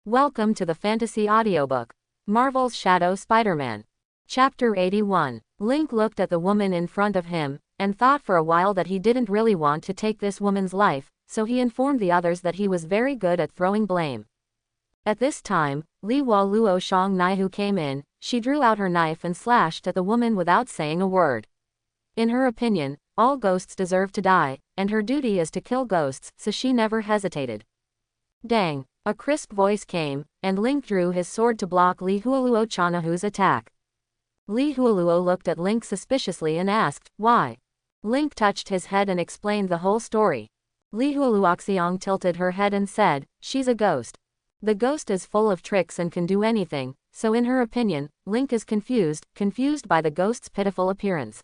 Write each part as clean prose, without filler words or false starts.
Welcome to the fantasy audiobook, Marvel's Shadow Spider-Man. Chapter 81. Link looked at the woman in front of him, and thought for a while that he didn't really want to take this woman's life, so he informed the others that he was very good at throwing blame. At this time, Li Hua Luo Shang Naihu came in. She drew out her knife and slashed at the woman without saying a word. In her opinion, all ghosts deserve to die, and her duty is to kill ghosts, so she never hesitated. Dang! A crisp voice came, and Link drew his sword to block Li Hualuo Chanahu's attack. Li Hualuo looked at Link suspiciously and asked, "Why?" Link touched his head and explained the whole story. Li Hualuoxiong tilted her head and said, "She's a ghost. The ghost is full of tricks and can do anything, so in her opinion, Link is confused by the ghost's pitiful appearance."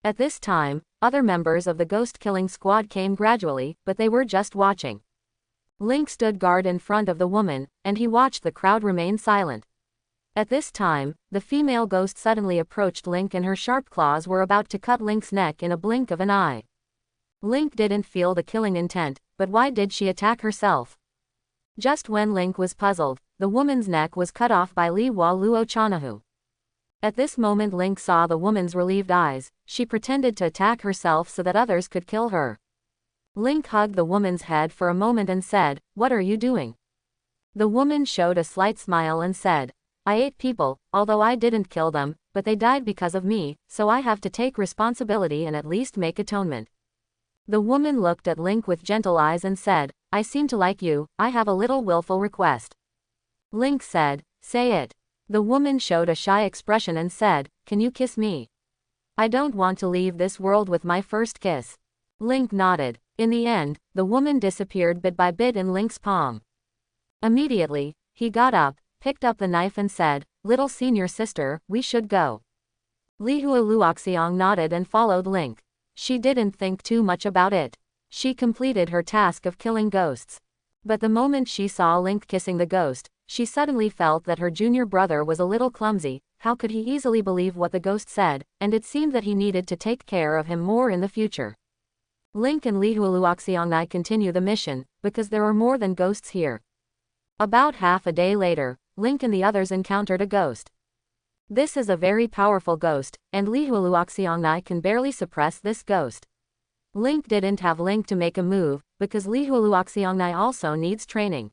At this time, other members of the ghost-killing squad came gradually, but they were just watching. Link stood guard in front of the woman, and he watched the crowd remain silent. At this time, the female ghost suddenly approached Link and her sharp claws were about to cut Link's neck in a blink of an eye. Link didn't feel the killing intent, but why did she attack herself? Just when Link was puzzled, the woman's neck was cut off by Li Hua Luo Chanahu. At this moment Link saw the woman's relieved eyes. She pretended to attack herself so that others could kill her. Link hugged the woman's head for a moment and said, "What are you doing?" The woman showed a slight smile and said, "I ate people, although I didn't kill them, but they died because of me, so I have to take responsibility and at least make atonement." The woman looked at Link with gentle eyes and said, "I seem to like you. I have a little willful request." Link said, "Say it." The woman showed a shy expression and said, "Can you kiss me? I don't want to leave this world with my first kiss." Link nodded. In the end, the woman disappeared bit by bit in Link's palm. Immediately, he got up, picked up the knife and said, "Little senior sister, we should go." Li Hua Luoxiong nodded and followed Link. She didn't think too much about it. She completed her task of killing ghosts. But the moment she saw Link kissing the ghost, she suddenly felt that her junior brother was a little clumsy. How could he easily believe what the ghost said, and it seemed that he needed to take care of him more in the future. Link and Li Hua Luoxiong continue the mission, because there are more than ghosts here. About half a day later, Link and the others encountered a ghost. This is a very powerful ghost, and Li Hua Luoxiong can barely suppress this ghost. Link didn't have Link to make a move, because Li Hua Luoxiong also needs training.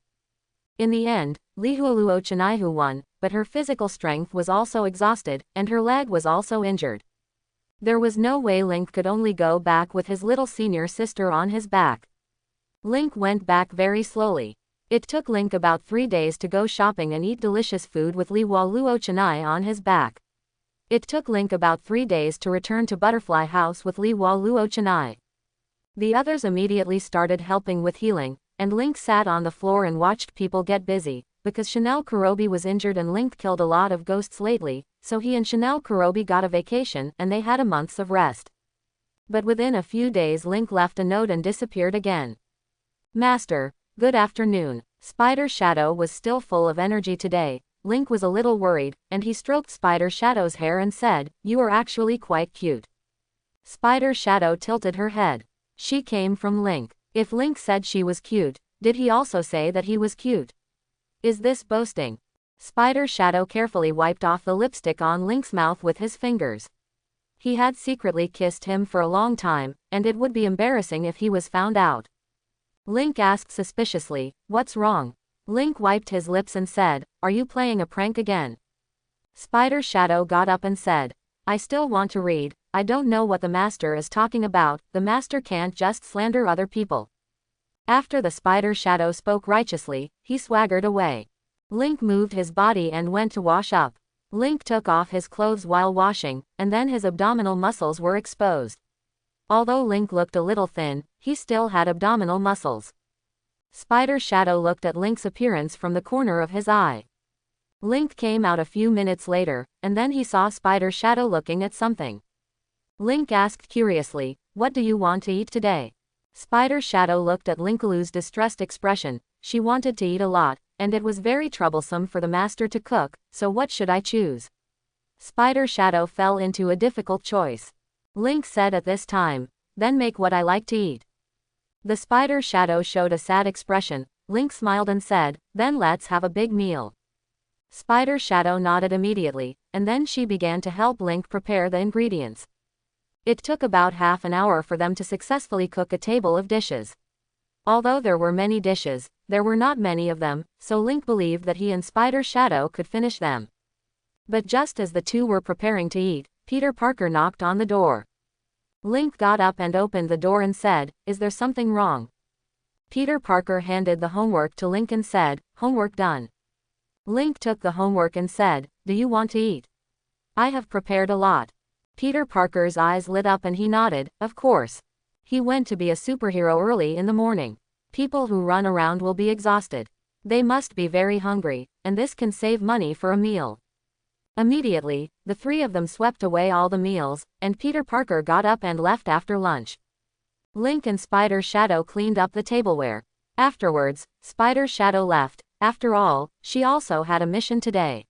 In the end, Li Hua Luo Chanaihu won, but her physical strength was also exhausted, and her leg was also injured. There was no way Link could only go back with his little senior sister on his back. Link went back very slowly. It took Link about 3 days to go shopping and eat delicious food with Li Hua Luo Chanai on his back. It took Link about 3 days to return to Butterfly House with Li Hua Luo Chanai. The others immediately started helping with healing, and Link sat on the floor and watched people get busy, because Chanel Kurobi was injured and Link killed a lot of ghosts lately, so he and Chanel Kurobi got a vacation and they had a month of rest. But within a few days Link left a note and disappeared again. "Master, good afternoon." Spider Shadow was still full of energy today. Link was a little worried, and he stroked Spider Shadow's hair and said, "You are actually quite cute." Spider Shadow tilted her head. She came from Link. If Link said she was cute, did he also say that he was cute? Is this boasting? Spider Shadow carefully wiped off the lipstick on Link's mouth with his fingers. He had secretly kissed him for a long time, and it would be embarrassing if he was found out. Link asked suspiciously, "What's wrong?" Link wiped his lips and said, "Are you playing a prank again?" Spider Shadow got up and said, "I still want to read. I don't know what the master is talking about. The master can't just slander other people." After the Spider Shadow spoke righteously, he swaggered away. Link moved his body and went to wash up. Link took off his clothes while washing, and then his abdominal muscles were exposed. Although Link looked a little thin, he still had abdominal muscles. Spider Shadow looked at Link's appearance from the corner of his eye. Link came out a few minutes later, and then he saw Spider Shadow looking at something. Link asked curiously, "What do you want to eat today?" Spider Shadow looked at Linkalu's distressed expression. She wanted to eat a lot, and it was very troublesome for the master to cook, so what should I choose? Spider Shadow fell into a difficult choice. Link said at this time, "Then make what I like to eat." The Spider Shadow showed a sad expression. Link smiled and said, "Then let's have a big meal." Spider Shadow nodded immediately, and then she began to help Link prepare the ingredients. It took about half an hour for them to successfully cook a table of dishes. Although there were many dishes, there were not many of them, so Link believed that he and Spider Shadow could finish them. But just as the two were preparing to eat, Peter Parker knocked on the door. Link got up and opened the door and said, "Is there something wrong?" Peter Parker handed the homework to Link and said, "Homework done." Link took the homework and said, "Do you want to eat?" "I have prepared a lot." Peter Parker's eyes lit up and he nodded, "Of course." He went to be a superhero early in the morning. People who run around will be exhausted. They must be very hungry, and this can save money for a meal. Immediately, the three of them swept away all the meals, and Peter Parker got up and left after lunch. Link and Spider Shadow cleaned up the tableware. Afterwards, Spider Shadow left. After all, she also had a mission today.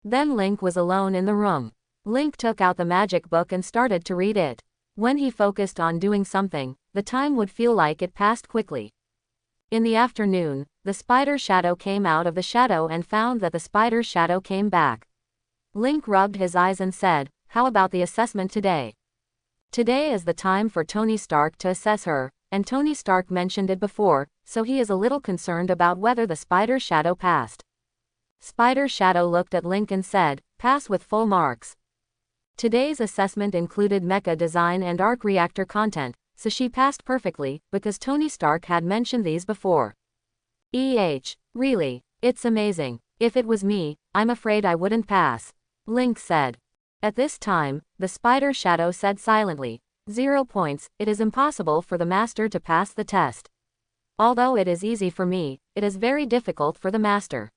Then Link was alone in the room. Link took out the magic book and started to read it. When he focused on doing something, the time would feel like it passed quickly. In the afternoon, the Spider Shadow came out of the shadow and found that the Spider Shadow came back. Link rubbed his eyes and said, "How about the assessment today?" Today is the time for Tony Stark to assess her, and Tony Stark mentioned it before, so he is a little concerned about whether the Spider Shadow passed. Spider Shadow looked at Link and said, "Pass with full marks." Today's assessment included mecha design and arc reactor content, so she passed perfectly, because Tony Stark had mentioned these before. Really? It's amazing. If it was me, I'm afraid I wouldn't pass," Link said. At this time, the Spider Shadow said silently, "0 points, it is impossible for the Master to pass the test. Although it is easy for me, it is very difficult for the Master."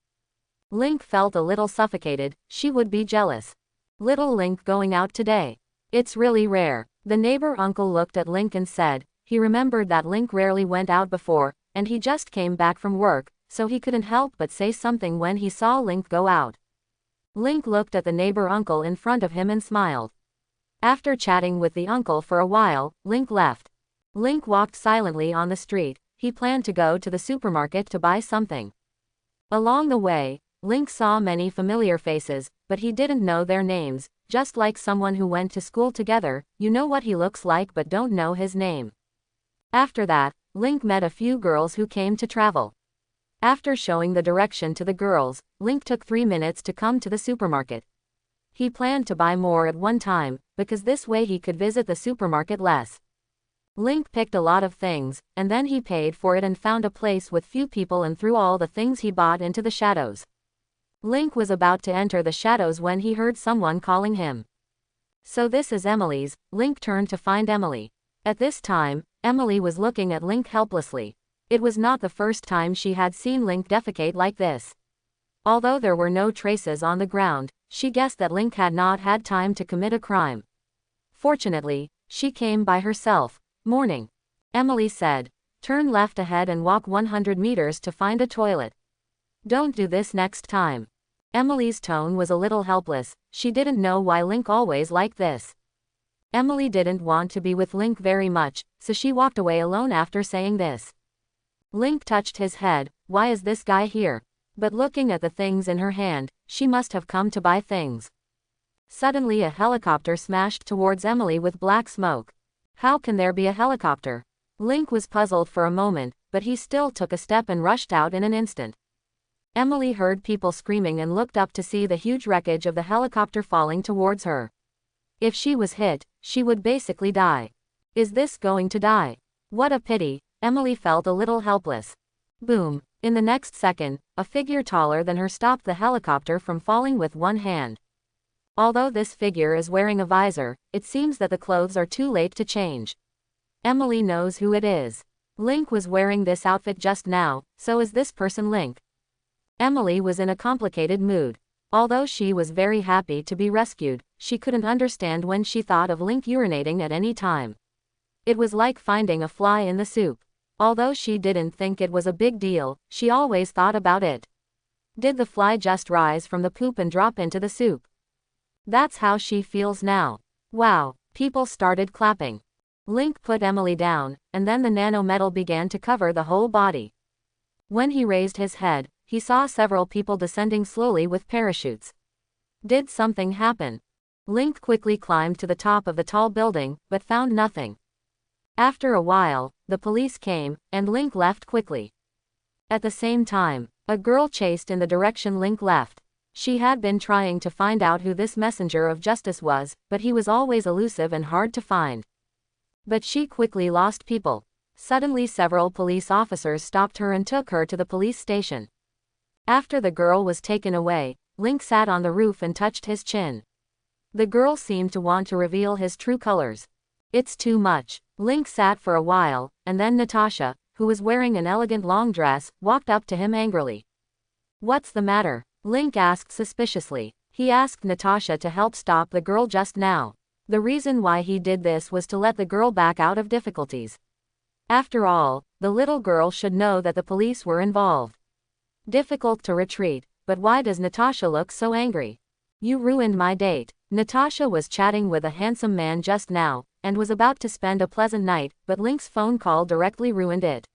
Link felt a little suffocated. She would be jealous. Little Link going out today. It's really rare. The neighbor uncle looked at Link and said, he remembered that Link rarely went out before, and he just came back from work, so he couldn't help but say something when he saw Link go out. Link looked at the neighbor uncle in front of him and smiled. After chatting with the uncle for a while, Link left. Link walked silently on the street. He planned to go to the supermarket to buy something. Along the way, Link saw many familiar faces, but he didn't know their names, just like someone who went to school together. You know what he looks like but don't know his name. After that, Link met a few girls who came to travel. After showing the direction to the girls, Link took 3 minutes to come to the supermarket. He planned to buy more at one time, because this way he could visit the supermarket less. Link picked a lot of things, and then he paid for it and found a place with few people and threw all the things he bought into the shadows. Link was about to enter the shadows when he heard someone calling him. "So this is Emily's." Link turned to find Emily. At this time, Emily was looking at Link helplessly. It was not the first time she had seen Link defecate like this. Although there were no traces on the ground, she guessed that Link had not had time to commit a crime. Fortunately, she came by herself. "Morning," Emily said. "Turn left ahead and walk 100 meters to find a toilet. Don't do this next time." Emily's tone was a little helpless. She didn't know why Link always liked this. Emily didn't want to be with Link very much, so she walked away alone after saying this. Link touched his head. Why is this guy here? But looking at the things in her hand, she must have come to buy things. Suddenly a helicopter smashed towards Emily with black smoke. How can there be a helicopter? Link was puzzled for a moment, but he still took a step and rushed out in an instant. Emily heard people screaming and looked up to see the huge wreckage of the helicopter falling towards her. If she was hit, she would basically die. Is this going to die? What a pity. Emily felt a little helpless. Boom. In the next second, a figure taller than her stopped the helicopter from falling with one hand. Although this figure is wearing a visor, it seems that the clothes are too late to change. Emily knows who it is. Link was wearing this outfit just now, so is this person Link? Emily was in a complicated mood. Although she was very happy to be rescued, she couldn't understand when she thought of Link urinating at any time. It was like finding a fly in the soup. Although she didn't think it was a big deal, she always thought about it. Did the fly just rise from the poop and drop into the soup? That's how she feels now. Wow, people started clapping. Link put Emily down, and then the nanometal began to cover the whole body. When he raised his head, he saw several people descending slowly with parachutes. Did something happen? Link quickly climbed to the top of the tall building, but found nothing. After a while, the police came, and Link left quickly. At the same time, a girl chased in the direction Link left. She had been trying to find out who this messenger of justice was, but he was always elusive and hard to find. But she quickly lost people. Suddenly several police officers stopped her and took her to the police station. After the girl was taken away, Link sat on the roof and touched his chin. The girl seemed to want to reveal his true colors. It's too much. Link sat for a while, and then Natasha, who was wearing an elegant long dress, walked up to him angrily. What's the matter? Link asked suspiciously. He asked Natasha to help stop the girl just now. The reason why he did this was to let the girl back out of difficulties. After all, the little girl should know that the police were involved. Difficult to retreat, but why does Natasha look so angry? You ruined my date. Natasha was chatting with a handsome man just now, and was about to spend a pleasant night, but Link's phone call directly ruined it.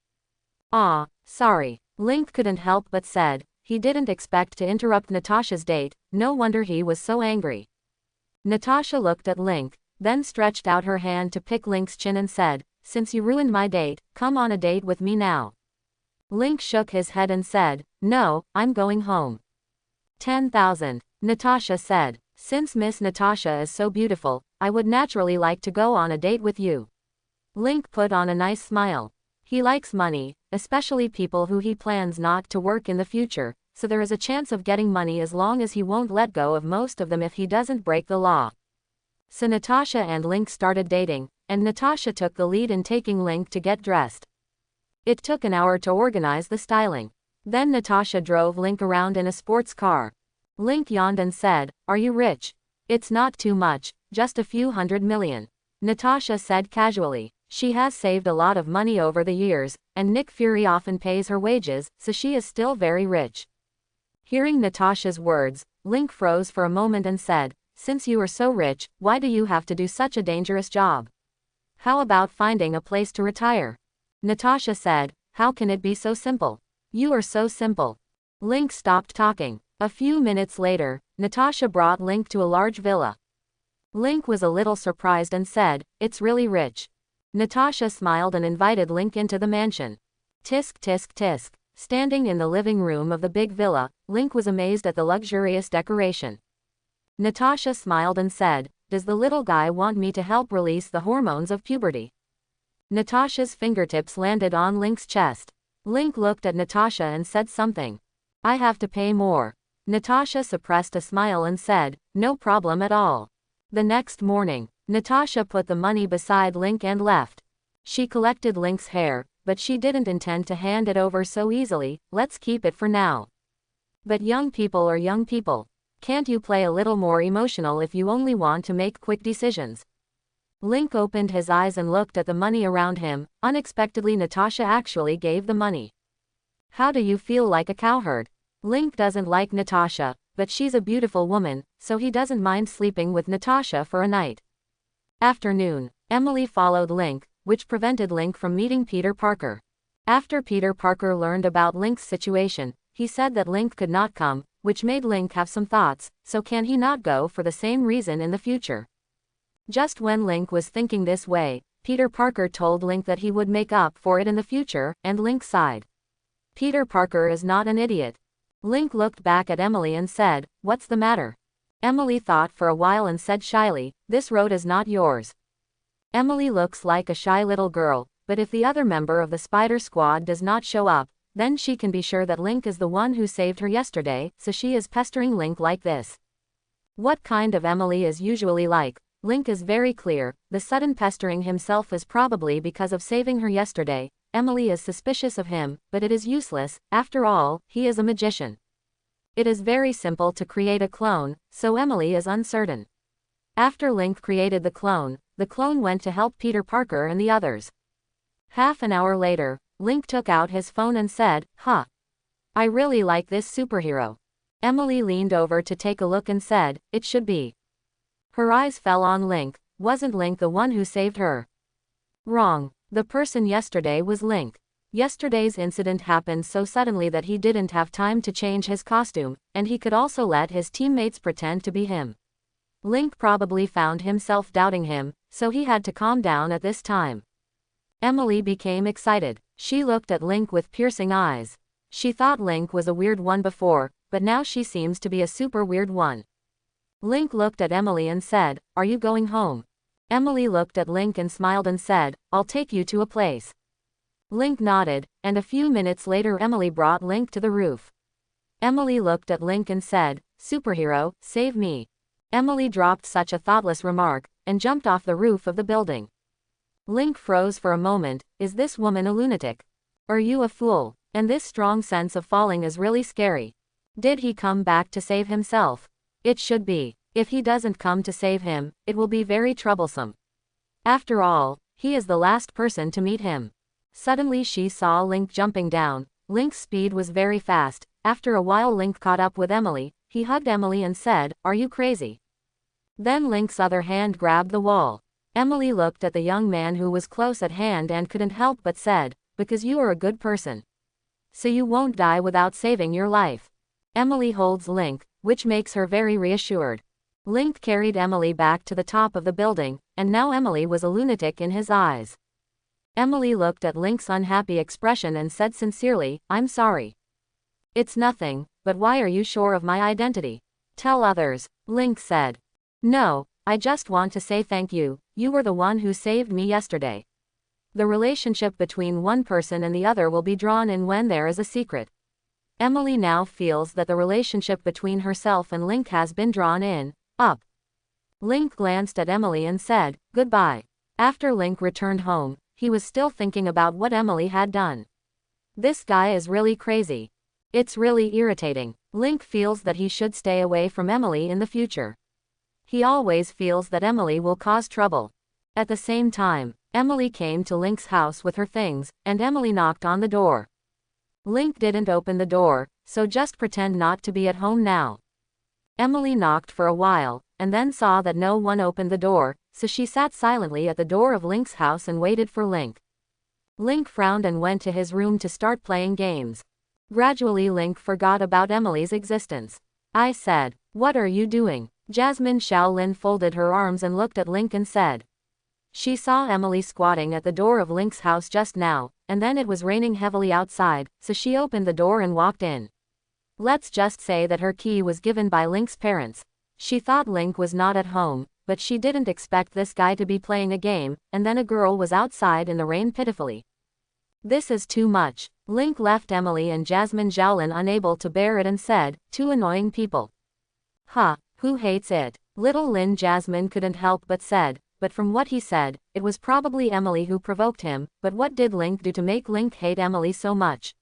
Ah, sorry. Link couldn't help but said. He didn't expect to interrupt Natasha's date, no wonder he was so angry. Natasha looked at Link, then stretched out her hand to pick Link's chin and said, since you ruined my date, come on a date with me now. Link shook his head and said, no, I'm going home. 10,000. Natasha said, since Miss Natasha is so beautiful, I would naturally like to go on a date with you. Link put on a nice smile. He likes money, especially people who he plans not to work in the future, so there is a chance of getting money as long as he won't let go of most of them if he doesn't break the law. So Natasha and Link started dating, and Natasha took the lead in taking Link to get dressed. It took an hour to organize the styling. Then Natasha drove Link around in a sports car. Link yawned and said, are you rich? It's not too much, just a few $100 million. Natasha said casually. She has saved a lot of money over the years, and Nick Fury often pays her wages, so she is still very rich. Hearing Natasha's words, Link froze for a moment and said, since you are so rich, why do you have to do such a dangerous job? How about finding a place to retire? Natasha said, how can it be so simple? You are so simple. Link stopped talking. A few minutes later, Natasha brought Link to a large villa. Link was a little surprised and said, it's really rich. Natasha smiled and invited Link into the mansion. Tisk tisk tisk. Standing in the living room of the big villa, Link was amazed at the luxurious decoration. Natasha smiled and said, does the little guy want me to help release the hormones of puberty? Natasha's fingertips landed on Link's chest. Link looked at Natasha and said something. I have to pay more. Natasha suppressed a smile and said, no problem at all. The next morning, Natasha put the money beside Link and left. She collected Link's hair, but she didn't intend to hand it over so easily, let's keep it for now. But young people are young people. Can't you play a little more emotional if you only want to make quick decisions? Link opened his eyes and looked at the money around him. Unexpectedly, Natasha actually gave the money. How do you feel like a cowherd? Link doesn't like Natasha, but she's a beautiful woman, so he doesn't mind sleeping with Natasha for a night. Afternoon. Emily followed Link, which prevented Link from meeting Peter Parker. After Peter Parker learned about Link's situation, he said that Link could not come, which made Link have some thoughts, so can he not go for the same reason in the future? Just when Link was thinking this way, Peter Parker told Link that he would make up for it in the future, and Link sighed. Peter Parker is not an idiot. Link looked back at Emily and said, what's the matter? Emily thought for a while and said shyly, this road is not yours. Emily looks like a shy little girl, but if the other member of the Spider Squad does not show up, then she can be sure that Link is the one who saved her yesterday, so she is pestering Link like this. What kind of Emily is usually like? Link is very clear, the sudden pestering himself is probably because of saving her yesterday. Emily is suspicious of him, but it is useless, after all, he is a magician. It is very simple to create a clone, so Emily is uncertain. After Link created the clone went to help Peter Parker and the others. Half an hour later, Link took out his phone and said, huh. I really like this superhero. Emily leaned over to take a look and said, it should be. Her eyes fell on Link. Wasn't Link the one who saved her? Wrong. The person yesterday was Link. Yesterday's incident happened so suddenly that he didn't have time to change his costume, and he could also let his teammates pretend to be him. Link probably found himself doubting him, so he had to calm down at this time. Emily became excited. She looked at Link with piercing eyes. She thought Link was a weird one before, but now she seems to be a super weird one. Link looked at Emily and said, "Are you going home?" Emily looked at Link and smiled and said, "I'll take you to a place." Link nodded, and a few minutes later Emily brought Link to the roof. Emily looked at Link and said, "Superhero, save me." Emily dropped such a thoughtless remark, and jumped off the roof of the building. Link froze for a moment. Is this woman a lunatic? Are you a fool? And this strong sense of falling is really scary. Did he come back to save himself? It should be. If he doesn't come to save him, it will be very troublesome. After all, he is the last person to meet him. Suddenly she saw Link jumping down. Link's speed was very fast. After a while Link caught up with Emily. He hugged Emily and said, "Are you crazy?" Then Link's other hand grabbed the wall. Emily looked at the young man who was close at hand and couldn't help but said, "Because you are a good person. So you won't die without saving your life." Emily holds Link, which makes her very reassured. Link carried Emily back to the top of the building, and now Emily was a lunatic in his eyes. Emily looked at Link's unhappy expression and said sincerely, "I'm sorry." "It's nothing, but why are you sure of my identity? Tell others," Link said. "No, I just want to say thank you. You were the one who saved me yesterday." The relationship between one person and the other will be drawn in when there is a secret. Emily now feels that the relationship between herself and Link has been drawn in, up. Link glanced at Emily and said, "Goodbye." After Link returned home, he was still thinking about what Emily had done. This guy is really crazy. It's really irritating. Link feels that he should stay away from Emily in the future. He always feels that Emily will cause trouble. At the same time, Emily came to Link's house with her things, and Emily knocked on the door. Link didn't open the door, so just pretend not to be at home now. Emily knocked for a while, and then saw that no one opened the door, so she sat silently at the door of Link's house and waited for Link. Link frowned and went to his room to start playing games. Gradually Link forgot about Emily's existence. "I said, what are you doing?" Jasmine Shaolin folded her arms and looked at Link and said. She saw Emily squatting at the door of Link's house just now, and then it was raining heavily outside, so she opened the door and walked in. Let's just say that her key was given by Link's parents. She thought Link was not at home, but she didn't expect this guy to be playing a game, and then a girl was outside in the rain pitifully. This is too much. Link left Emily and Jasmine Shaolin unable to bear it and said, "Two annoying people." "Huh, who hates it?" Little Lin Jasmine couldn't help but said, but from what he said, it was probably Emily who provoked him, but what did Link do to make Link hate Emily so much?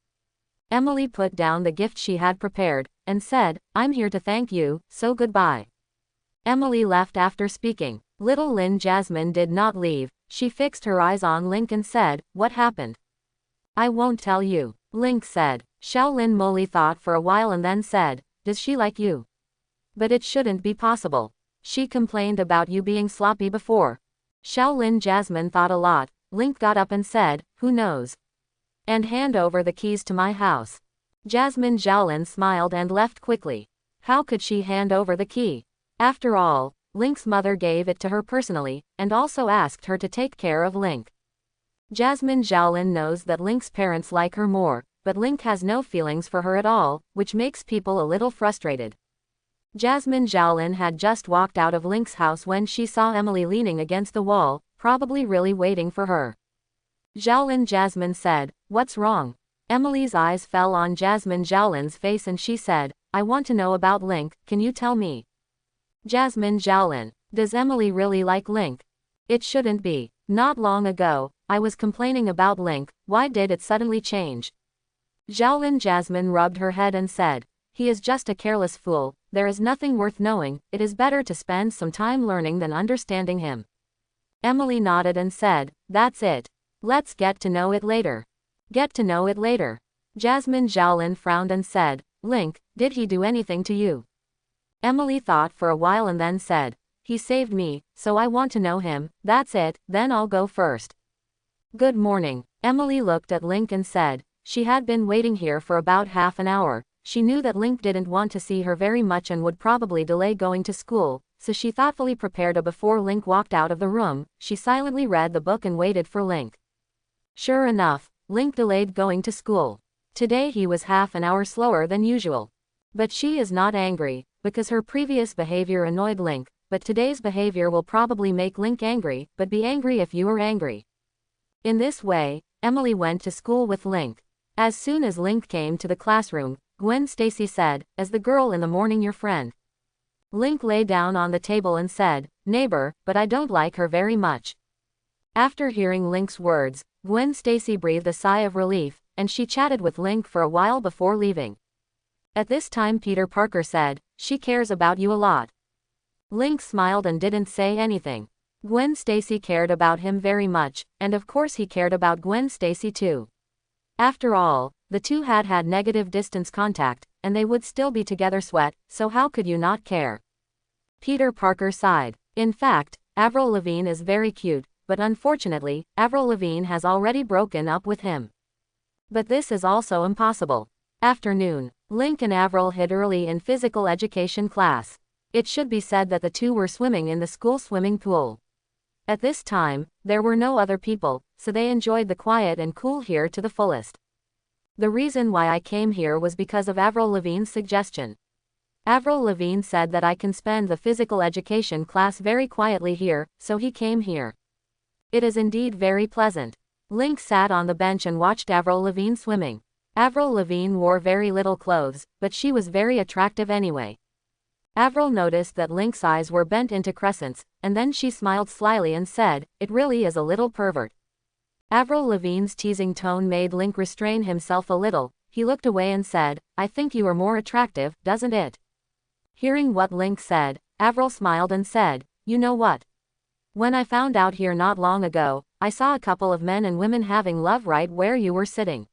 Emily put down the gift she had prepared, and said, "I'm here to thank you, so goodbye." Emily left after speaking. Little Lin Jasmine did not leave. She fixed her eyes on Link and said, "What happened?" "I won't tell you," Link said. Shaolin Molly thought for a while and then said, "Does she like you?" "But it shouldn't be possible. She complained about you being sloppy before." Shaolin Jasmine thought a lot. Link got up and said, "Who knows? And hand over the keys to my house." Jasmine Shaolin smiled and left quickly. How could she hand over the key? After all, Link's mother gave it to her personally, and also asked her to take care of Link. Jasmine Shaolin knows that Link's parents like her more, but Link has no feelings for her at all, which makes people a little frustrated. Jasmine Shaolin had just walked out of Link's house when she saw Emily leaning against the wall, probably really waiting for her. Shaolin Jasmine said, "What's wrong?" Emily's eyes fell on Jasmine Shaolin's face and she said, "I want to know about Link, can you tell me?" Jasmine Shaolin, does Emily really like Link? It shouldn't be. Not long ago, I was complaining about Link, why did it suddenly change? Shaolin Jasmine rubbed her head and said, "He is just a careless fool, there is nothing worth knowing, it is better to spend some time learning than understanding him." Emily nodded and said, "That's it. Let's get to know it later." Get to know it later. Jasmine Shaolin frowned and said, "Link, did he do anything to you?" Emily thought for a while and then said, "He saved me, so I want to know him, that's it, then I'll go first." "Good morning." Emily looked at Link and said, she had been waiting here for about half an hour. She knew that Link didn't want to see her very much and would probably delay going to school, so she thoughtfully prepared a before Link walked out of the room. She silently read the book and waited for Link. Sure enough, Link delayed going to school. Today he was half an hour slower than usual. But she is not angry, because her previous behavior annoyed Link, but today's behavior will probably make Link angry, but be angry if you are angry. In this way, Emily went to school with Link. As soon as Link came to the classroom, Gwen Stacy said, "Is the girl in the morning your friend?" Link lay down on the table and said, "Neighbor, but I don't like her very much." After hearing Link's words, Gwen Stacy breathed a sigh of relief, and she chatted with Link for a while before leaving. At this time Peter Parker said, "She cares about you a lot." Link smiled and didn't say anything. Gwen Stacy cared about him very much, and of course he cared about Gwen Stacy too. After all, the two had negative distance contact, and they would still be together sweat, so how could you not care? Peter Parker sighed. In fact, Avril Lavigne is very cute, but unfortunately, Avril Lavigne has already broken up with him. But this is also impossible. Afternoon. Link and Avril hid early in physical education class. It should be said that the two were swimming in the school swimming pool. At this time, there were no other people, so they enjoyed the quiet and cool here to the fullest. The reason why I came here was because of Avril Lavigne's suggestion. Avril Lavigne said that I can spend the physical education class very quietly here, so he came here. It is indeed very pleasant. Link sat on the bench and watched Avril Lavigne swimming. Avril Lavigne wore very little clothes, but she was very attractive anyway. Avril noticed that Link's eyes were bent into crescents, and then she smiled slyly and said, "It really is a little pervert." Avril Lavigne's teasing tone made Link restrain himself a little. He looked away and said, "I think you are more attractive, doesn't it?" Hearing what Link said, Avril smiled and said, "You know what? When I found out here not long ago, I saw a couple of men and women having love right where you were sitting.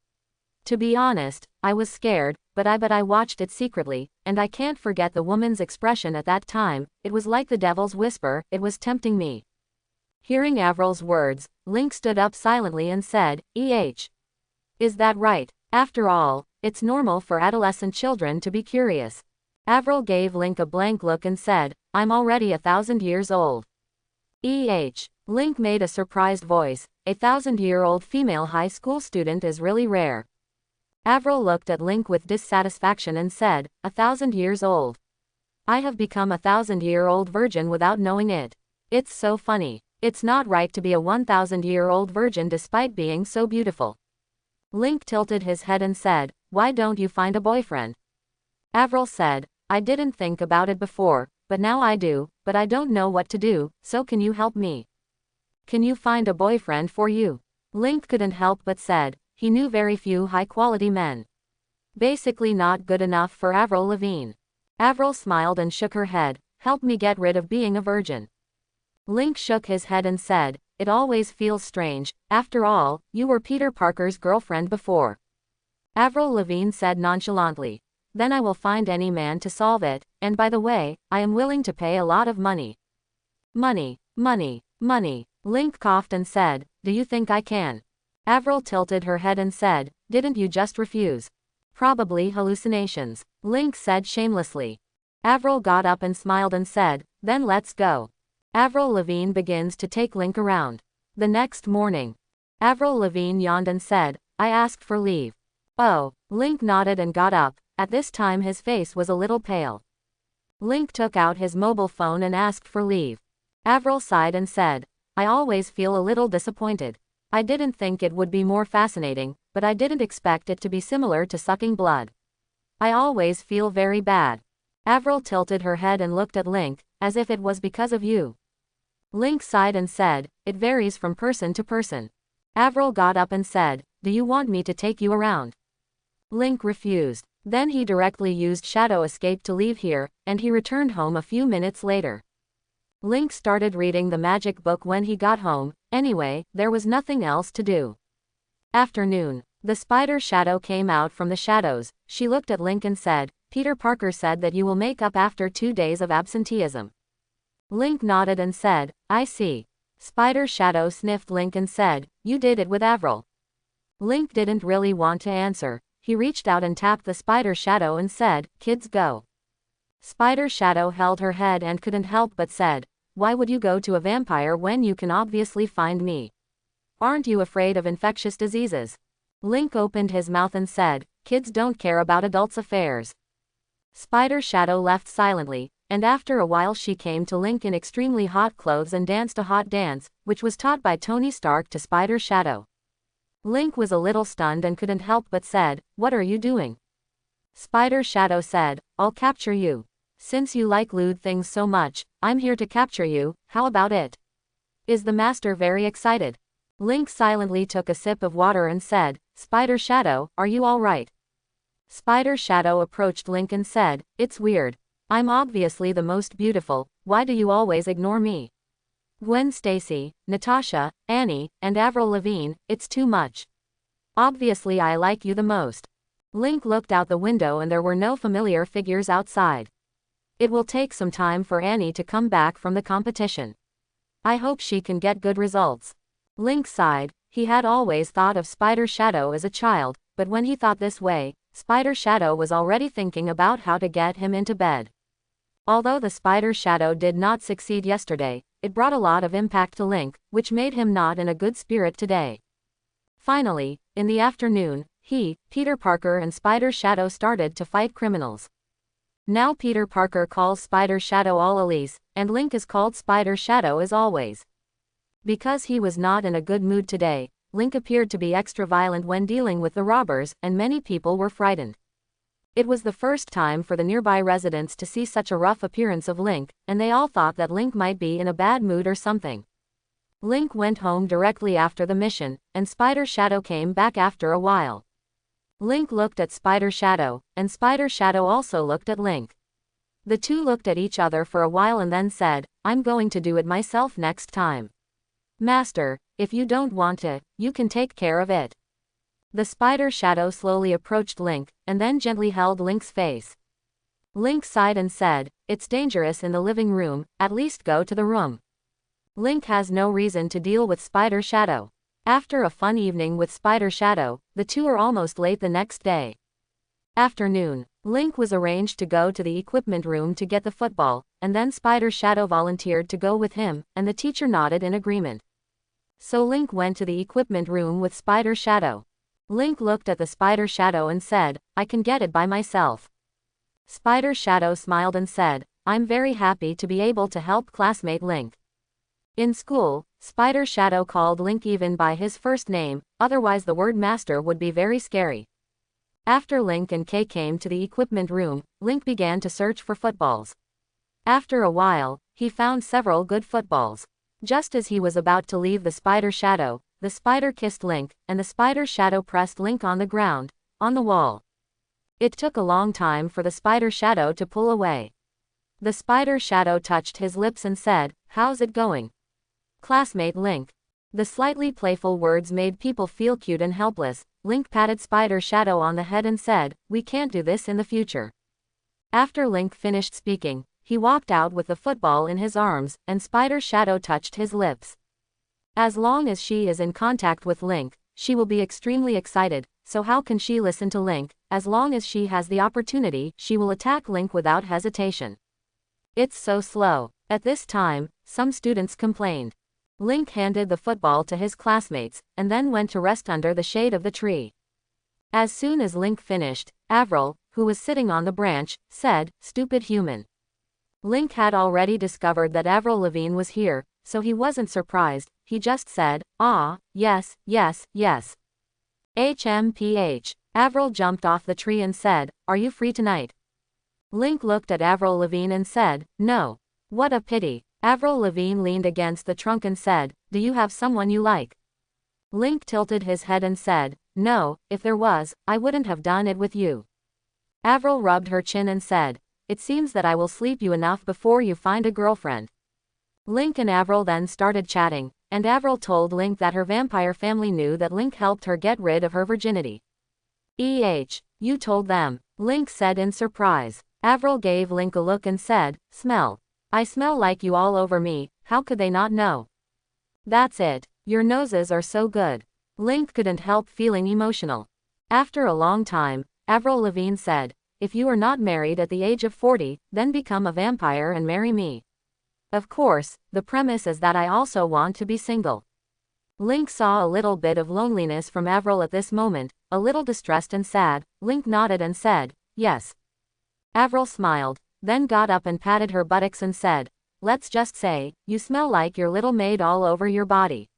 To be honest, I was scared, but I watched it secretly, and I can't forget the woman's expression at that time. It was like the devil's whisper, it was tempting me." Hearing Avril's words, Link stood up silently and said, Is that right? After all, it's normal for adolescent children to be curious." Avril gave Link a blank look and said, "I'm already 1,000 years old." Link made a surprised voice. 1,000-year-old female high school student is really rare. Avril looked at Link with dissatisfaction and said, 1,000 years old. I have become a 1,000-year-old virgin without knowing it. It's so funny. It's not right to be a 1,000-year-old virgin despite being so beautiful. Link tilted his head and said, "Why don't you find a boyfriend?" Avril said, "I didn't think about it before, but now I do, but I don't know what to do, so can you help me? Can you find a boyfriend for you?" Link couldn't help but said, he knew very few high-quality men. Basically not good enough for Avril Lavigne. Avril smiled and shook her head, "Help me get rid of being a virgin." Link shook his head and said, "It always feels strange. After all, you were Peter Parker's girlfriend before." Avril Lavigne said nonchalantly, "Then I will find any man to solve it, and by the way, I am willing to pay a lot of money." Money, money, money. Link coughed and said, "Do you think I can?" Avril tilted her head and said, "Didn't you just refuse?" "Probably hallucinations," Link said shamelessly. Avril got up and smiled and said, "Then let's go." Avril Lavigne begins to take Link around. The next morning, Avril Lavigne yawned and said, "I asked for leave." "Oh." Link nodded and got up. At this time his face was a little pale. Link took out his mobile phone and asked for leave. Avril sighed and said, "I always feel a little disappointed. I didn't think it would be more fascinating, but I didn't expect it to be similar to sucking blood. I always feel very bad." Avril tilted her head and looked at Link, as if it was because of you. Link sighed and said, "It varies from person to person." Avril got up and said, "Do you want me to take you around?" Link refused. Then he directly used Shadow Escape to leave here, and he returned home a few minutes later. Link started reading the magic book when he got home. Anyway, there was nothing else to do. Afternoon. The spider Shadow came out from the shadows. She looked at Link and said, "Peter Parker said that you will make up after 2 days of absenteeism." Link nodded and said, "I see." Spider Shadow sniffed Link and said, "You did it with Avril." Link didn't really want to answer. He reached out and tapped the spider shadow and said, "Kids go." Spider shadow held her head and couldn't help but said, "Why would you go to a vampire when you can obviously find me? Aren't you afraid of infectious diseases?" Link opened his mouth and said, "Kids don't care about adults' affairs." Spider shadow left silently, and after a while she came to Link in extremely hot clothes and danced a hot dance, which was taught by Tony Stark to Spider shadow. Link was a little stunned and couldn't help but said, "What are you doing?" Spider shadow said, "I'll capture you. Since you like lewd things so much, I'm here to capture you. How about it?" "Is the master very excited?" Link silently took a sip of water and said, "Spider shadow, are you all right?" Spider shadow approached Link and said, "It's weird. I'm obviously the most beautiful, why do you always ignore me? Gwen Stacy, Natasha, Annie, and Avril Lavigne, it's too much. Obviously I like you the most." Link looked out the window and there were no familiar figures outside. It will take some time for Annie to come back from the competition. I hope she can get good results. Link sighed. He had always thought of Spider Shadow as a child, but when he thought this way, Spider Shadow was already thinking about how to get him into bed. Although the Spider Shadow did not succeed yesterday, it brought a lot of impact to Link, which made him not in a good spirit today. Finally, in the afternoon, Peter Parker and Spider Shadow started to fight criminals. Now Peter Parker calls Spider Shadow all Elise, and Link is called Spider Shadow as always. Because he was not in a good mood today, Link appeared to be extra violent when dealing with the robbers, and many people were frightened. It was the first time for the nearby residents to see such a rough appearance of Link, and they all thought that Link might be in a bad mood or something. Link went home directly after the mission, and Spider Shadow came back after a while. Link looked at Spider Shadow, and Spider Shadow also looked at Link. The two looked at each other for a while and then said, "I'm going to do it myself next time. Master, if you don't want to, you can take care of it." The Spider Shadow slowly approached Link, and then gently held Link's face. Link sighed and said, "It's dangerous in the living room, at least go to the room." Link has no reason to deal with Spider Shadow. After a fun evening with Spider Shadow, the two are almost late the next day. Afternoon. Link was arranged to go to the equipment room to get the football, and then Spider Shadow volunteered to go with him, and the teacher nodded in agreement. So Link went to the equipment room with Spider Shadow. Link looked at the Spider Shadow and said, "I can get it by myself." Spider Shadow smiled and said, "I'm very happy to be able to help classmate Link." In school, Spider Shadow called Link even by his first name, otherwise the word master would be very scary. After Link and Kay came to the equipment room, Link began to search for footballs. After a while, he found several good footballs. Just as he was about to leave the Spider Shadow, the spider kissed Link, and the Spider Shadow pressed Link on the ground, on the wall. It took a long time for the Spider Shadow to pull away. The Spider Shadow touched his lips and said, "How's it going, classmate Link?" The slightly playful words made people feel cute and helpless. Link patted Spider Shadow on the head and said, "We can't do this in the future." After Link finished speaking, he walked out with the football in his arms, and Spider Shadow touched his lips. As long as she is in contact with Link, she will be extremely excited, so how can she listen to Link? As long as she has the opportunity, she will attack Link without hesitation. It's so slow. At this time, some students complained. Link handed the football to his classmates, and then went to rest under the shade of the tree. As soon as Link finished, Avril, who was sitting on the branch, said, "Stupid human." Link had already discovered that Avril Lavigne was here, so he wasn't surprised, he just said, "Ah, yes, yes, yes. HMPH. Avril jumped off the tree and said, "Are you free tonight?" Link looked at Avril Lavigne and said, "No." What a pity. Avril Lavigne leaned against the trunk and said, "Do you have someone you like?" Link tilted his head and said, "No, if there was, I wouldn't have done it with you." Avril rubbed her chin and said, "It seems that I will sleep you enough before you find a girlfriend." Link and Avril then started chatting, and Avril told Link that her vampire family knew that Link helped her get rid of her virginity. You told them," Link said in surprise. Avril gave Link a look and said, "Smell. I smell like you all over me, how could they not know?" "That's it. Your noses are so good." Link couldn't help feeling emotional. After a long time, Avril Lavigne said, "If you are not married at the age of 40, then become a vampire and marry me. Of course, the premise is that I also want to be single." Link saw a little bit of loneliness from Avril at this moment, a little distressed and sad. Link nodded and said, "Yes." Avril smiled, then got up and patted her buttocks and said, "Let's just say, you smell like your little maid all over your body.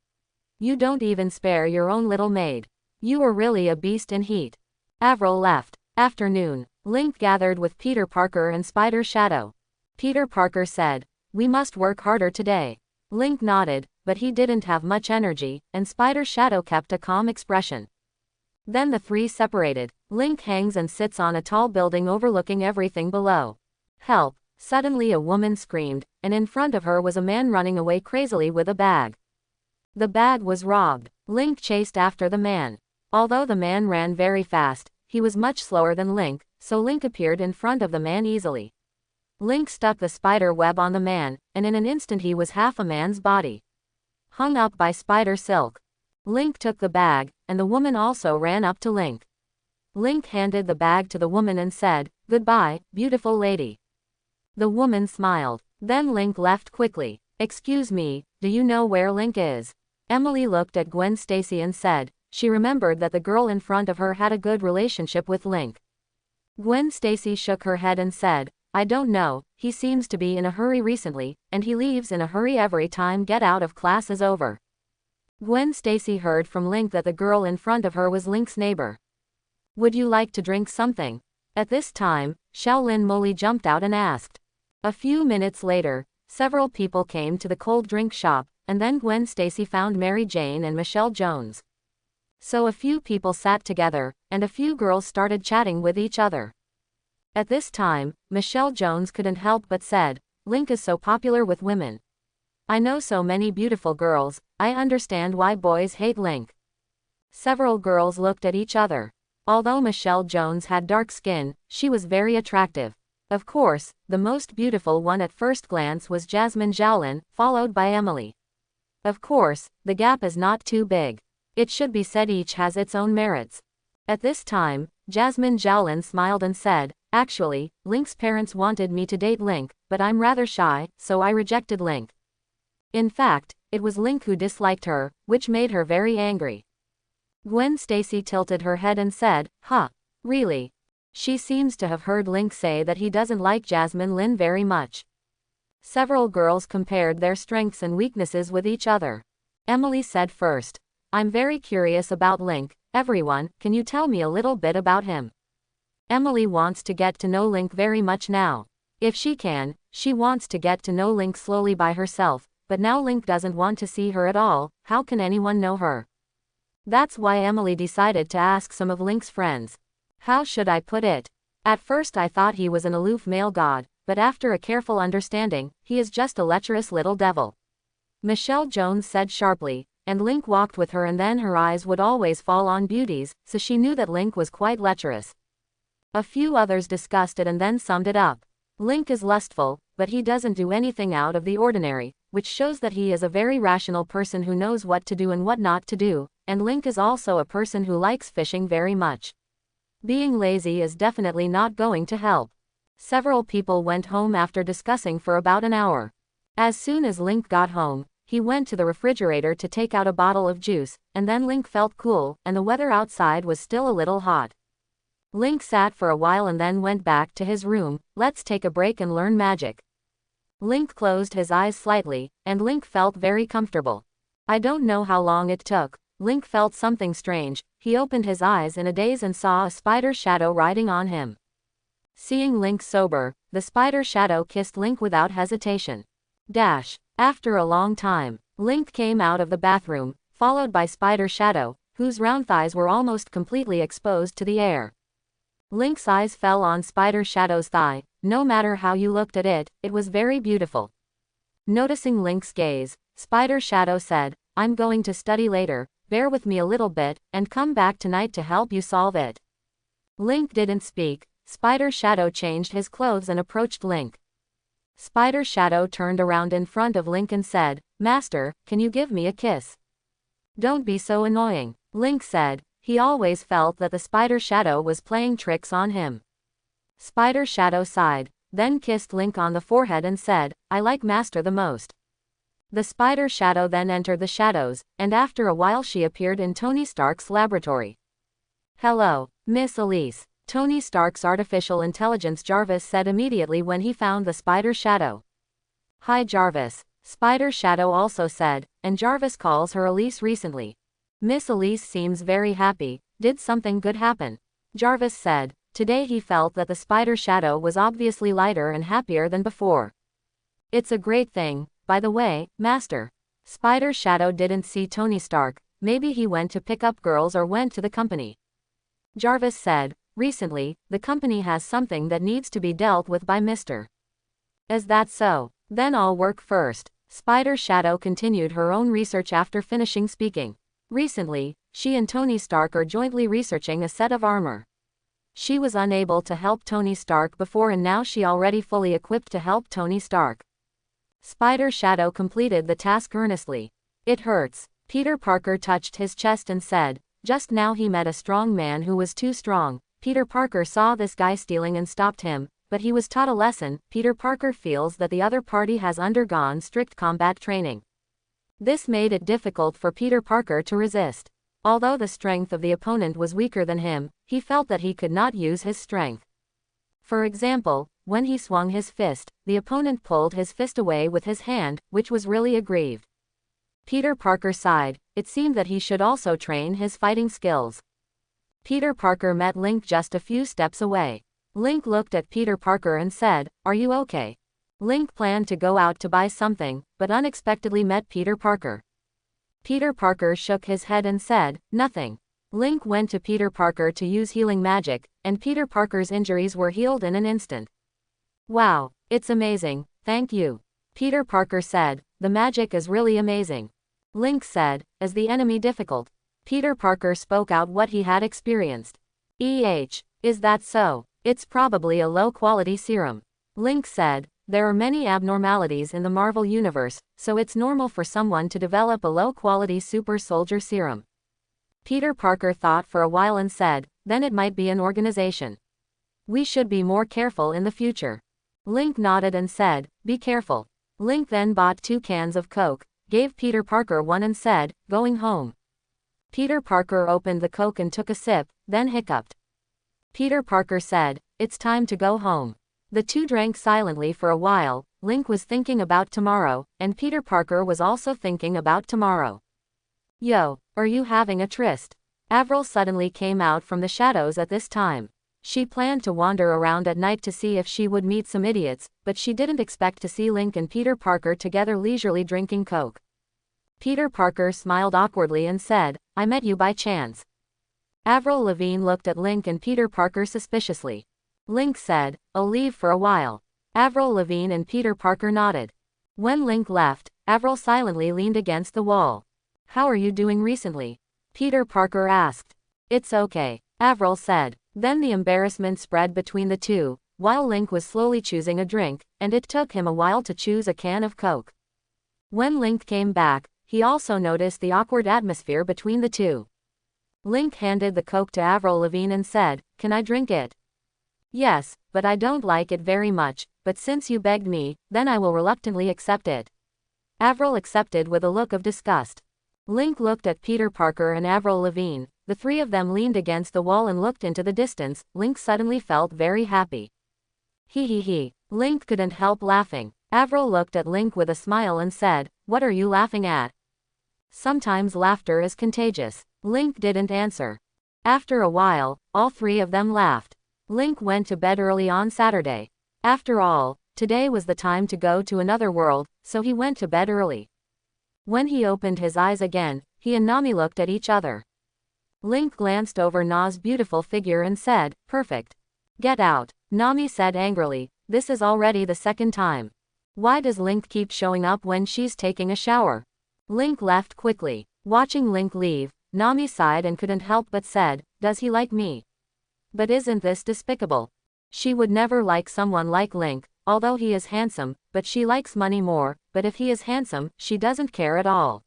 You don't even spare your own little maid. You are really a beast in heat." Avril left. Afternoon. Link gathered with Peter Parker and Spider Shadow. Peter Parker said, "We must work harder today." Link nodded, but he didn't have much energy, and Spider Shadow kept a calm expression. Then the three separated. Link hangs and sits on a tall building overlooking everything below. "Help!" Suddenly a woman screamed, and in front of her was a man running away crazily with a bag. The bag was robbed. Link chased after the man. Although the man ran very fast, he was much slower than Link, so Link appeared in front of the man easily. Link stuck the spider web on the man, and in an instant he was half a man's body, hung up by spider silk. Link took the bag, and the woman also ran up to Link. Link handed the bag to the woman and said, "Goodbye, beautiful lady." The woman smiled. Then Link left quickly. "Excuse me, do you know where Link is?" Emily looked at Gwen Stacy and said, she remembered that the girl in front of her had a good relationship with Link. Gwen Stacy shook her head and said, "I don't know, he seems to be in a hurry recently, and he leaves in a hurry every time get out of class is over." Gwen Stacy heard from Link that the girl in front of her was Link's neighbor. "Would you like to drink something?" At this time, Shaolin Molly jumped out and asked. A few minutes later, several people came to the cold drink shop, and then Gwen Stacy found Mary Jane and Michelle Jones. So a few people sat together, and a few girls started chatting with each other. At this time, Michelle Jones couldn't help but said, "Link is so popular with women. I know so many beautiful girls, I understand why boys hate Link." Several girls looked at each other. Although Michelle Jones had dark skin, she was very attractive. Of course, the most beautiful one at first glance was Jasmine Shaolin, followed by Emily. Of course, the gap is not too big. It should be said each has its own merits. At this time, Jasmine Shaolin smiled and said, "Actually, Link's parents wanted me to date Link, but I'm rather shy, so I rejected Link. In fact, it was Link who disliked her, which made her very angry." Gwen Stacy tilted her head and said, "Huh, really?" She seems to have heard Link say that he doesn't like Jasmine Lin very much. Several girls compared their strengths and weaknesses with each other. Emily said first, "I'm very curious about Link. Everyone, can you tell me a little bit about him?" Emily wants to get to know Link very much now. If she can, she wants to get to know Link slowly by herself, but now Link doesn't want to see her at all. How can anyone know her? That's why Emily decided to ask some of Link's friends. How should I put it? At first I thought he was an aloof male god, but after a careful understanding, he is just a lecherous little devil," Michelle Jones said sharply, and Link walked with her and then her eyes would always fall on beauties, so she knew that Link was quite lecherous. A few others discussed it and then summed it up. Link is lustful, but he doesn't do anything out of the ordinary, which shows that he is a very rational person who knows what to do and what not to do, and Link is also a person who likes fishing very much. Being lazy is definitely not going to help. Several people went home after discussing for about an hour. As soon as Link got home, he went to the refrigerator to take out a bottle of juice, and then Link felt cool, and the weather outside was still a little hot. Link sat for a while and then went back to his room. "Let's take a break and learn magic." Link closed his eyes slightly, and Link felt very comfortable. I don't know how long it took. Link felt something strange. He opened his eyes in a daze and saw a spider shadow riding on him. Seeing Link sober, the spider shadow kissed Link without hesitation. After a long time, Link came out of the bathroom, followed by Spider Shadow, whose round thighs were almost completely exposed to the air. Link's eyes fell on Spider Shadow's thigh. No matter how you looked at it, it was very beautiful. Noticing Link's gaze, Spider Shadow said, "I'm going to study later, bear with me a little bit, and come back tonight to help you solve it." Link didn't speak. Spider Shadow changed his clothes and approached Link. Spider Shadow turned around in front of Link and said, "Master, can you give me a kiss?" "Don't be so annoying." Link said. He always felt that the Spider Shadow was playing tricks on him. Spider Shadow sighed, then kissed Link on the forehead and said, I like Master the most. The Spider Shadow then entered the shadows, and after a while she appeared in Tony Stark's laboratory. Hello, Miss Elise. Tony Stark's artificial intelligence Jarvis said immediately when he found the Spider Shadow. Hi Jarvis, Spider Shadow also said, and Jarvis calls her Elise recently. Miss Elise seems very happy. Did something good happen? Jarvis said. Today he felt that the Spider Shadow was obviously lighter and happier than before. It's a great thing, by the way, Master. Spider Shadow didn't see Tony Stark. Maybe he went to pick up girls or went to the company. Jarvis said. Recently, the company has something that needs to be dealt with by Mr. Is that so? Then I'll work first. Spider Shadow continued her own research after finishing speaking. Recently, she and Tony Stark are jointly researching a set of armor. She was unable to help Tony Stark before and now she already fully equipped to help Tony Stark. Spider Shadow completed the task earnestly. It hurts. Peter Parker touched his chest and said, just now he met a strong man who was too strong. Peter Parker saw this guy stealing and stopped him, but he was taught a lesson. Peter Parker feels that the other party has undergone strict combat training. This made it difficult for Peter Parker to resist. Although the strength of the opponent was weaker than him, he felt that he could not use his strength. For example, when he swung his fist, the opponent pulled his fist away with his hand, which was really aggrieved. Peter Parker sighed. It seemed that he should also train his fighting skills. Peter Parker met Link just a few steps away. Link looked at Peter Parker and said, Are you okay? Link planned to go out to buy something, but unexpectedly met Peter Parker. Peter Parker shook his head and said, Nothing. Link went to Peter Parker to use healing magic, and Peter Parker's injuries were healed in an instant. Wow, it's amazing, thank you. Peter Parker said, The magic is really amazing. Link said, Is the enemy difficult? Peter Parker spoke out what he had experienced. Is that so? It's probably a low-quality serum. Link said, There are many abnormalities in the Marvel Universe, so it's normal for someone to develop a low-quality super soldier serum. Peter Parker thought for a while and said, Then it might be an organization. We should be more careful in the future. Link nodded and said, Be careful. Link then bought 2 cans of Coke, gave Peter Parker one and said, Going home. Peter Parker opened the Coke and took a sip, then hiccuped. Peter Parker said, It's time to go home. The two drank silently for a while. Link was thinking about tomorrow, and Peter Parker was also thinking about tomorrow. Yo, are you having a tryst? Avril suddenly came out from the shadows at this time. She planned to wander around at night to see if she would meet some idiots, but she didn't expect to see Link and Peter Parker together leisurely drinking Coke. Peter Parker smiled awkwardly and said, I met you by chance. Avril Lavigne looked at Link and Peter Parker suspiciously. Link said, I'll leave for a while. Avril Lavigne and Peter Parker nodded. When Link left, Avril silently leaned against the wall. How are you doing recently? Peter Parker asked. It's okay, Avril said. Then the embarrassment spread between the two, while Link was slowly choosing a drink, and it took him a while to choose a can of Coke. When Link came back, he also noticed the awkward atmosphere between the two. Link handed the Coke to Avril Lavigne and said, Can I drink it? Yes, but I don't like it very much, but since you begged me, then I will reluctantly accept it. Avril accepted with a look of disgust. Link looked at Peter Parker and Avril Lavigne. The three of them leaned against the wall and looked into the distance. Link suddenly felt very happy. He. Link couldn't help laughing. Avril looked at Link with a smile and said, What are you laughing at? Sometimes laughter is contagious. Link didn't answer. After a while, all three of them laughed. Link went to bed early on Saturday. After all, today was the time to go to another world, so he went to bed early. When he opened his eyes again, he and Nami looked at each other. Link glanced over Na's beautiful figure and said, Perfect. Get out, Nami said angrily. This is already the second time. Why does Link keep showing up when she's taking a shower? Link left quickly. Watching Link leave, Nami sighed and couldn't help but said, Does he like me? But isn't this despicable? She would never like someone like Link, although he is handsome, but she likes money more, but if he is handsome, she doesn't care at all.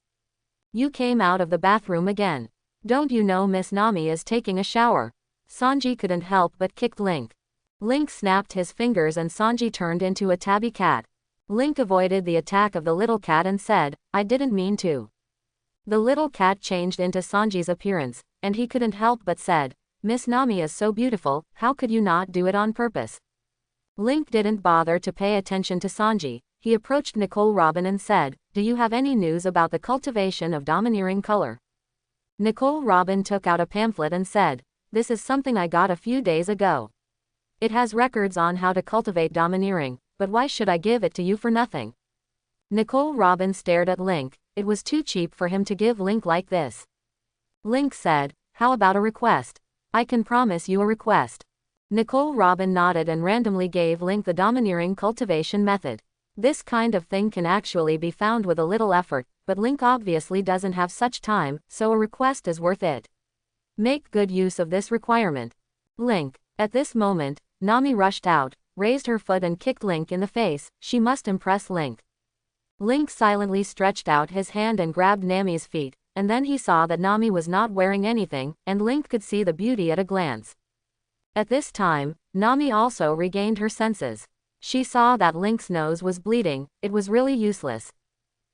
You came out of the bathroom again. Don't you know Miss Nami is taking a shower? Sanji couldn't help but kicked Link. Link snapped his fingers and Sanji turned into a tabby cat. Link avoided the attack of the little cat and said, I didn't mean to. The little cat changed into Sanji's appearance, and he couldn't help but said, Miss Nami is so beautiful, how could you not do it on purpose? Link didn't bother to pay attention to Sanji. He approached Nicole Robin and said, do you have any news about the cultivation of domineering color? Nicole Robin took out a pamphlet and said, this is something I got a few days ago. It has records on how to cultivate domineering, but why should I give it to you for nothing? Nicole Robin stared at Link. It was too cheap for him to give Link like this. Link said, how about a request? I can promise you a request. Nicole Robin nodded and randomly gave Link the domineering cultivation method. This kind of thing can actually be found with a little effort, but Link obviously doesn't have such time, so a request is worth it. Make good use of this requirement. Link. At this moment, Nami rushed out, raised her foot and kicked Link in the face. She must impress Link. Link silently stretched out his hand and grabbed Nami's feet, and then he saw that Nami was not wearing anything, and Link could see the beauty at a glance. At this time, Nami also regained her senses. She saw that Link's nose was bleeding. It was really useless.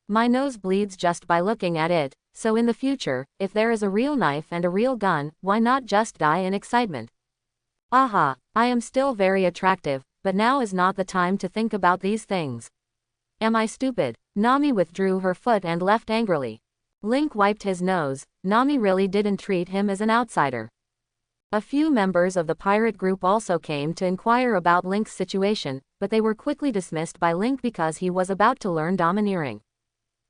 My nose bleeds just by looking at it, so in the future, if there is a real knife and a real gun, why not just die in excitement? Aha, I am still very attractive, but now is not the time to think about these things. Am I stupid? Nami withdrew her foot and left angrily. Link wiped his nose. Nami really didn't treat him as an outsider. A few members of the pirate group also came to inquire about Link's situation, but they were quickly dismissed by Link because he was about to learn domineering.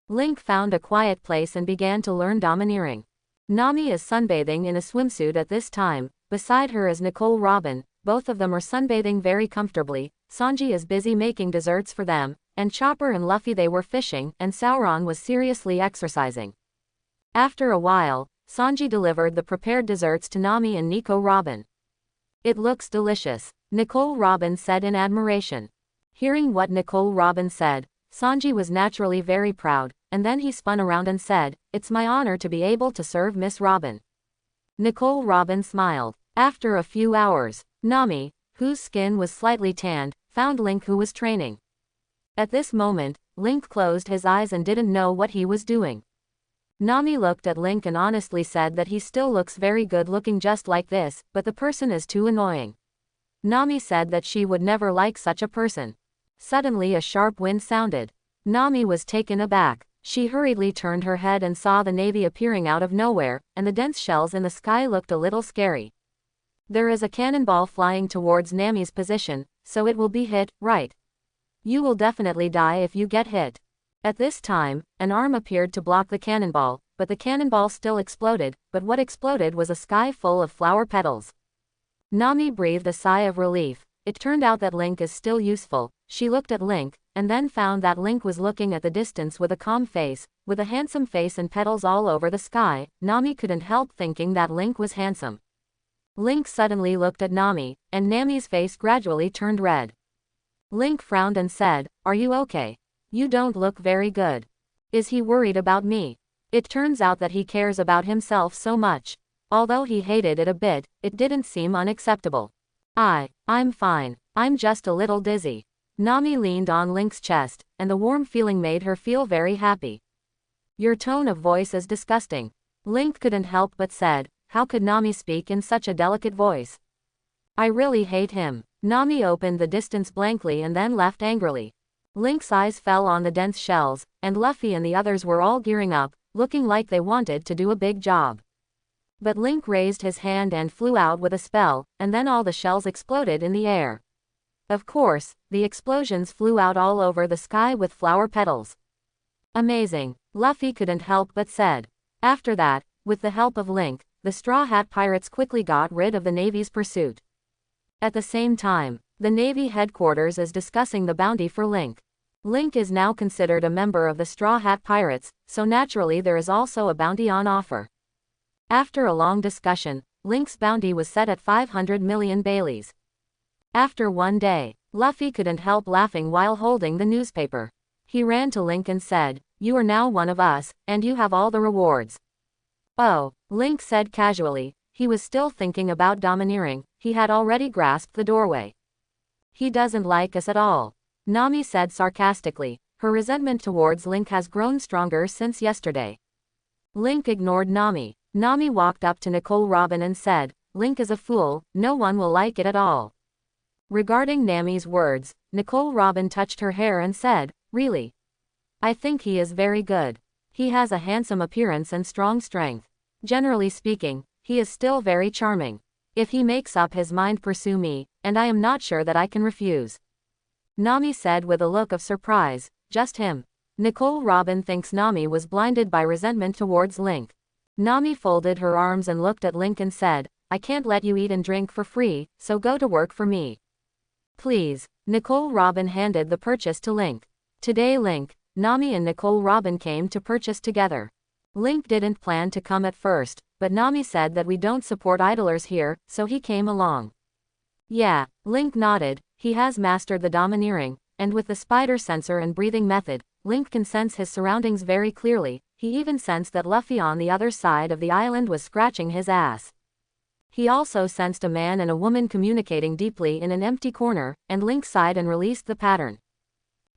Link found a quiet place and began to learn domineering. Nami is sunbathing in a swimsuit at this time. Beside her is Nicole Robin. Both of them are sunbathing very comfortably. Sanji is busy making desserts for them, and Chopper and Luffy they were fishing, and Sauron was seriously exercising. After a while, Sanji delivered the prepared desserts to Nami and Nico Robin. It looks delicious, Nicole Robin said in admiration. Hearing what Nicole Robin said, Sanji was naturally very proud, and then he spun around and said, it's my honor to be able to serve Miss Robin. Nicole Robin smiled. After a few hours, Nami, whose skin was slightly tanned, found Link who was training. At this moment, Link closed his eyes and didn't know what he was doing. Nami looked at Link and honestly said that he still looks very good looking just like this, but the person is too annoying. Nami said that she would never like such a person. Suddenly a sharp wind sounded. Nami was taken aback. She hurriedly turned her head and saw the navy appearing out of nowhere, and the dense shells in the sky looked a little scary. There is a cannonball flying towards Nami's position, so it will be hit, right? You will definitely die if you get hit. At this time, an arm appeared to block the cannonball, but the cannonball still exploded, but what exploded was a sky full of flower petals. Nami breathed a sigh of relief. It turned out that Link is still useful. She looked at Link, and then found that Link was looking at the distance with a calm face, with a handsome face and petals all over the sky. Nami couldn't help thinking that Link was handsome. Link suddenly looked at Nami, and Nami's face gradually turned red. Link frowned and said, are you okay? You don't look very good. Is he worried about me? It turns out that he cares about himself so much. Although he hated it a bit, it didn't seem unacceptable. I'm fine. I'm just a little dizzy. Nami leaned on Link's chest, and the warm feeling made her feel very happy. Your tone of voice is disgusting. Link couldn't help but said, how could Nami speak in such a delicate voice? I really hate him. Nami opened the distance blankly and then left angrily. Link's eyes fell on the dense shells, and Luffy and the others were all gearing up, looking like they wanted to do a big job. But Link raised his hand and flew out with a spell, and then all the shells exploded in the air. Of course, the explosions flew out all over the sky with flower petals. Amazing, Luffy couldn't help but said. After that, with the help of Link, the Straw Hat Pirates quickly got rid of the Navy's pursuit. At the same time, the Navy headquarters is discussing the bounty for Link. Link is now considered a member of the Straw Hat Pirates, so naturally there is also a bounty on offer. After a long discussion, Link's bounty was set at 500 million Baileys. After one day, Luffy couldn't help laughing while holding the newspaper. He ran to Link and said, you are now one of us, and you have all the rewards. Oh, Link said casually. He was still thinking about domineering. He had already grasped the doorway. He doesn't like us at all, Nami said sarcastically. Her resentment towards Link has grown stronger since yesterday. Link ignored Nami. Nami walked up to Nicole Robin and said, Link is a fool, no one will like it at all. Regarding Nami's words, Nicole Robin touched her hair and said, really? I think he is very good. He has a handsome appearance and strong strength. Generally speaking, he is still very charming. If he makes up his mind pursue me, and I am not sure that I can refuse. Nami said with a look of surprise, just him. Nicole Robin thinks Nami was blinded by resentment towards Link. Nami folded her arms and looked at Link and said, I can't let you eat and drink for free, so go to work for me. Please. Nicole Robin handed the purchase to Link. Today Link, Nami and Nicole Robin came to purchase together. Link didn't plan to come at first, but Nami said that we don't support idlers here, so he came along. Yeah, Link nodded. He has mastered the domineering, and with the spider sensor and breathing method, Link can sense his surroundings very clearly. He even sensed that Luffy on the other side of the island was scratching his ass. He also sensed a man and a woman communicating deeply in an empty corner, and Link sighed and released the pattern.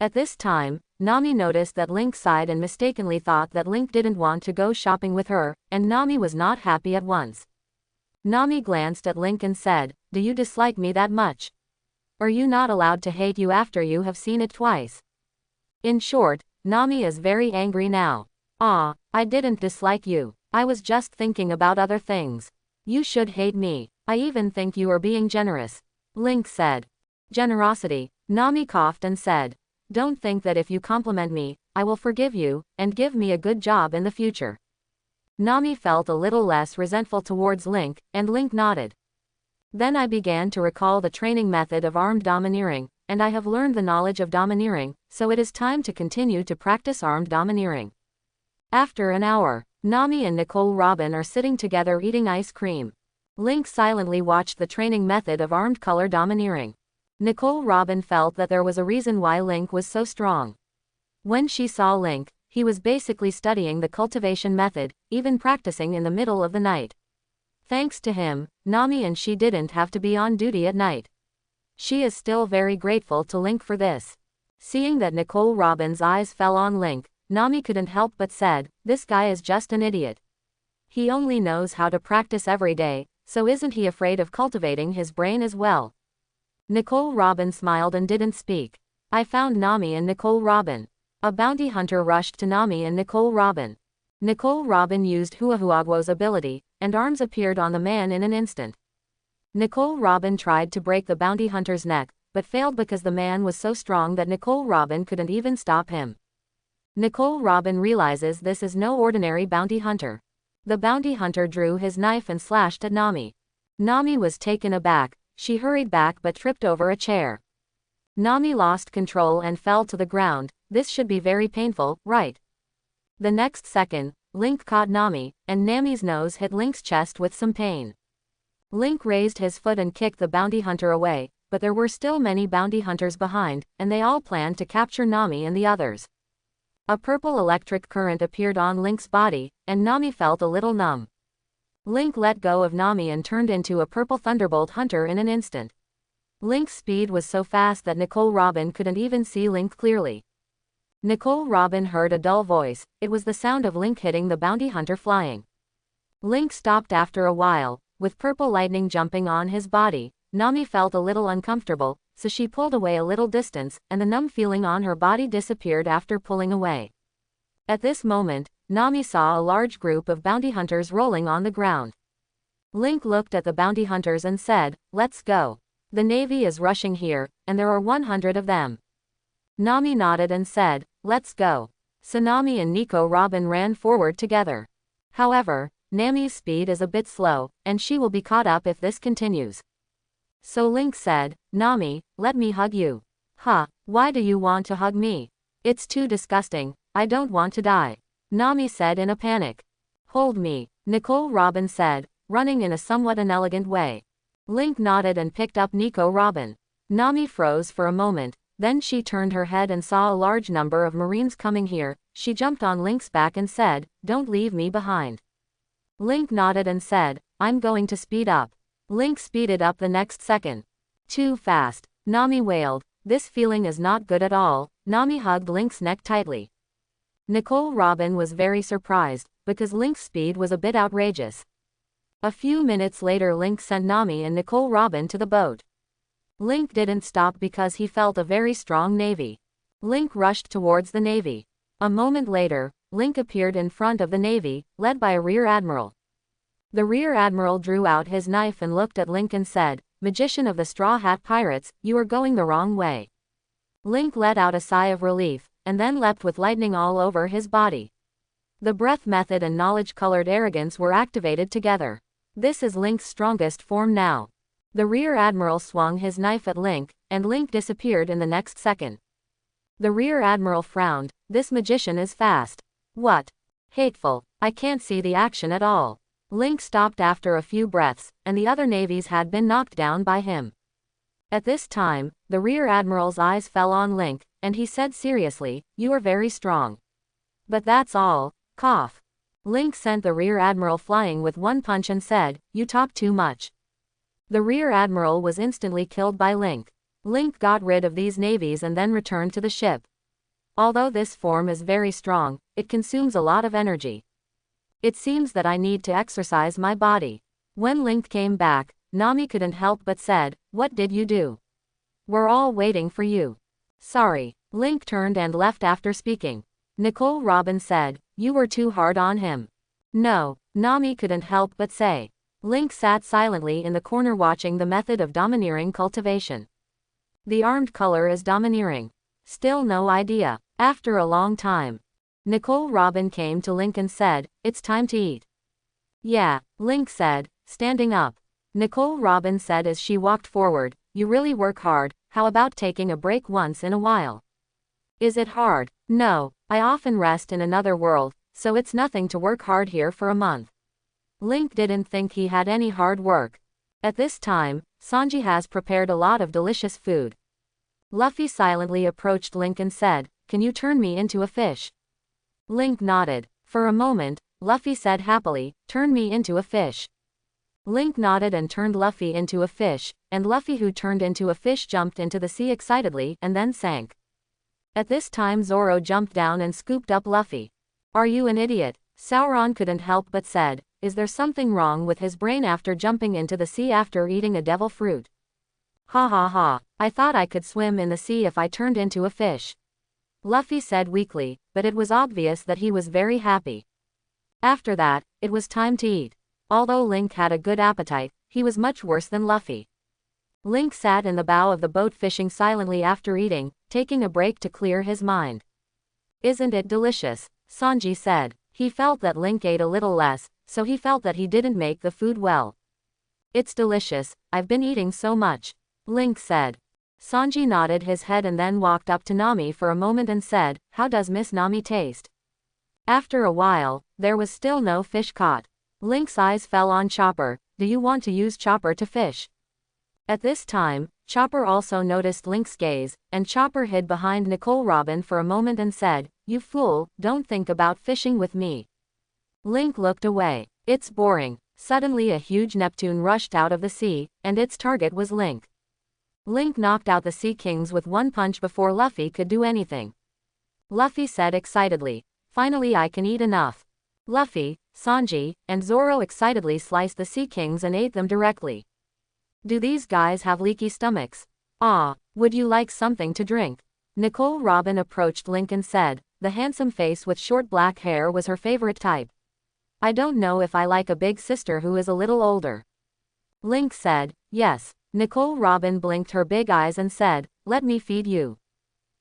At this time, Nami noticed that Link sighed and mistakenly thought that Link didn't want to go shopping with her, and Nami was not happy at once. Nami glanced at Link and said, do you dislike me that much? Are you not allowed to hate you after you have seen it twice? In short, Nami is very angry now. Ah, I didn't dislike you. I was just thinking about other things. You should hate me. I even think you are being generous. Link said. Generosity. Nami coughed and said. Don't think that if you compliment me, I will forgive you, and give me a good job in the future. Nami felt a little less resentful towards Link, and Link nodded. Then I began to recall the training method of armed domineering, and I have learned the knowledge of domineering, so it is time to continue to practice armed domineering. After an hour, Nami and Nicole Robin are sitting together eating ice cream. Link silently watched the training method of armed color domineering. Nicole Robin felt that there was a reason why Link was so strong. When she saw Link, he was basically studying the cultivation method, even practicing in the middle of the night. Thanks to him, Nami and she didn't have to be on duty at night. She is still very grateful to Link for this. Seeing that Nicole Robin's eyes fell on Link, Nami couldn't help but said, this guy is just an idiot. He only knows how to practice every day, so isn't he afraid of cultivating his brain as well? Nicole Robin smiled and didn't speak. I found Nami and Nicole Robin. A bounty hunter rushed to Nami and Nicole Robin. Nicole Robin used Huahuaguo's ability, and arms appeared on the man in an instant. Nicole Robin tried to break the bounty hunter's neck, but failed because the man was so strong that Nicole Robin couldn't even stop him. Nicole Robin realizes this is no ordinary bounty hunter. The bounty hunter drew his knife and slashed at Nami. Nami was taken aback. She hurried back but tripped over a chair. Nami lost control and fell to the ground. This should be very painful, right? The next second, Link caught Nami, and Nami's nose hit Link's chest with some pain. Link raised his foot and kicked the bounty hunter away, but there were still many bounty hunters behind, and they all planned to capture Nami and the others. A purple electric current appeared on Link's body, and Nami felt a little numb. Link let go of Nami and turned into a purple thunderbolt hunter in an instant. Link's speed was so fast that Nicole Robin couldn't even see Link clearly. Nicole Robin heard a dull voice. It was the sound of Link hitting the bounty hunter flying. Link stopped after a while. With purple lightning jumping on his body, Nami felt a little uncomfortable, so she pulled away a little distance, and the numb feeling on her body disappeared after pulling away. At this moment, Nami saw a large group of bounty hunters rolling on the ground. Link looked at the bounty hunters and said, let's go. The Navy is rushing here, and there are 100 of them. Nami nodded and said, let's go. So Nami and Nico Robin ran forward together. However, Nami's speed is a bit slow, and she will be caught up if this continues. So Link said, Nami, let me hug you. Huh, why do you want to hug me? It's too disgusting, I don't want to die. Nami said in a panic. Hold me, Nicole Robin said, running in a somewhat inelegant way. Link nodded and picked up Nico Robin. Nami froze for a moment, then she turned her head and saw a large number of Marines coming here. She jumped on Link's back and said, don't leave me behind. Link nodded and said, I'm going to speed up. Link speeded up the next second. Too fast. Nami wailed. This feeling is not good at all. Nami hugged Link's neck tightly. Nicole Robin was very surprised, because Link's speed was a bit outrageous. A few minutes later Link sent Nami and Nicole Robin to the boat. Link didn't stop because he felt a very strong navy. Link rushed towards the navy. A moment later, Link appeared in front of the navy, led by a rear admiral. The rear admiral drew out his knife and looked at Link and said, Magician of the Straw Hat Pirates, you are going the wrong way. Link let out a sigh of relief, and then leapt with lightning all over his body. The breath method and knowledge-colored arrogance were activated together. This is Link's strongest form now. The rear admiral swung his knife at Link, and Link disappeared in the next second. The rear admiral frowned. This magician is fast. What? Hateful. I can't see the action at all. Link stopped after a few breaths, and the other navies had been knocked down by him. At this time, the rear admiral's eyes fell on Link, and he said seriously, you are very strong. But that's all. Cough. Link sent the rear admiral flying with one punch and said, you talk too much. The rear admiral was instantly killed by Link. Link got rid of these navies and then returned to the ship. Although this form is very strong, it consumes a lot of energy. It seems that I need to exercise my body. When Link came back, Nami couldn't help but said, what did you do? We're all waiting for you. Sorry. Link turned and left after speaking. Nicole Robin said, you were too hard on him. No, Nami couldn't help but say. Link sat silently in the corner watching the method of domineering cultivation. The armed color is domineering. Still no idea. After a long time, Nicole Robin came to Link and said, it's time to eat. Yeah, Link said, standing up. Nicole Robin said as she walked forward, you really work hard, how about taking a break once in a while? Is it hard? No, I often rest in another world, so it's nothing to work hard here for a month. Link didn't think he had any hard work. At this time, Sanji has prepared a lot of delicious food. Luffy silently approached Link and said, can you turn me into a fish? Link nodded. For a moment, Luffy said happily, turn me into a fish. Link nodded and turned Luffy into a fish, and Luffy who turned into a fish jumped into the sea excitedly and then sank. At this time Zoro jumped down and scooped up Luffy. Are you an idiot? Sauron couldn't help but said, is there something wrong with his brain after jumping into the sea after eating a devil fruit? Ha ha ha, I thought I could swim in the sea if I turned into a fish. Luffy said weakly, but it was obvious that he was very happy. After that, it was time to eat. Although Link had a good appetite, he was much worse than Luffy. Link sat in the bow of the boat fishing silently after eating, taking a break to clear his mind. Isn't it delicious? Sanji said. He felt that Link ate a little less, so he felt that he didn't make the food well. It's delicious, I've been eating so much. Link said. Sanji nodded his head and then walked up to Nami for a moment and said, how does Miss Nami taste? After a while, there was still no fish caught. Link's eyes fell on Chopper. Do you want to use Chopper to fish? At this time, Chopper also noticed Link's gaze, and Chopper hid behind Nicole Robin for a moment and said, you fool, don't think about fishing with me. Link looked away. It's boring. Suddenly a huge Neptune rushed out of the sea, and its target was Link. Link knocked out the Sea Kings with one punch before Luffy could do anything. Luffy said excitedly, finally I can eat enough. Luffy, Sanji, and Zoro excitedly sliced the Sea Kings and ate them directly. Do these guys have leaky stomachs? Ah, would you like something to drink? Nicole Robin approached Link and said, the handsome face with short black hair was her favorite type. I don't know if I like a big sister who is a little older. Link said, yes. Nicole Robin blinked her big eyes and said, let me feed you.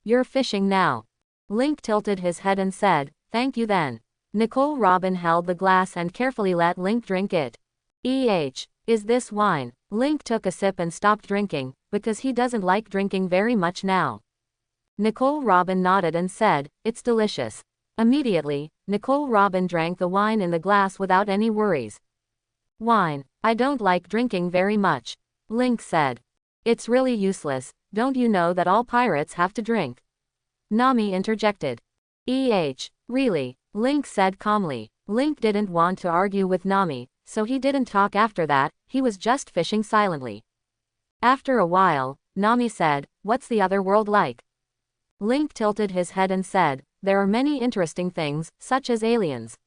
You're fishing now. Link tilted his head and said, thank you then. Nicole Robin held the glass and carefully let Link drink it. Is this wine? Link took a sip and stopped drinking, because he doesn't like drinking very much now. Nicole Robin nodded and said, it's delicious. Immediately, Nicole Robin drank the wine in the glass without any worries. Wine. I don't like drinking very much. Link said. It's really useless, don't you know that all pirates have to drink? Nami interjected. Really? Link said calmly. Link didn't want to argue with Nami, so he didn't talk after that, he was just fishing silently. After a while, Nami said, "What's the other world like?" Link tilted his head and said, "There are many interesting things, such as aliens.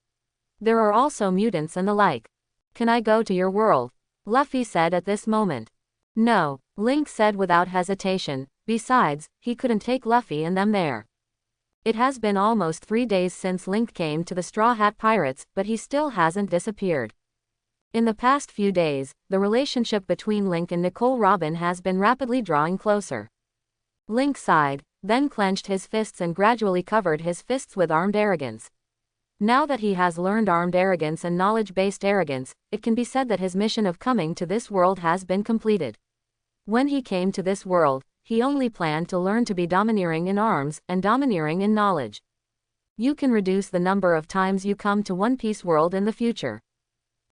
There are also mutants and the like. Can I go to your world?" Luffy said at this moment. "No," Link said without hesitation, besides, he couldn't take Luffy and them there. It has been almost 3 days since Link came to the Straw Hat Pirates, but he still hasn't disappeared. In the past few days, the relationship between Link and Nicole Robin has been rapidly drawing closer. Link sighed, then clenched his fists and gradually covered his fists with armed arrogance. Now that he has learned armed arrogance and knowledge-based arrogance, it can be said that his mission of coming to this world has been completed. When he came to this world, he only planned to learn to be domineering in arms and domineering in knowledge. You can reduce the number of times you come to One Piece world in the future.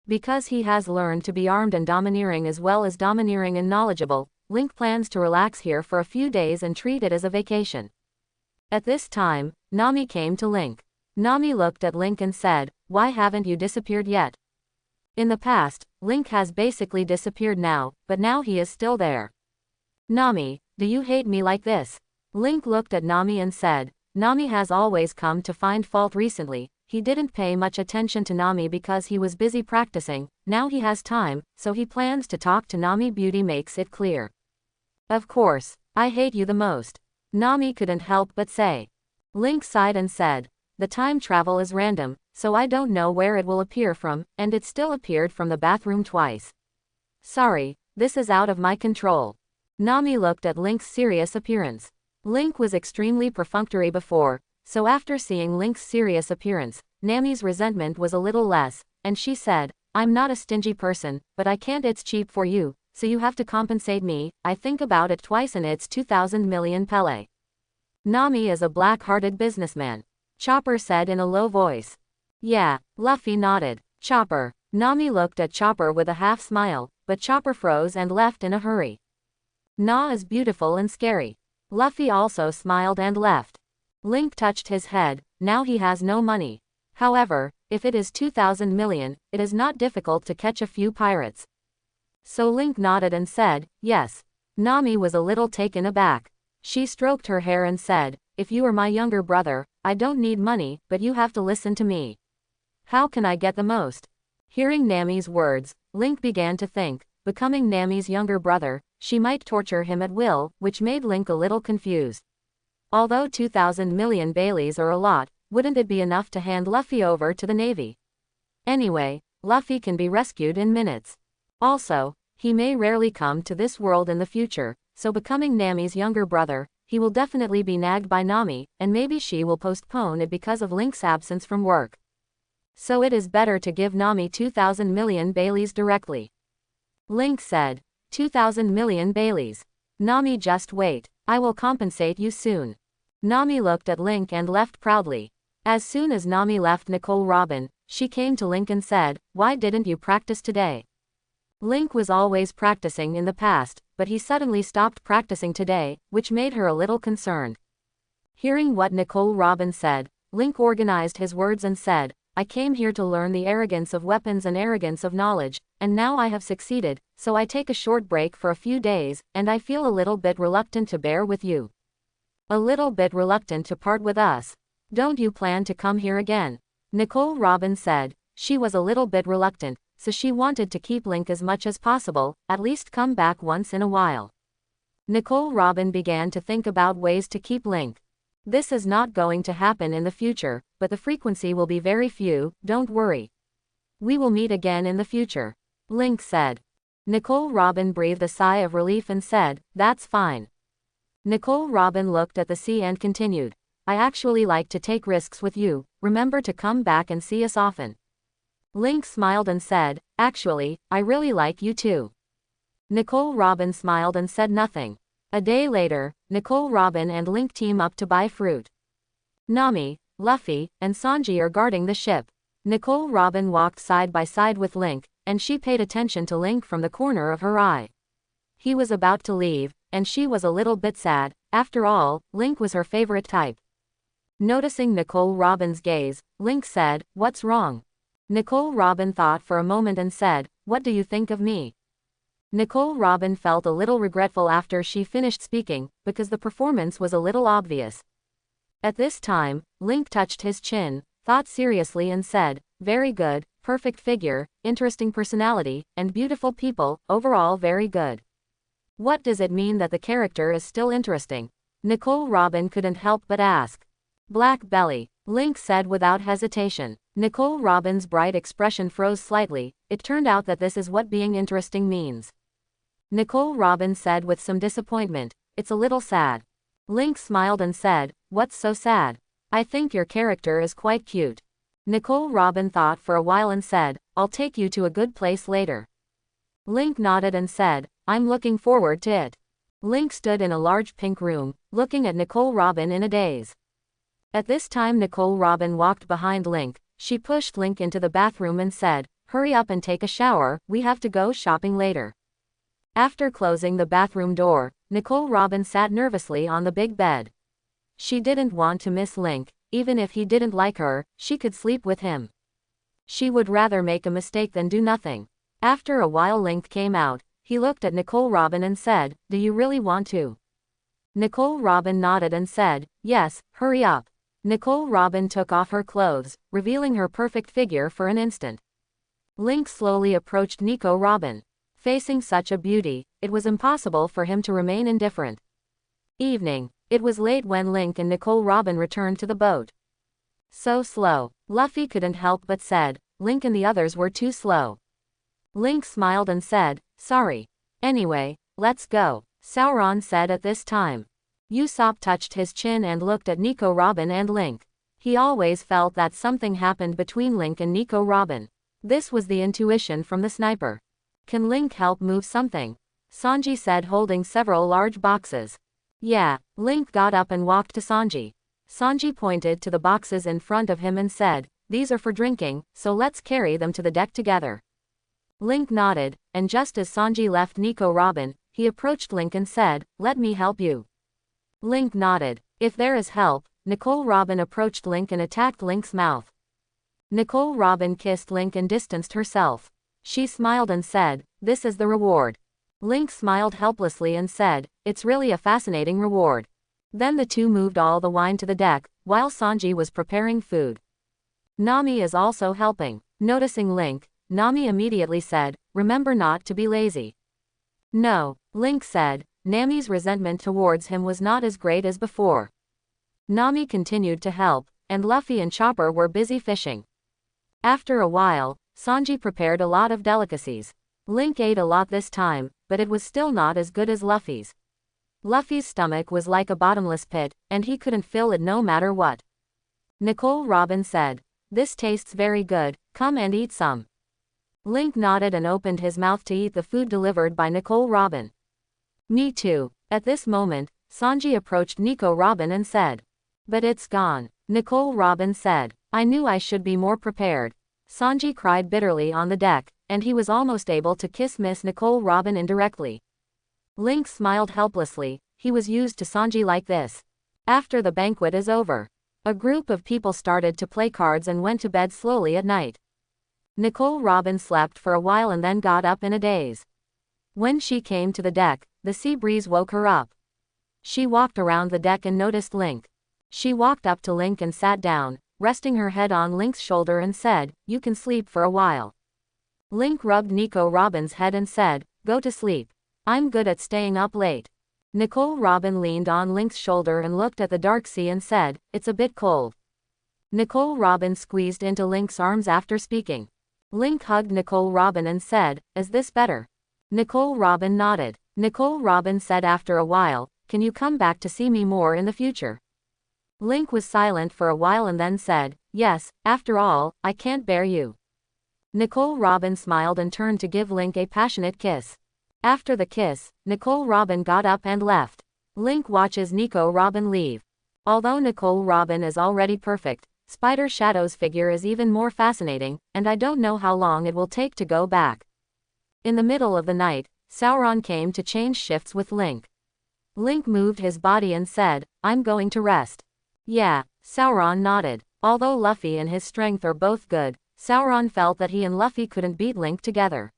Because he has learned to be armed and domineering as well as domineering and knowledgeable, Link plans to relax here for a few days and treat it as a vacation. At this time, Nami came to Link. Nami looked at Link and said, "Why haven't you disappeared yet?" In the past, Link has basically disappeared now, but now he is still there. "Nami, do you hate me like this?" Link looked at Nami and said. Nami has always come to find fault recently. He didn't pay much attention to Nami because he was busy practicing. Now he has time, so he plans to talk to Nami. Beauty makes it clear. "Of course, I hate you the most," Nami couldn't help but say. Link sighed and said, "The time travel is random, so I don't know where it will appear from, and it still appeared from the bathroom twice. Sorry, this is out of my control." Nami looked at Link's serious appearance. Link was extremely perfunctory before, so after seeing Link's serious appearance, Nami's resentment was a little less, and she said, "I'm not a stingy person, but I can't. It's cheap for you, so you have to compensate me. I think about it twice and it's 2,000 million Pele." "Nami is a black-hearted businessman," Chopper said in a low voice. "Yeah," Luffy nodded. "Chopper." Nami looked at Chopper with a half smile, but Chopper froze and left in a hurry. "Na is beautiful and scary." Luffy also smiled and left. Link touched his head. Now he has no money. However, if it is 2,000 million, it is not difficult to catch a few pirates. So Link nodded and said, "Yes." Nami was a little taken aback. She stroked her hair and said, "If you are my younger brother, I don't need money, but you have to listen to me. How can I get the most?" Hearing Nami's words, Link began to think, becoming Nami's younger brother, she might torture him at will, which made Link a little confused. Although 2,000 million Baileys are a lot, wouldn't it be enough to hand Luffy over to the Navy? Anyway, Luffy can be rescued in minutes. Also, he may rarely come to this world in the future, so becoming Nami's younger brother, he will definitely be nagged by Nami, and maybe she will postpone it because of Link's absence from work. So it is better to give Nami 2,000 million Baileys directly. Link said, 2,000 million Baileys. Nami, just wait. I will compensate you soon. Nami looked at Link and left proudly. As soon as Nami left Nicole Robin, she came to Link and said, "Why didn't you practice today?" Link was always practicing in the past, but he suddenly stopped practicing today, which made her a little concerned. Hearing what Nicole Robin said, Link organized his words and said, "I came here to learn the arrogance of weapons and arrogance of knowledge, and now I have succeeded, so I take a short break for a few days, and I feel a little bit reluctant to bear with you." "A little bit reluctant to part with us? Don't you plan to come here again?" Nicole Robin said. She was a little bit reluctant, so she wanted to keep Link as much as possible, at least come back once in a while. Nicole Robin began to think about ways to keep Link. This is not going to happen in the future, but the frequency will be very few, don't worry. We will meet again in the future, Link said. Nicole Robin breathed a sigh of relief and said, "That's fine." Nicole Robin looked at the sea and continued, "I actually like to take risks with you, remember to come back and see us often." Link smiled and said, "Actually, I really like you too." Nicole Robin smiled and said nothing. A day later, Nicole Robin and Link team up to buy fruit. Nami, Luffy, and Sanji are guarding the ship. Nicole Robin walked side by side with Link, and she paid attention to Link from the corner of her eye. He was about to leave, and she was a little bit sad. After all, Link was her favorite type. Noticing Nicole Robin's gaze, Link said, "What's wrong?" Nicole Robin thought for a moment and said, "What do you think of me?" Nicole Robin felt a little regretful after she finished speaking, because the performance was a little obvious. At this time, Link touched his chin, thought seriously and said, "Very good, perfect figure, interesting personality, and beautiful people, overall very good." What does it mean that the character is still interesting? Nicole Robin couldn't help but ask. Black belly, Link said without hesitation. Nicole Robin's bright expression froze slightly. It turned out that this is what being interesting means. Nicole Robin said with some disappointment, "It's a little sad." Link smiled and said, "What's so sad? I think your character is quite cute." Nicole Robin thought for a while and said, "I'll take you to a good place later." Link nodded and said, "I'm looking forward to it." Link stood in a large pink room, looking at Nicole Robin in a daze. At this time Nicole Robin walked behind Link. She pushed Link into the bathroom and said, "Hurry up and take a shower, we have to go shopping later." After closing the bathroom door, Nicole Robin sat nervously on the big bed. She didn't want to miss Link. Even if he didn't like her, she could sleep with him. She would rather make a mistake than do nothing. After a while Link came out. He looked at Nicole Robin and said, "Do you really want to?" Nicole Robin nodded and said, "Yes, hurry up." Nicole Robin took off her clothes, revealing her perfect figure for an instant. Link slowly approached Nico Robin. Facing such a beauty, it was impossible for him to remain indifferent. Evening. It was late when Link and Nicole Robin returned to the boat. "So slow." Luffy couldn't help but said, "Link and the others were too slow." Link smiled and said, "Sorry. Anyway, let's go," Sauron said at this time. Usopp touched his chin and looked at Nico Robin and Link. He always felt that something happened between Link and Nico Robin. This was the intuition from the sniper. "Can Link help move something?" Sanji said, holding several large boxes. "Yeah." Link got up and walked to Sanji. Sanji pointed to the boxes in front of him and said, "These are for drinking, so let's carry them to the deck together." Link nodded, and just as Sanji left Nico Robin, he approached Link and said, "Let me help you." Link nodded. If there is help, Nicole Robin approached Link and attacked Link's mouth. Nicole Robin kissed Link and distanced herself. She smiled and said, "This is the reward." Link smiled helplessly and said, "It's really a fascinating reward." Then the two moved all the wine to the deck, while Sanji was preparing food. Nami is also helping. Noticing Link, Nami immediately said, "Remember not to be lazy." "No," Link said. Nami's resentment towards him was not as great as before. Nami continued to help, and Luffy and Chopper were busy fishing. After a while, Sanji prepared a lot of delicacies. Link ate a lot this time, but it was still not as good as Luffy's. Luffy's stomach was like a bottomless pit, and he couldn't fill it no matter what. Nicole Robin said, "This tastes very good, come and eat some." Link nodded and opened his mouth to eat the food delivered by Nicole Robin. "Me too." At this moment, Sanji approached Nico Robin and said, "But it's gone." Nicole Robin said, "I knew I should be more prepared." Sanji cried bitterly on the deck, and he was almost able to kiss Miss Nicole Robin indirectly. Link smiled helplessly. He was used to Sanji like this. After the banquet is over, a group of people started to play cards and went to bed slowly at night. Nicole Robin slept for a while and then got up in a daze. When she came to the deck, the sea breeze woke her up. She walked around the deck and noticed Link. She walked up to Link and sat down, resting her head on Link's shoulder and said, "You can sleep for a while." Link rubbed Nico Robin's head and said, "Go to sleep. I'm good at staying up late." Nicole Robin leaned on Link's shoulder and looked at the dark sea and said, "It's a bit cold." Nicole Robin squeezed into Link's arms after speaking. Link hugged Nicole Robin and said, "Is this better?" Nicole Robin nodded. Nicole Robin said after a while, "Can you come back to see me more in the future?" Link was silent for a while and then said, "Yes, after all, I can't bear you." Nicole Robin smiled and turned to give Link a passionate kiss. After the kiss, Nicole Robin got up and left. Link watches Nico Robin leave. Although Nicole Robin is already perfect, Spider Shadow's figure is even more fascinating, and I don't know how long it will take to go back. In the middle of the night, Sauron came to change shifts with Link. Link moved his body and said, "I'm going to rest." "Yeah," Sauron nodded. Although Luffy and his strength are both good, Sauron felt that he and Luffy couldn't beat Link together.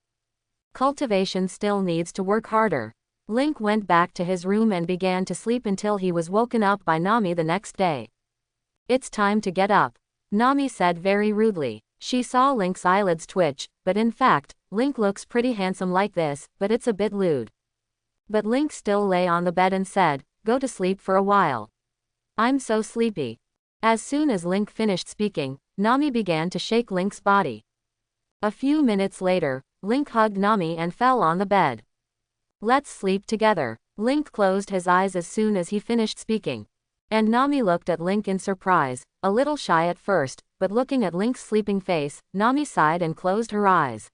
Cultivation still needs to work harder. Link went back to his room and began to sleep until he was woken up by Nami the next day. "It's time to get up," Nami said very rudely. She saw Link's eyelids twitch, but in fact, Link looks pretty handsome like this, but it's a bit lewd. But Link still lay on the bed and said, "Go to sleep for a while. I'm so sleepy." As soon as Link finished speaking, Nami began to shake Link's body. A few minutes later, Link hugged Nami and fell on the bed. "Let's sleep together." Link closed his eyes as soon as he finished speaking. And Nami looked at Link in surprise, a little shy at first, but looking at Link's sleeping face, Nami sighed and closed her eyes.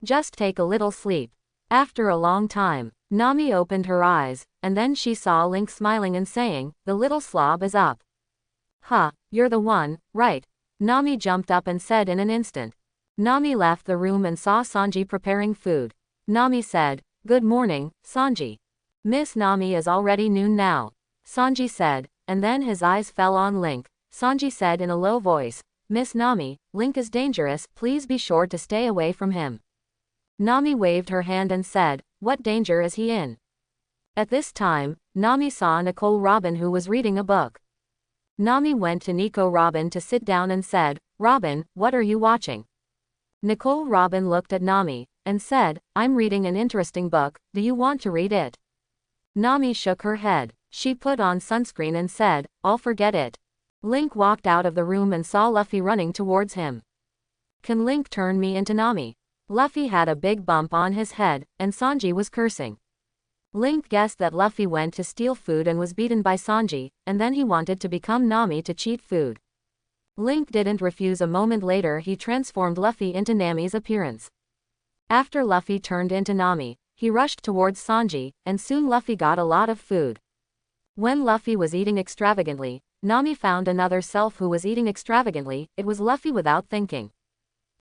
"Just take a little sleep." After a long time, Nami opened her eyes, and then she saw Link smiling and saying, "The little slob is up." "Huh, you're the one, right?" Nami jumped up and said in an instant. Nami left the room and saw Sanji preparing food. Nami said, "Good morning, Sanji." "Miss Nami, is already noon now," Sanji said, and then his eyes fell on Link. Sanji said in a low voice, "Miss Nami, Link is dangerous, please be sure to stay away from him." Nami waved her hand and said, "What danger is he in?" At this time, Nami saw Nicole Robin, who was reading a book. Nami went to Nico Robin to sit down and said, "Robin, what are you watching?" Nicole Robin looked at Nami, and said, "I'm reading an interesting book, do you want to read it?" Nami shook her head. She put on sunscreen and said, "I'll forget it." Link walked out of the room and saw Luffy running towards him. "Can Link turn me into Nami?" Luffy had a big bump on his head, and Sanji was cursing. Link guessed that Luffy went to steal food and was beaten by Sanji, and then he wanted to become Nami to cheat food. Link didn't refuse. A moment later he transformed Luffy into Nami's appearance. After Luffy turned into Nami, he rushed towards Sanji, and soon Luffy got a lot of food. When Luffy was eating extravagantly, Nami found another self who was eating extravagantly. It was Luffy without thinking.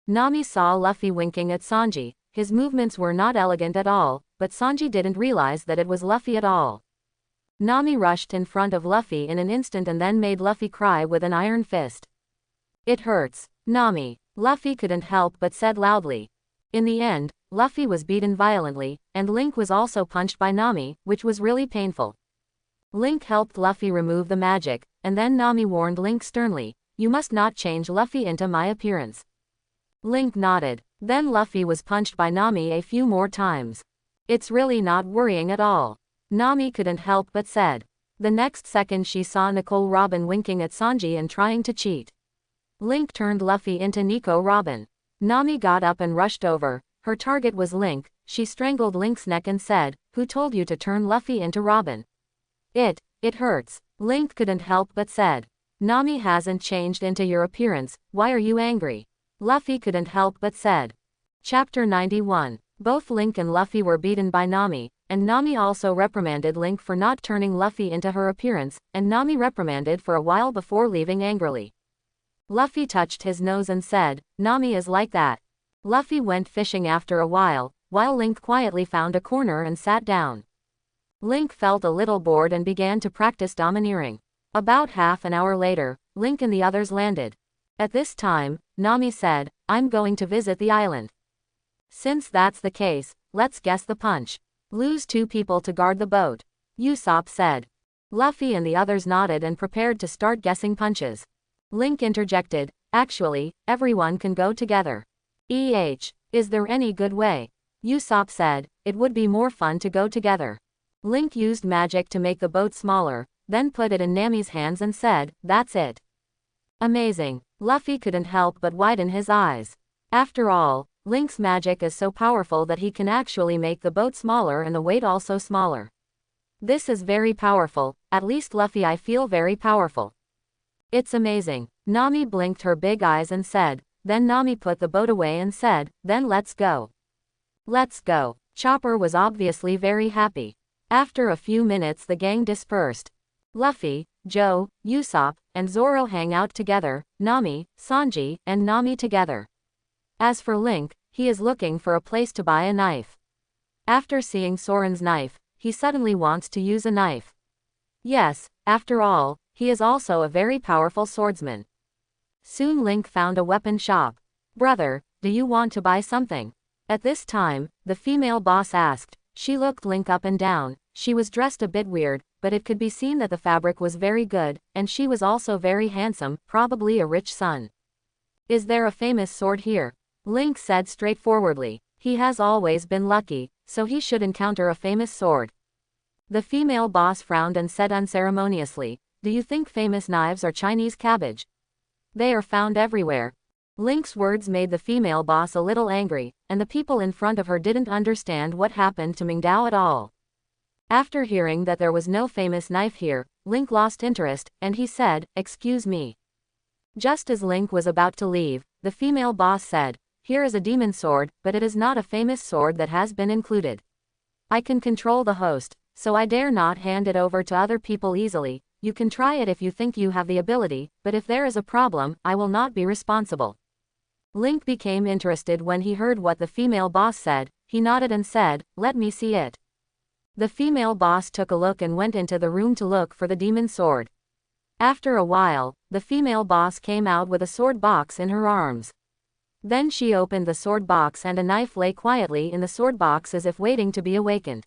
Nami saw Luffy winking at Sanji. His movements were not elegant at all, but Sanji didn't realize that it was Luffy at all. Nami rushed in front of Luffy in an instant and then made Luffy cry with an iron fist. "It hurts, Nami," Luffy couldn't help but said loudly. In the end, Luffy was beaten violently, and Link was also punched by Nami, which was really painful. Link helped Luffy remove the magic, and then Nami warned Link sternly, "You must not change Luffy into my appearance." Link nodded. Then Luffy was punched by Nami a few more times. "It's really not worrying at all," Nami couldn't help but said. The next second she saw Nicole Robin winking at Sanji and trying to cheat. Link turned Luffy into Nico Robin. Nami got up and rushed over. Her target was Link. She strangled Link's neck and said, "Who told you to turn Luffy into Robin?" It hurts," Link couldn't help but said. "Nami hasn't changed into your appearance, why are you angry?" Luffy couldn't help but said. Chapter 91. Both Link and Luffy were beaten by Nami, and Nami also reprimanded Link for not turning Luffy into her appearance, and Nami reprimanded for a while before leaving angrily. Luffy touched his nose and said, "Nami is like that." Luffy went fishing after a while Link quietly found a corner and sat down. Link felt a little bored and began to practice domineering. About half an hour later, Link and the others landed. At this time, Nami said, "I'm going to visit the island." "Since that's the case, let's guess the punch. Lose 2 people to guard the boat," Usopp said. Luffy and the others nodded and prepared to start guessing punches. Link interjected, "Actually, everyone can go together." Is there any good way?" Usopp said, "It would be more fun to go together." Link used magic to make the boat smaller, then put it in Nami's hands and said, "That's it." Amazing. Luffy couldn't help but widen his eyes. After all, Link's magic is so powerful that he can actually make the boat smaller and the weight also smaller. This is very powerful, at least Luffy, I feel very powerful. It's amazing. Nami blinked her big eyes and said. Then Nami put the boat away and said, "Then let's go." "Let's go." Chopper was obviously very happy. After a few minutes the gang dispersed. Luffy, Joe, Usopp, and Zoro hang out together, Nami, Sanji, and Nami together. As for Link, he is looking for a place to buy a knife. After seeing Soren's knife, he suddenly wants to use a knife. Yes, after all, he is also a very powerful swordsman. Soon Link found a weapon shop. Brother, do you want to buy something? At this time, the female boss asked. She looked Link up and down. She was dressed a bit weird, but it could be seen that the fabric was very good, and she was also very handsome, probably a rich son. Is there a famous sword here? Link said straightforwardly. He has always been lucky, so he should encounter a famous sword. The female boss frowned and said unceremoniously, do you think famous knives are Chinese cabbage? They are found everywhere. Link's words made the female boss a little angry, and the people in front of her didn't understand what happened to Mingdao at all. After hearing that there was no famous knife here, Link lost interest, and he said, excuse me. Just as Link was about to leave, the female boss said, here is a demon sword, but it is not a famous sword that has been included. I can control the host, so I dare not hand it over to other people easily. You can try it if you think you have the ability, but if there is a problem, I will not be responsible. Link became interested when he heard what the female boss said. He nodded and said, let me see it. The female boss took a look and went into the room to look for the demon sword. After a while, the female boss came out with a sword box in her arms. Then she opened the sword box and a knife lay quietly in the sword box as if waiting to be awakened.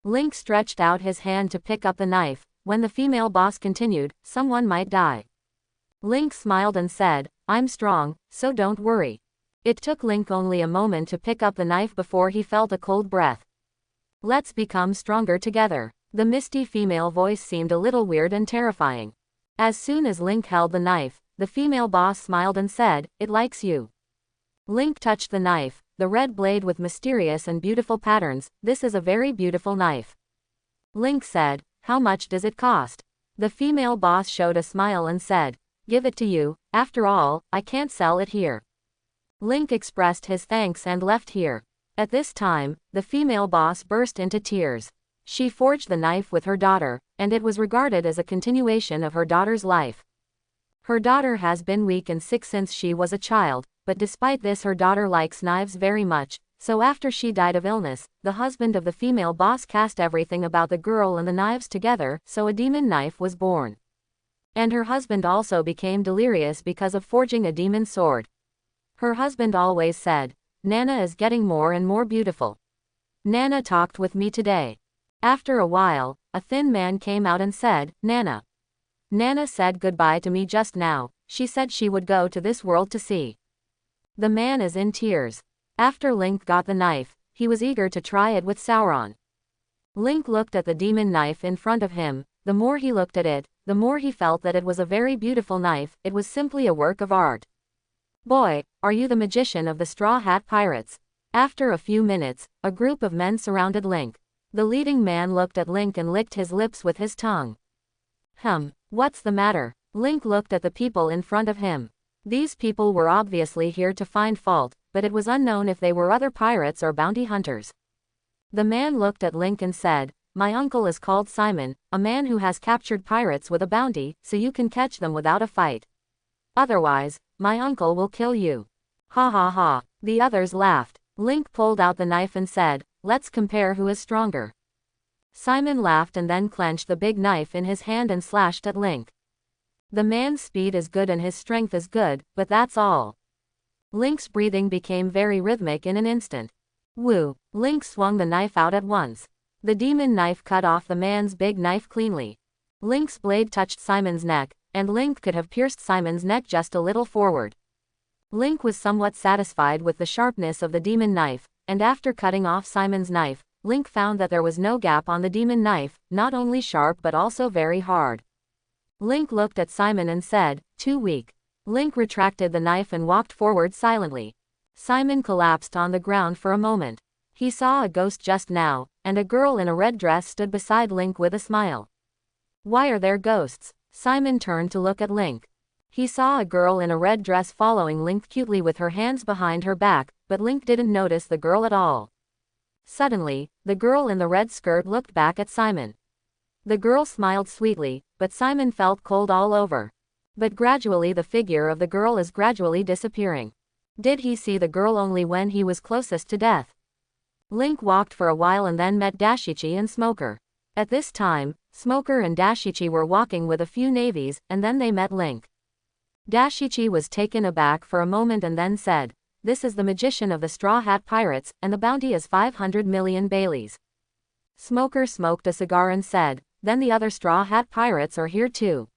Link stretched out his hand to pick up the knife. When the female boss continued, someone might die. Link smiled and said, I'm strong, so don't worry. It took Link only a moment to pick up the knife before he felt a cold breath. Let's become stronger together. The misty female voice seemed a little weird and terrifying. As soon as Link held the knife, the female boss smiled and said, it likes you. Link touched the knife, the red blade with mysterious and beautiful patterns. This is a very beautiful knife. Link said, how much does it cost? The female boss showed a smile and said, give it to you, after all, I can't sell it here. Link expressed his thanks and left here. At this time, the female boss burst into tears. She forged the knife with her daughter, and it was regarded as a continuation of her daughter's life. Her daughter has been weak and sick since she was a child, but despite this her daughter likes knives very much, so after she died of illness, the husband of the female boss cast everything about the girl and the knives together, so a demon knife was born. And her husband also became delirious because of forging a demon sword. Her husband always said, Nana is getting more and more beautiful. Nana talked with me today. After a while, a thin man came out and said, Nana. Nana said goodbye to me just now. She said she would go to this world to see. The man is in tears. After Link got the knife, he was eager to try it with Sauron. Link looked at the demon knife in front of him. The more he looked at it, the more he felt that it was a very beautiful knife. It was simply a work of art. Boy, are you the magician of the Straw Hat Pirates? After a few minutes, a group of men surrounded Link. The leading man looked at Link and licked his lips with his tongue. What's the matter? Link looked at the people in front of him. These people were obviously here to find fault, but it was unknown if they were other pirates or bounty hunters. The man looked at Link and said, my uncle is called Simon, a man who has captured pirates with a bounty, so you can catch them without a fight. Otherwise, my uncle will kill you. Ha ha ha. The others laughed. Link pulled out the knife and said, let's compare who is stronger. Simon laughed and then clenched the big knife in his hand and slashed at Link. The man's speed is good and his strength is good, but that's all. Link's breathing became very rhythmic in an instant. Woo! Link swung the knife out at once. The demon knife cut off the man's big knife cleanly. Link's blade touched Simon's neck, and Link could have pierced Simon's neck just a little forward. Link was somewhat satisfied with the sharpness of the demon knife, and after cutting off Simon's knife, Link found that there was no gap on the demon knife, not only sharp but also very hard. Link looked at Simon and said, too weak. Link retracted the knife and walked forward silently. Simon collapsed on the ground for a moment. He saw a ghost just now, and a girl in a red dress stood beside Link with a smile. Why are there ghosts? Simon turned to look at Link. He saw a girl in a red dress following Link cutely with her hands behind her back, but Link didn't notice the girl at all. Suddenly, the girl in the red skirt looked back at Simon. The girl smiled sweetly, but Simon felt cold all over. But gradually the figure of the girl is gradually disappearing. Did he see the girl only when he was closest to death? Link walked for a while and then met Dashichi and Smoker. At this time, Smoker and Dashichi were walking with a few navies, and then they met Link. Dashichi was taken aback for a moment and then said, "This is the magician of the Straw Hat Pirates, and the bounty is 500 million Baileys." Smoker smoked a cigar and said, "Then the other Straw Hat Pirates are here too.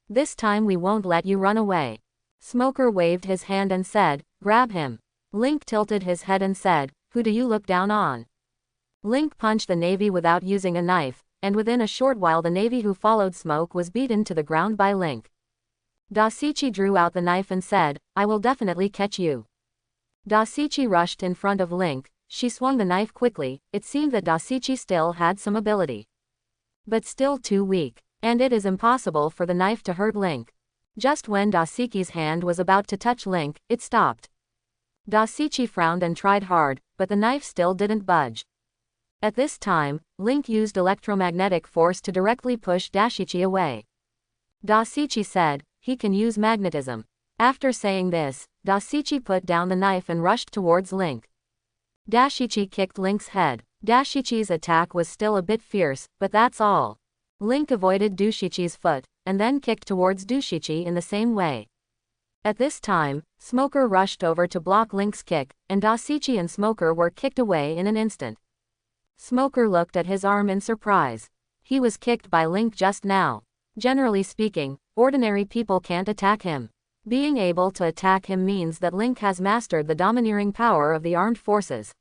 This time we won't let you run away." Smoker waved his hand and said, "Grab him." Link tilted his head and said, "Who do you look down on?" Link punched the Navy without using a knife, and within a short while the Navy who followed Smoke was beaten to the ground by Link. Dashichi drew out the knife and said, "I will definitely catch you." Dashichi rushed in front of Link. She swung the knife quickly. It seemed that Dashichi still had some ability, but still too weak, and it is impossible for the knife to hurt Link. Just when Dashichi's hand was about to touch Link, it stopped. Dashichi frowned and tried hard, but the knife still didn't budge. At this time, Link used electromagnetic force to directly push Dashichi away. Dashichi said, "He can use magnetism." After saying this, Dashichi put down the knife and rushed towards Link. Dashichi kicked Link's head. Dashichi's attack was still a bit fierce, but that's all. Link avoided Dashichi's foot, and then kicked towards Dashichi in the same way. At this time, Smoker rushed over to block Link's kick, and Dashichi and Smoker were kicked away in an instant. Smoker looked at his arm in surprise. He was kicked by Link just now. Generally speaking, ordinary people can't attack him. Being able to attack him means that Link has mastered the domineering power of the armed forces.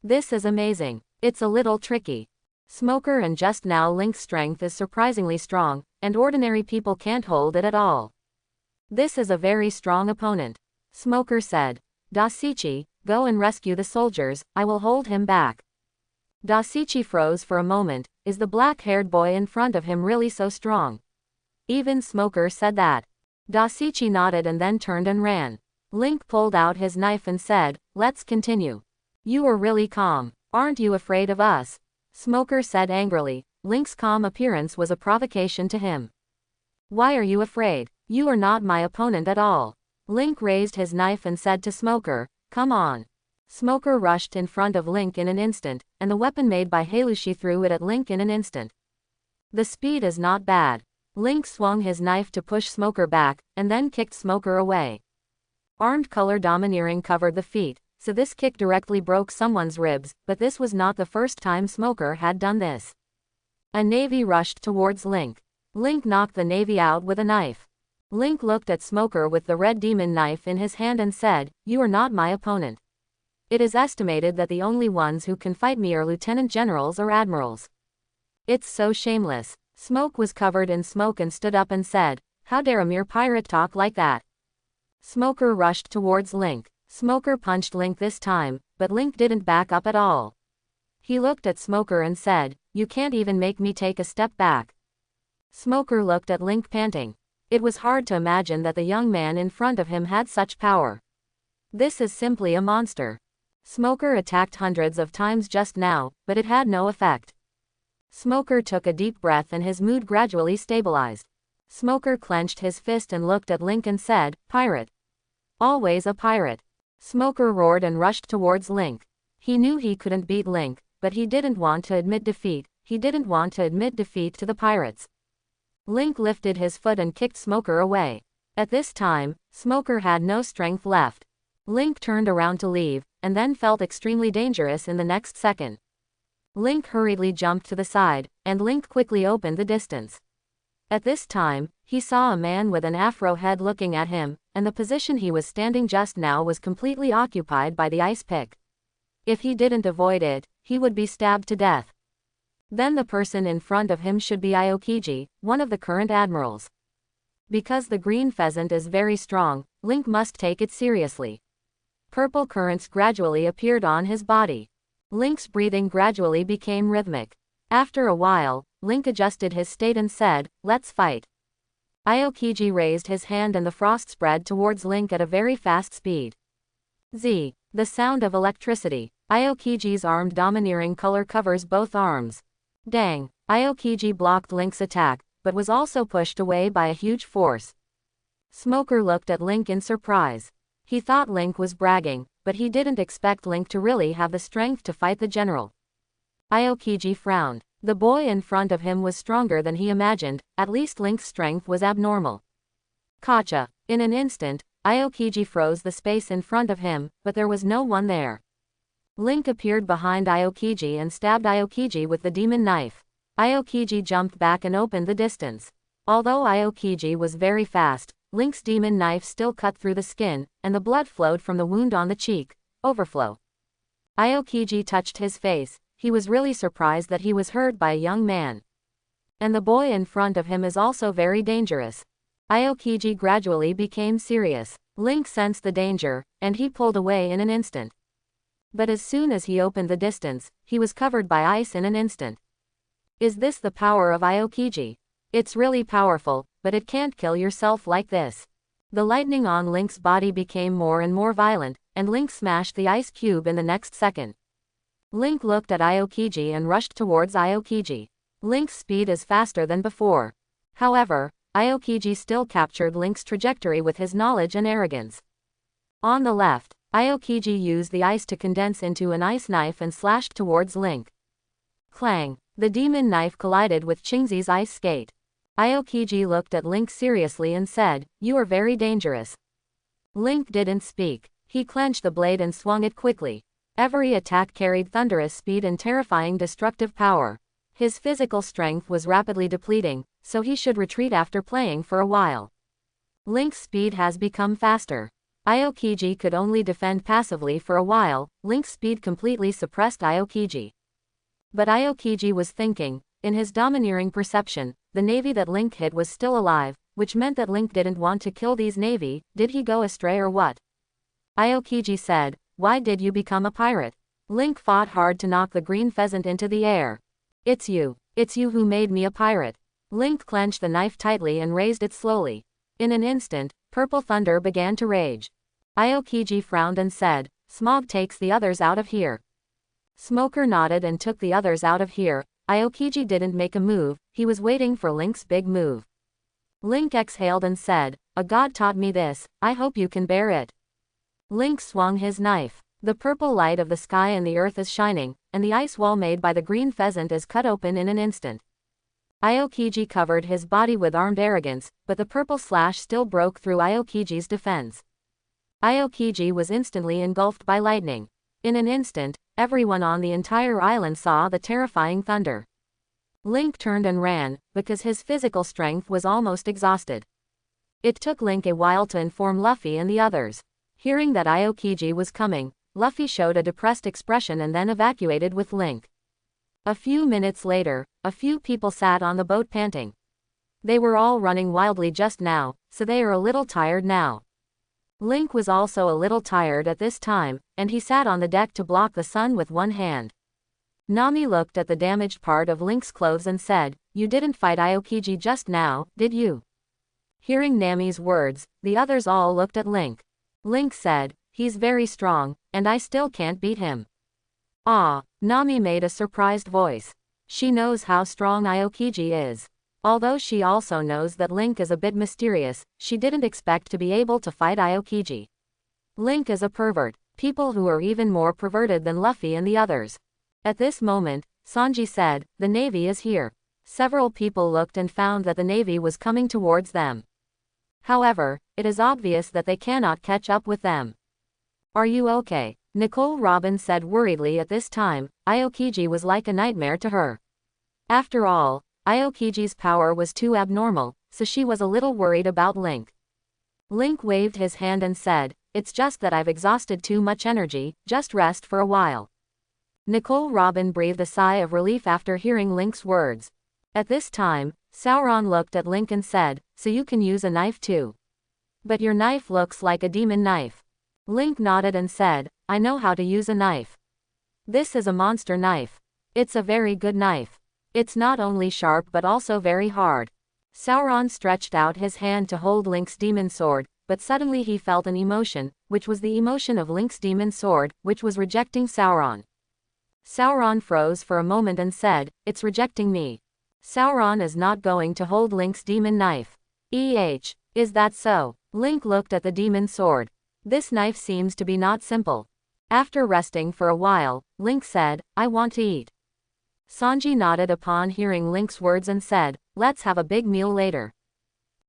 This is amazing. It's a little tricky. Smoker and just now Link's strength is surprisingly strong, and ordinary people can't hold it at all. This is a very strong opponent. Smoker said, "Dashichi, go and rescue the soldiers, I will hold him back." Dashichi froze for a moment. Is the black-haired boy in front of him really so strong? Even Smoker said that. Dashichi nodded and then turned and ran. Link pulled out his knife and said, "Let's continue." "You are really calm. Aren't you afraid of us?" Smoker said angrily. Link's calm appearance was a provocation to him. "Why are you afraid? You are not my opponent at all." Link raised his knife and said to Smoker, "Come on." Smoker rushed in front of Link in an instant, and the weapon made by Halushi threw it at Link in an instant. The speed is not bad. Link swung his knife to push Smoker back, and then kicked Smoker away. Armed color domineering covered the feet, so this kick directly broke someone's ribs, but this was not the first time Smoker had done this. A Navy rushed towards Link. Link knocked the Navy out with a knife. Link looked at Smoker with the red demon knife in his hand and said, "You are not my opponent. It is estimated that the only ones who can fight me are lieutenant generals or admirals. It's so shameless." Smoke was covered in smoke and stood up and said, "How dare a mere pirate talk like that?" Smoker rushed towards Link. Smoker punched Link this time, but Link didn't back up at all. He looked at Smoker and said, "You can't even make me take a step back." Smoker looked at Link panting. It was hard to imagine that the young man in front of him had such power. This is simply a monster. Smoker attacked hundreds of times just now, but it had no effect. Smoker took a deep breath and his mood gradually stabilized. Smoker clenched his fist and looked at Link and said, "Pirate. Always a pirate." Smoker roared and rushed towards Link. He knew he couldn't beat Link, but he didn't want to admit defeat. He didn't want to admit defeat to the pirates. Link lifted his foot and kicked Smoker away. At this time, Smoker had no strength left. Link turned around to leave, and then felt extremely dangerous in the next second. Link hurriedly jumped to the side, and Link quickly opened the distance. At this time, he saw a man with an afro head looking at him, and the position he was standing just now was completely occupied by the ice pick. If he didn't avoid it, he would be stabbed to death. Then the person in front of him should be Aokiji, one of the current admirals. Because the green pheasant is very strong, Link must take it seriously. Purple currents gradually appeared on his body. Link's breathing gradually became rhythmic. After a while, Link adjusted his state and said, "Let's fight." Aokiji raised his hand and the frost spread towards Link at a very fast speed. Z. The sound of electricity. Aokiji's armed domineering color covers both arms. Dang. Aokiji blocked Link's attack, but was also pushed away by a huge force. Smoker looked at Link in surprise. He thought Link was bragging, but he didn't expect Link to really have the strength to fight the general. Aokiji frowned. The boy in front of him was stronger than he imagined, at least Link's strength was abnormal. Gotcha. In an instant, Aokiji froze the space in front of him, but there was no one there. Link appeared behind Aokiji and stabbed Aokiji with the demon knife. Aokiji jumped back and opened the distance. Although Aokiji was very fast, Link's demon knife still cut through the skin, and the blood flowed from the wound on the cheek. Overflow. Aokiji touched his face. He was really surprised that he was hurt by a young man. And the boy in front of him is also very dangerous. Aokiji gradually became serious. Link sensed the danger, and he pulled away in an instant. But as soon as he opened the distance, he was covered by ice in an instant. Is this the power of Aokiji? It's really powerful, but it can't kill yourself like this. The lightning on Link's body became more and more violent, and Link smashed the ice cube in the next second. Link looked at Aokiji and rushed towards Aokiji. Link's speed is faster than before. However, Aokiji still captured Link's trajectory with his knowledge and arrogance. On the left, Aokiji used the ice to condense into an ice knife and slashed towards Link. Clang! The demon knife collided with Qingzi's ice skate. Aokiji looked at Link seriously and said, "You are very dangerous." Link didn't speak. He clenched the blade and swung it quickly. Every attack carried thunderous speed and terrifying destructive power. His physical strength was rapidly depleting, so he should retreat after playing for a while. Link's speed has become faster. Aokiji could only defend passively for a while. Link's speed completely suppressed Aokiji. But Aokiji was thinking, in his domineering perception, the navy that Link hit was still alive, which meant that Link didn't want to kill these navy. Did he go astray or what? Aokiji said, "Why did you become a pirate?" Link fought hard to knock the green pheasant into the air. It's you who made me a pirate." Link clenched the knife tightly and raised it slowly. In an instant, purple thunder began to rage. Aokiji frowned and said, "Smog takes the others out of here." Smoker nodded and took the others out of here. Aokiji didn't make a move. He was waiting for Link's big move. Link exhaled and said, "A god taught me this. I hope you can bear it." Link swung his knife. The purple light of the sky and the earth is shining, and the ice wall made by the green pheasant is cut open in an instant. Aokiji covered his body with armed arrogance, but the purple slash still broke through Aokiji's defense. Aokiji was instantly engulfed by lightning. In an instant, everyone on the entire island saw the terrifying thunder. Link turned and ran, because his physical strength was almost exhausted. It took Link a while to inform Luffy and the others. Hearing that Aokiji was coming, Luffy showed a depressed expression and then evacuated with Link. A few minutes later, a few people sat on the boat panting. They were all running wildly just now, so they are a little tired now. Link was also a little tired at this time, and he sat on the deck to block the sun with one hand. Nami looked at the damaged part of Link's clothes and said, "You didn't fight Aokiji just now, did you?" Hearing Nami's words, the others all looked at Link. Link said, "He's very strong, and I still can't beat him." "Ah," Nami made a surprised voice. She knows how strong Aokiji is. Although she also knows that Link is a bit mysterious, she didn't expect to be able to fight Aokiji. Link is a pervert. People who are even more perverted than Luffy and the others. At this moment, Sanji said, "The navy is here." Several people looked and found that the navy was coming towards them. However, it is obvious that they cannot catch up with them. "Are you okay?" Nicole Robin said worriedly at this time. Aokiji was like a nightmare to her. After all, Aokiji's power was too abnormal, so she was a little worried about Link. Link waved his hand and said, "It's just that I've exhausted too much energy, just rest for a while." Nicole Robin breathed a sigh of relief after hearing Link's words. At this time, Sauron looked at Link and said, "So you can use a knife too? But your knife looks like a demon knife." Link nodded and said, "I know how to use a knife. This is a monster knife. It's a very good knife. It's not only sharp but also very hard." Sauron stretched out his hand to hold Link's demon sword, but suddenly he felt an emotion, which was the emotion of Link's demon sword, which was rejecting Sauron. Sauron froze for a moment and said, "It's rejecting me. Sauron is not going to hold Link's demon knife." Is that so? Link looked at the demon sword. This knife seems to be not simple. After resting for a while, Link said, "I want to eat." Sanji nodded upon hearing Link's words and said, "Let's have a big meal later."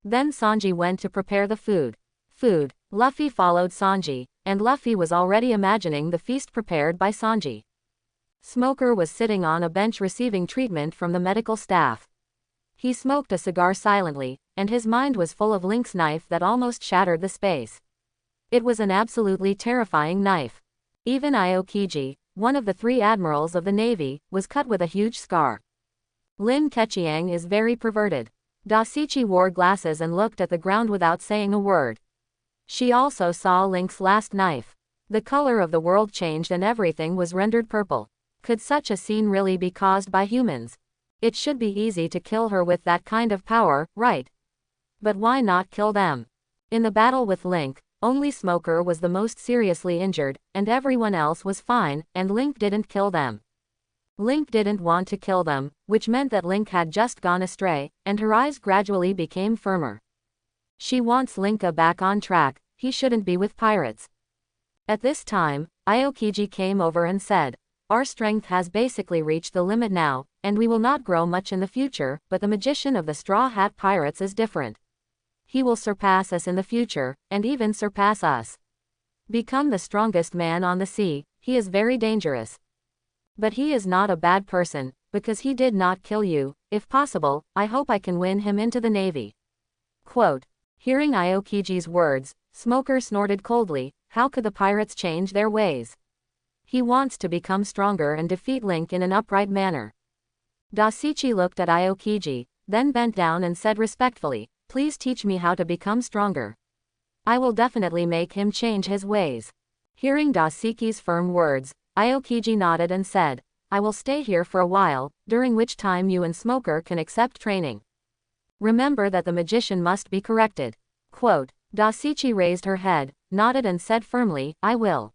Then Sanji went to prepare the food. Food. Luffy followed Sanji, and Luffy was already imagining the feast prepared by Sanji. Smoker was sitting on a bench receiving treatment from the medical staff. He smoked a cigar silently, and his mind was full of Link's knife that almost shattered the space. It was an absolutely terrifying knife. Even Aokiji, one of the 3 admirals of the Navy, was cut with a huge scar. Lin Keqiang is very perverted. Dasichi wore glasses and looked at the ground without saying a word. She also saw Link's last knife. The color of the world changed and everything was rendered purple. Could such a scene really be caused by humans? It should be easy to kill her with that kind of power, right? But why not kill them? In the battle with Link, only Smoker was the most seriously injured, and everyone else was fine, and Link didn't kill them. Link didn't want to kill them, which meant that Link had just gone astray, and her eyes gradually became firmer. She wants Linka back on track, he shouldn't be with pirates. At this time, Aokiji came over and said, "Our strength has basically reached the limit now, and we will not grow much in the future, but the magician of the Straw Hat Pirates is different. He will surpass us in the future, and even surpass us. Become the strongest man on the sea, he is very dangerous. But he is not a bad person, because he did not kill you. If possible, I hope I can win him into the Navy." Quote. Hearing Aokiji's words, Smoker snorted coldly. How could the pirates change their ways? He wants to become stronger and defeat Link in an upright manner. Dasichi looked at Aokiji, then bent down and said respectfully, "Please teach me how to become stronger. I will definitely make him change his ways." Hearing Dasiki's firm words, Aokiji nodded and said, "I will stay here for a while, during which time you and Smoker can accept training. Remember that the magician must be corrected." Quote. Dasichi raised her head, nodded and said firmly, "I will."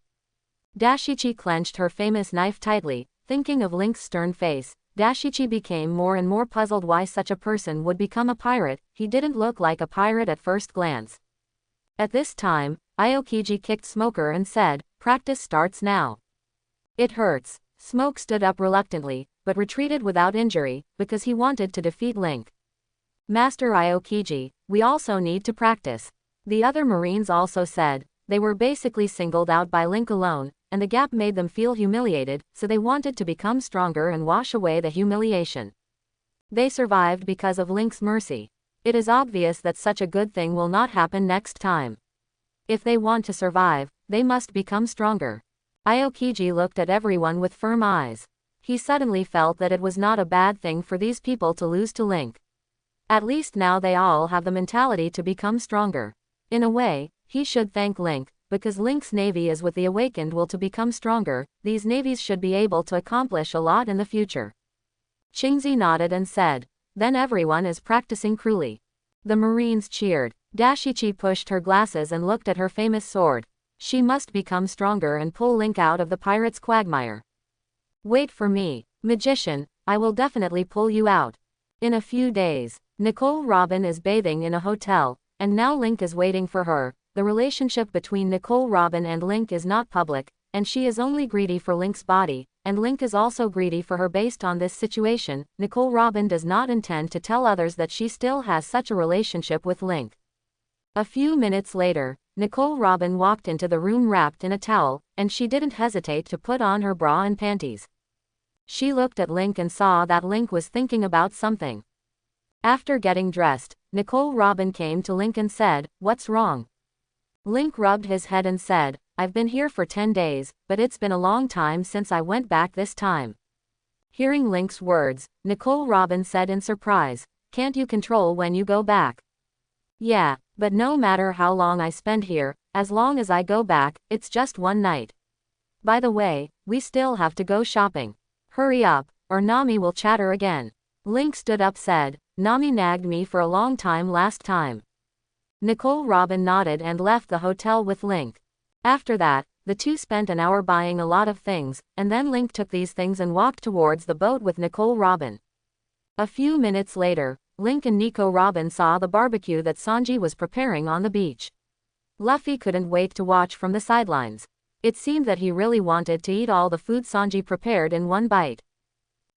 Dashichi clenched her famous knife tightly, thinking of Link's stern face. Dashichi became more and more puzzled why such a person would become a pirate. He didn't look like a pirate at first glance. At this time, Aokiji kicked Smoker and said, "Practice starts now." "It hurts." Smoke stood up reluctantly, but retreated without injury, because he wanted to defeat Link. "Master Aokiji, we also need to practice." The other Marines also said. They were basically singled out by Link alone, and the gap made them feel humiliated, so they wanted to become stronger and wash away the humiliation. They survived because of Link's mercy. It is obvious that such a good thing will not happen next time. If they want to survive, they must become stronger. Aokiji looked at everyone with firm eyes. He suddenly felt that it was not a bad thing for these people to lose to Link. At least now they all have the mentality to become stronger. In a way, he should thank Link, because Link's navy is with the awakened will to become stronger. These navies should be able to accomplish a lot in the future. Qingzi nodded and said, "Then everyone is practicing cruelly." The Marines cheered. Dashichi pushed her glasses and looked at her famous sword. She must become stronger and pull Link out of the pirate's quagmire. "Wait for me, magician, I will definitely pull you out." In a few days, Nicole Robin is bathing in a hotel, and now Link is waiting for her. The relationship between Nicole Robin and Link is not public, and she is only greedy for Link's body, and Link is also greedy for her. Based on this situation, Nicole Robin does not intend to tell others that she still has such a relationship with Link. A few minutes later, Nicole Robin walked into the room wrapped in a towel, and she didn't hesitate to put on her bra and panties. She looked at Link and saw that Link was thinking about something. After getting dressed, Nicole Robin came to Link and said, "What's wrong?" Link rubbed his head and said, "I've been here for 10 days, but it's been a long time since I went back this time." Hearing Link's words, Nicole Robin said in surprise, "Can't you control when you go back?" "Yeah, but no matter how long I spend here, as long as I go back, it's just one night. By the way, we still have to go shopping. Hurry up, or Nami will chatter again." Link stood up said, "Nami nagged me for a long time last time." Nicole Robin nodded and left the hotel with Link. After that, the two spent an hour buying a lot of things, and then Link took these things and walked towards the boat with Nicole Robin. A few minutes later, Link and Nico Robin saw the barbecue that Sanji was preparing on the beach. Luffy couldn't wait to watch from the sidelines. It seemed that he really wanted to eat all the food Sanji prepared in one bite.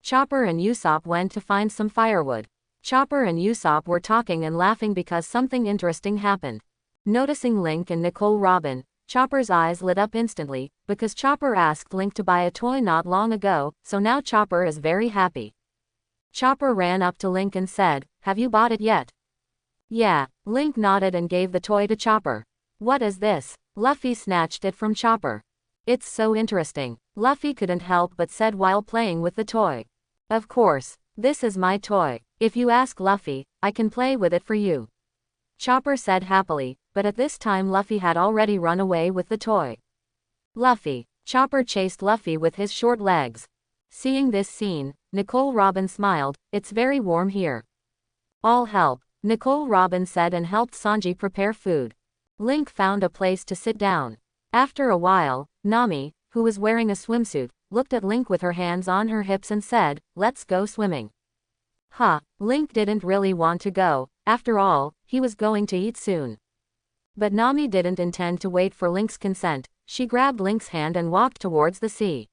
Chopper and Usopp went to find some firewood. Chopper and Usopp were talking and laughing because something interesting happened. Noticing Link and Nicole Robin, Chopper's eyes lit up instantly, because Chopper asked Link to buy a toy not long ago, so now Chopper is very happy. Chopper ran up to Link and said, "Have you bought it yet?" "Yeah." Link nodded and gave the toy to Chopper. "What is this?" Luffy snatched it from Chopper. "It's so interesting," Luffy couldn't help but said while playing with the toy. "Of course. This is my toy. If you ask Luffy, I can play with it for you," Chopper said happily, but at this time Luffy had already run away with the toy. "Luffy!" Chopper chased Luffy with his short legs. Seeing this scene, Nicole Robin smiled. "It's very warm here." "I'll help," Nicole Robin said and helped Sanji prepare food. Link found a place to sit down. After a while, Nami, who was wearing a swimsuit, looked at Link with her hands on her hips and said, "Let's go swimming." Link didn't really want to go. After all, he was going to eat soon. But Nami didn't intend to wait for Link's consent. She grabbed Link's hand and walked towards the sea.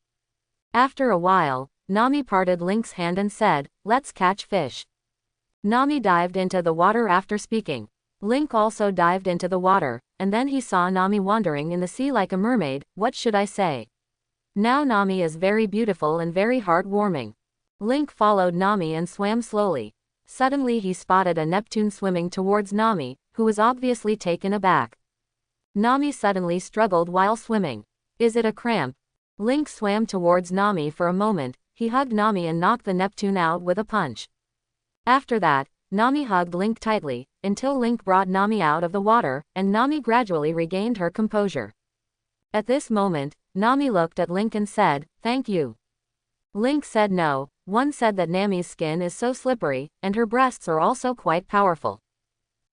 After a while, Nami parted Link's hand and said, "Let's catch fish." Nami dived into the water after speaking. Link also dived into the water, and then he saw Nami wandering in the sea like a mermaid. What should I say? Now Nami is very beautiful and very heartwarming. Link followed Nami and swam slowly. Suddenly he spotted a Neptune swimming towards Nami, who was obviously taken aback. Nami suddenly struggled while swimming. "Is it a cramp?" Link swam towards Nami for a moment. He hugged Nami and knocked the Neptune out with a punch. After that, Nami hugged Link tightly, until Link brought Nami out of the water, and Nami gradually regained her composure. At this moment, Nami looked at Link and said, "Thank you." Link said no. One said that Nami's skin is so slippery, and her breasts are also quite powerful.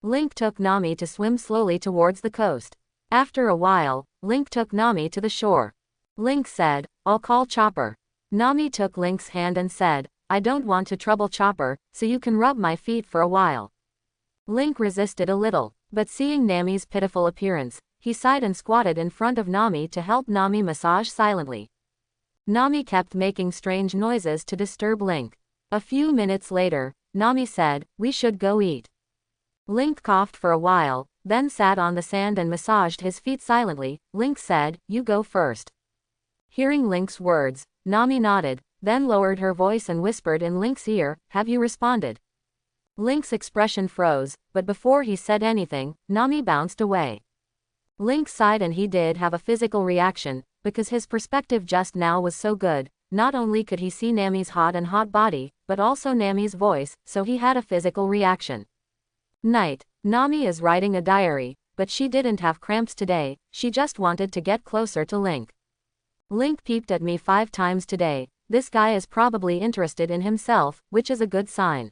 Link took Nami to swim slowly towards the coast. After a while, Link took Nami to the shore. Link said, "I'll call Chopper." Nami took Link's hand and said, "I don't want to trouble Chopper, so you can rub my feet for a while." Link resisted a little, but seeing Nami's pitiful appearance, he sighed and squatted in front of Nami to help Nami massage silently. Nami kept making strange noises to disturb Link. A few minutes later, Nami said, "We should go eat." Link coughed for a while, then sat on the sand and massaged his feet silently. Link said, "You go first." Hearing Link's words, Nami nodded, then lowered her voice and whispered in Link's ear, "Have you responded?" Link's expression froze, but before he said anything, Nami bounced away. Link sighed, and he did have a physical reaction, because his perspective just now was so good. Not only could he see Nami's hot body, but also Nami's voice, so he had a physical reaction. Night. Nami is writing a diary, but she didn't have cramps today, she just wanted to get closer to Link. "Link peeped at me 5 times today. This guy is probably interested in himself, which is a good sign."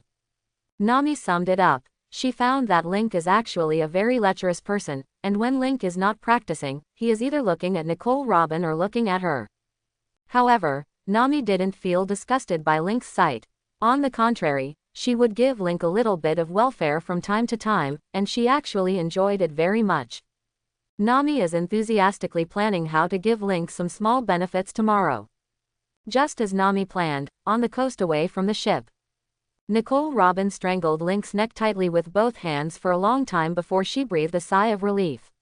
Nami summed it up. She found that Link is actually a very lecherous person, and when Link is not practicing, he is either looking at Nicole Robin or looking at her. However, Nami didn't feel disgusted by Link's sight. On the contrary, she would give Link a little bit of welfare from time to time, and she actually enjoyed it very much. Nami is enthusiastically planning how to give Link some small benefits tomorrow. Just as Nami planned, on the coast away from the ship, Nicole Robin strangled Link's neck tightly with both hands for a long time before she breathed a sigh of relief.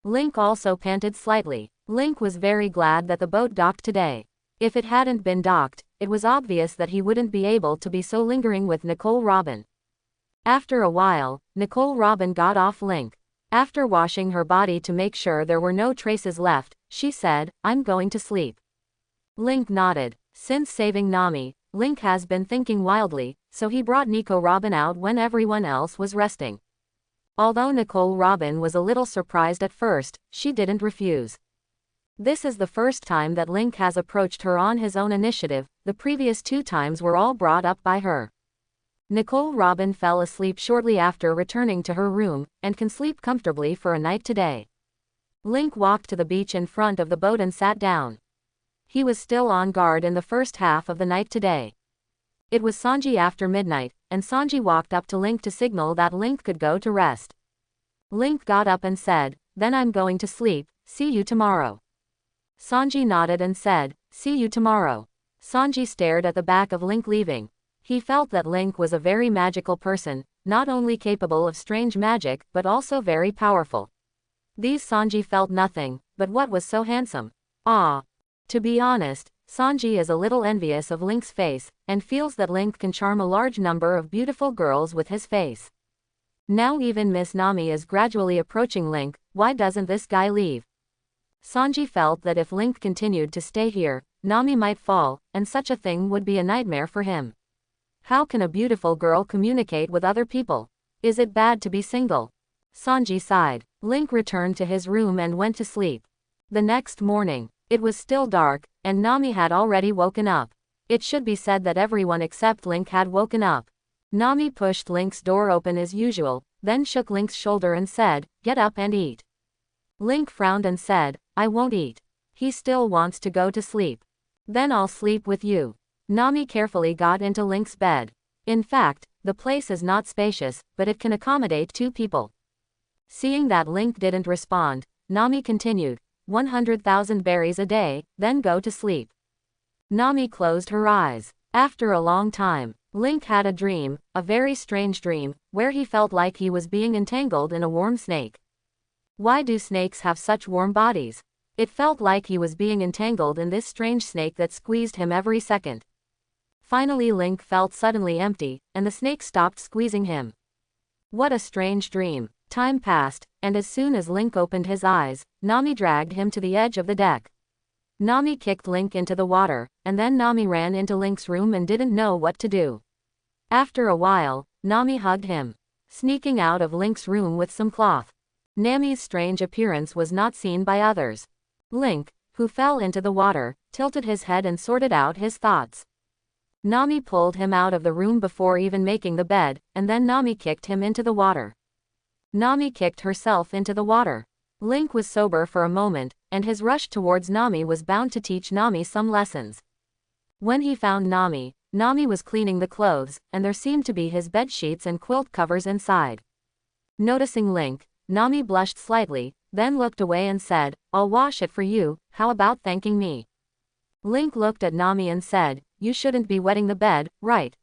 Link also panted slightly. Link was very glad that the boat docked today. If it hadn't been docked, it was obvious that he wouldn't be able to be so lingering with Nicole Robin. After a while, Nicole Robin got off Link. After washing her body to make sure there were no traces left, she said, "I'm going to sleep." Link nodded. Since saving Nami, Link has been thinking wildly, so he brought Nico Robin out when everyone else was resting. Although Nicole Robin was a little surprised at first, she didn't refuse. This is the first time that Link has approached her on his own initiative. The previous 2 times were all brought up by her. Nicole Robin fell asleep shortly after returning to her room, and can sleep comfortably for a night today. Link walked to the beach in front of the boat and sat down. He was still on guard in the first half of the night today. It was Sanji after midnight, and Sanji walked up to Link to signal that Link could go to rest. Link got up and said, "Then I'm going to sleep, see you tomorrow." Sanji nodded and said, "See you tomorrow." Sanji stared at the back of Link leaving. He felt that Link was a very magical person, not only capable of strange magic but also very powerful. These Sanji felt nothing, but what was so handsome? Ah. To be honest, Sanji is a little envious of Link's face, and feels that Link can charm a large number of beautiful girls with his face. Now even Miss Nami is gradually approaching Link, why doesn't this guy leave? Sanji felt that if Link continued to stay here, Nami might fall, and such a thing would be a nightmare for him. How can a beautiful girl communicate with other people? Is it bad to be single? Sanji sighed. Link returned to his room and went to sleep. The next morning, it was still dark, and Nami had already woken up. It should be said that everyone except Link had woken up. Nami pushed Link's door open as usual, then shook Link's shoulder and said, "Get up and eat." Link frowned and said, "I won't eat." He still wants to go to sleep. "Then I'll sleep with you." Nami carefully got into Link's bed. In fact, the place is not spacious, but it can accommodate 2 people. Seeing that Link didn't respond, Nami continued, 100,000 berries a day, then go to sleep. Nami closed her eyes. After a long time, Link had a dream, a very strange dream, where he felt like he was being entangled in a warm snake. Why do snakes have such warm bodies? It felt like he was being entangled in this strange snake that squeezed him every second. Finally Link felt suddenly empty, and the snake stopped squeezing him. What a strange dream. Time passed, and as soon as Link opened his eyes, Nami dragged him to the edge of the deck. Nami kicked Link into the water, and then Nami ran into Link's room and didn't know what to do. After a while, Nami hugged him, sneaking out of Link's room with some cloth. Nami's strange appearance was not seen by others. Link, who fell into the water, tilted his head and sorted out his thoughts. Nami pulled him out of the room before even making the bed, and then Nami kicked him into the water. Nami kicked herself into the water. Link was sober for a moment, and his rush towards Nami was bound to teach Nami some lessons. When he found Nami, Nami was cleaning the clothes, and there seemed to be his bed sheets and quilt covers inside. Noticing Link, Nami blushed slightly, then looked away and said, "I'll wash it for you, how about thanking me?" Link looked at Nami and said, "You shouldn't be wetting the bed, right?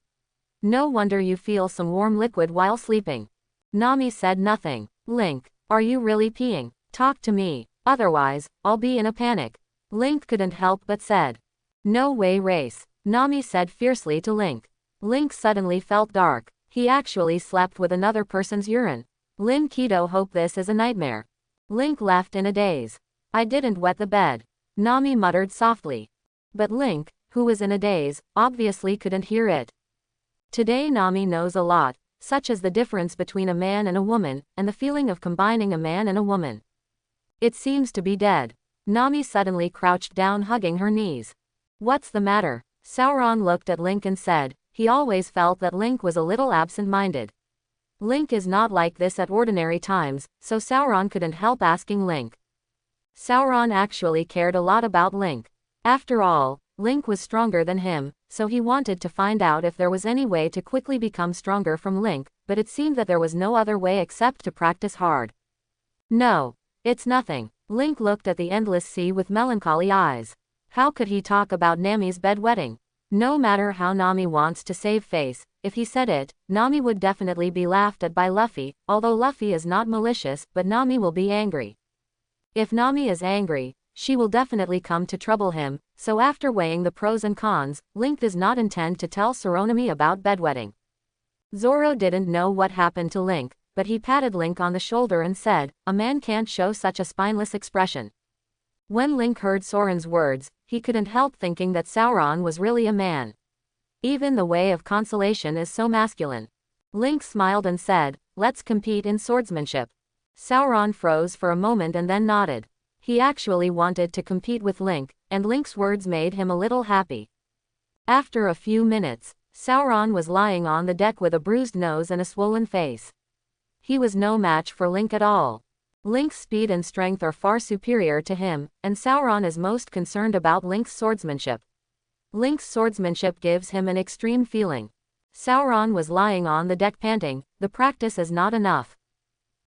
No wonder you feel some warm liquid while sleeping." Nami said nothing. "Link, are you really peeing? Talk to me, otherwise, I'll be in a panic." Link couldn't help but said, "No way race," Nami said fiercely to Link. Link suddenly felt dark. He actually slept with another person's urine. Lin Keto hope this is a nightmare. Link laughed in a daze. "I didn't wet the bed," Nami muttered softly. But Link, who was in a daze, obviously couldn't hear it. Today Nami knows a lot, such as the difference between a man and a woman, and the feeling of combining a man and a woman. It seems to be dead. Nami suddenly crouched down hugging her knees. "What's the matter?" Sauron looked at Link and said, he always felt that Link was a little absent-minded. Link is not like this at ordinary times, so Sauron couldn't help asking Link. Sauron actually cared a lot about Link. After all, Link was stronger than him, so he wanted to find out if there was any way to quickly become stronger from Link, but it seemed that there was no other way except to practice hard. "No, it's nothing." Link looked at the endless sea with melancholy eyes. How could he talk about Nami's bedwetting? No matter how Nami wants to save face, if he said it, Nami would definitely be laughed at by Luffy, although Luffy is not malicious, but Nami will be angry. If Nami is angry, she will definitely come to trouble him, so after weighing the pros and cons, Link does not intend to tell Saronami about bedwetting. Zoro didn't know what happened to Link, but he patted Link on the shoulder and said, "A man can't show such a spineless expression." When Link heard Soren's words, he couldn't help thinking that Sauron was really a man. Even the way of consolation is so masculine. Link smiled and said, "Let's compete in swordsmanship." Sauron froze for a moment and then nodded. He actually wanted to compete with Link, and Link's words made him a little happy. After a few minutes, Sauron was lying on the deck with a bruised nose and a swollen face. He was no match for Link at all. Link's speed and strength are far superior to him, and Sauron is most concerned about Link's swordsmanship. Link's swordsmanship gives him an extreme feeling. Sauron was lying on the deck panting, "The practice is not enough."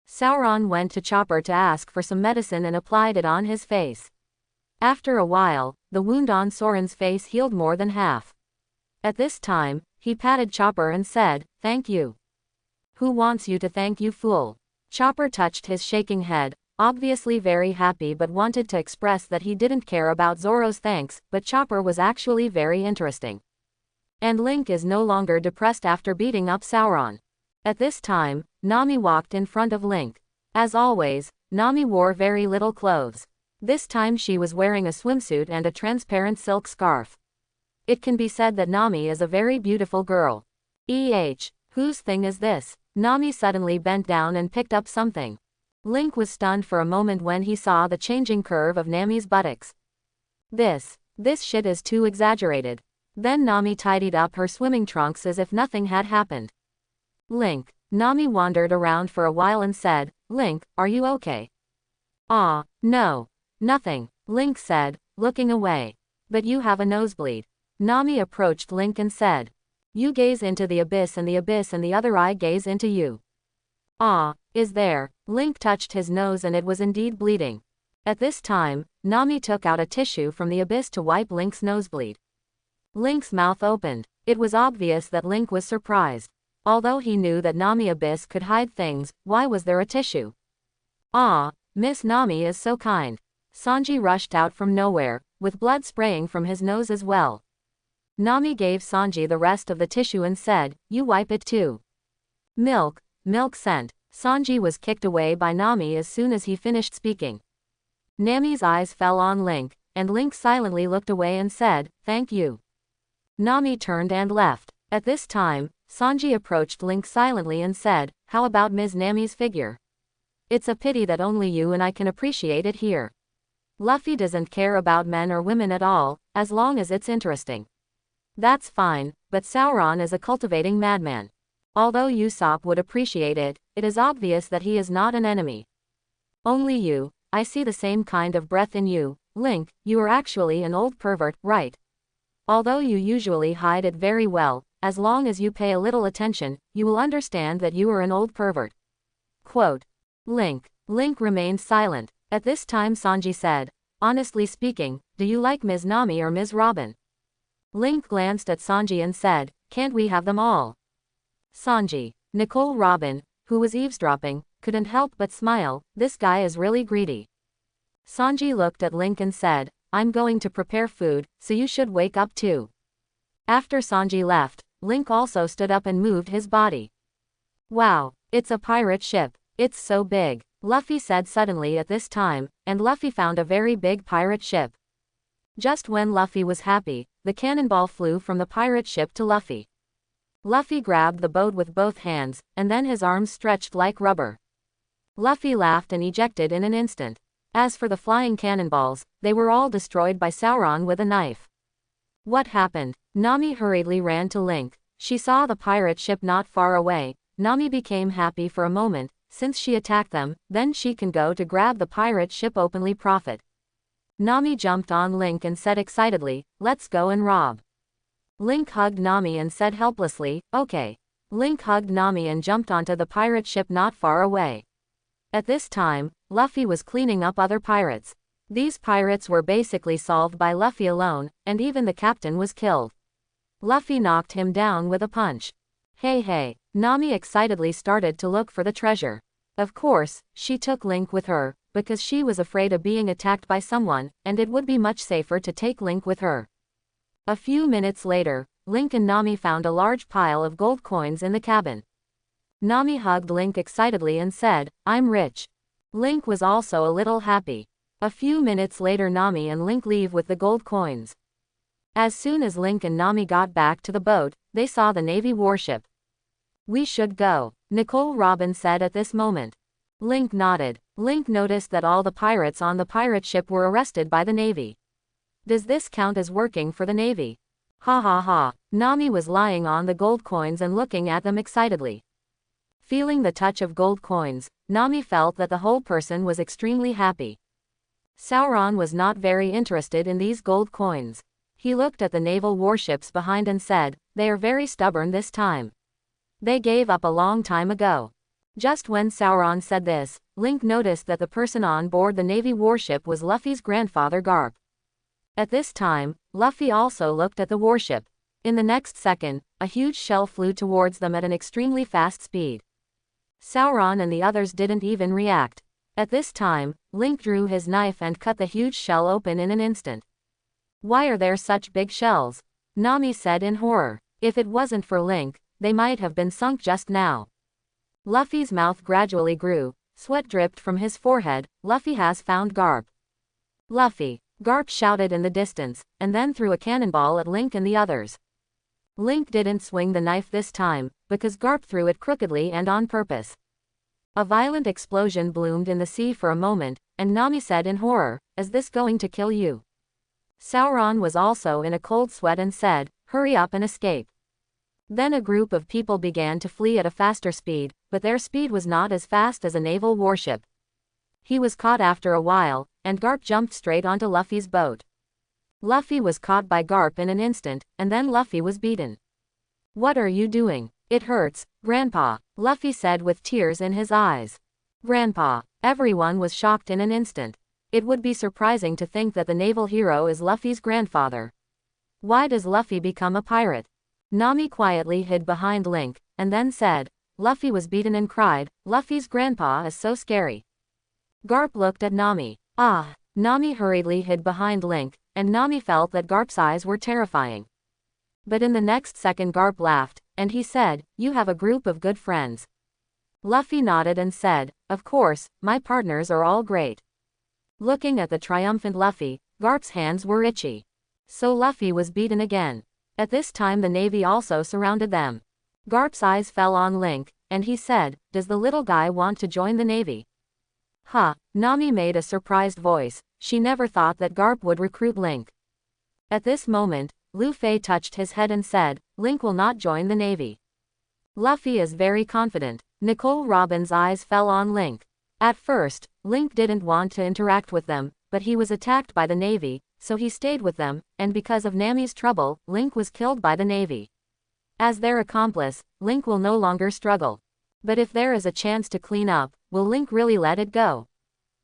Sauron went to Chopper to ask for some medicine and applied it on his face. After a while, the wound on Soren's face healed more than half. At this time, he patted Chopper and said, "Thank you." "Who wants you to thank, you fool?" Chopper touched his shaking head, obviously very happy but wanted to express that he didn't care about Zoro's thanks, but Chopper was actually very interesting. And Link is no longer depressed after beating up Sauron. At this time, Nami walked in front of Link. As always, Nami wore very little clothes. This time she was wearing a swimsuit and a transparent silk scarf. It can be said that Nami is a very beautiful girl. Whose thing is this? Nami suddenly bent down and picked up something. Link was stunned for a moment when he saw the changing curve of Nami's buttocks. This shit is too exaggerated. Then Nami tidied up her swimming trunks as if nothing had happened. Link. Nami wandered around for a while and said, "Link, are you okay?" No. Nothing," Link said, looking away. "But you have a nosebleed." Nami approached Link and said, "You gaze into the abyss and the other eye gaze into you." Is there?" Link touched his nose and it was indeed bleeding. At this time, Nami took out a tissue from the abyss to wipe Link's nosebleed. Link's mouth opened. It was obvious that Link was surprised. Although he knew that Nami Abyss could hide things, why was there a tissue? Miss Nami is so kind. Sanji rushed out from nowhere, with blood spraying from his nose as well. Nami gave Sanji the rest of the tissue and said, "You wipe it too." Milk scent. Sanji was kicked away by Nami as soon as he finished speaking. Nami's eyes fell on Link, and Link silently looked away and said, "Thank you." Nami turned and left. At this time, Sanji approached Link silently and said, "How about Ms. Nami's figure? It's a pity that only you and I can appreciate it here. Luffy doesn't care about men or women at all, as long as it's interesting." "That's fine, but Sauron is a cultivating madman. Although Usopp would appreciate it, it is obvious that he is not an enemy. Only you, I see the same kind of breath in you. Link, you are actually an old pervert, right? Although you usually hide it very well, as long as you pay a little attention, you will understand that you are an old pervert." Quote. Link remained silent. At this time Sanji said, "Honestly speaking, do you like Ms. Nami or Ms. Robin?" Link glanced at Sanji and said, "Can't we have them all?" Sanji. Nicole Robin, who was eavesdropping, couldn't help but smile. This guy is really greedy. Sanji looked at Link and said, "I'm going to prepare food, so you should wake up too." After Sanji left, Link also stood up and moved his body. "Wow, it's a pirate ship. It's so big," Luffy said suddenly at this time, and Luffy found a very big pirate ship. Just when Luffy was happy, the cannonball flew from the pirate ship to Luffy. Luffy grabbed the boat with both hands, and then his arms stretched like rubber. Luffy laughed and ejected in an instant. As for the flying cannonballs, they were all destroyed by Sauron with a knife. What happened? Nami hurriedly ran to Link. She saw the pirate ship not far away. Nami became happy for a moment. Since she attacked them, then she can go to grab the pirate ship openly profit. Nami jumped on Link and said excitedly, "Let's go and rob." Link hugged Nami and said helplessly, "Okay." Link hugged Nami and jumped onto the pirate ship not far away. At this time, Luffy was cleaning up other pirates. These pirates were basically solved by Luffy alone, and even the captain was killed. Luffy knocked him down with a punch. Hey. Nami excitedly started to look for the treasure. Of course, she took Link with her, because she was afraid of being attacked by someone, and it would be much safer to take Link with her. A few minutes later, Link and Nami found a large pile of gold coins in the cabin. Nami hugged Link excitedly and said, "I'm rich." Link was also a little happy. A few minutes later Nami and Link leave with the gold coins. As soon as Link and Nami got back to the boat, they saw the Navy warship. "We should go," Nicole Robin said at this moment. Link nodded. Link noticed that all the pirates on the pirate ship were arrested by the Navy. Does this count as working for the Navy? Ha. Nami was lying on the gold coins and looking at them excitedly. Feeling the touch of gold coins, Nami felt that the whole person was extremely happy. Sauron was not very interested in these gold coins. He looked at the naval warships behind and said, "They are very stubborn this time. They gave up a long time ago." Just when Sauron said this, Link noticed that the person on board the Navy warship was Luffy's grandfather Garp. At this time, Luffy also looked at the warship. In the next second, a huge shell flew towards them at an extremely fast speed. Sauron and the others didn't even react. At this time, Link drew his knife and cut the huge shell open in an instant. "Why are there such big shells?" Nami said in horror. If it wasn't for Link, they might have been sunk just now. Luffy's mouth gradually grew, sweat dripped from his forehead. "Luffy has found Garp." "Luffy!" Garp shouted in the distance, and then threw a cannonball at Link and the others. Link didn't swing the knife this time, because Garp threw it crookedly and on purpose. A violent explosion bloomed in the sea for a moment, and Nami said in horror, "Is this going to kill you?" Sauron was also in a cold sweat and said, "Hurry up and escape." Then a group of people began to flee at a faster speed, but their speed was not as fast as a naval warship. He was caught after a while, and Garp jumped straight onto Luffy's boat. Luffy was caught by Garp in an instant, and then Luffy was beaten. "What are you doing? It hurts, Grandpa," Luffy said with tears in his eyes. "Grandpa." Everyone was shocked in an instant. It would be surprising to think that the naval hero is Luffy's grandfather. Why does Luffy become a pirate? Nami quietly hid behind Link, and then said, "Luffy was beaten and cried, Luffy's grandpa is so scary." Garp looked at Nami. "Ah." Nami hurriedly hid behind Link, and Nami felt that Garp's eyes were terrifying. But in the next second Garp laughed, and he said, "You have a group of good friends." Luffy nodded and said, "Of course, my partners are all great." Looking at the triumphant Luffy, Garp's hands were itchy. So Luffy was beaten again. At this time the Navy also surrounded them. Garp's eyes fell on Link, and he said, "Does the little guy want to join the Navy?" "Huh," Nami made a surprised voice. She never thought that Garp would recruit Link. At this moment, Luffy touched his head and said, "Link will not join the Navy." Luffy is very confident. Nicole Robin's eyes fell on Link. At first, Link didn't want to interact with them, but he was attacked by the Navy, so he stayed with them, and because of Nami's trouble, Link was killed by the Navy. As their accomplice, Link will no longer struggle. But if there is a chance to clean up, will Link really let it go?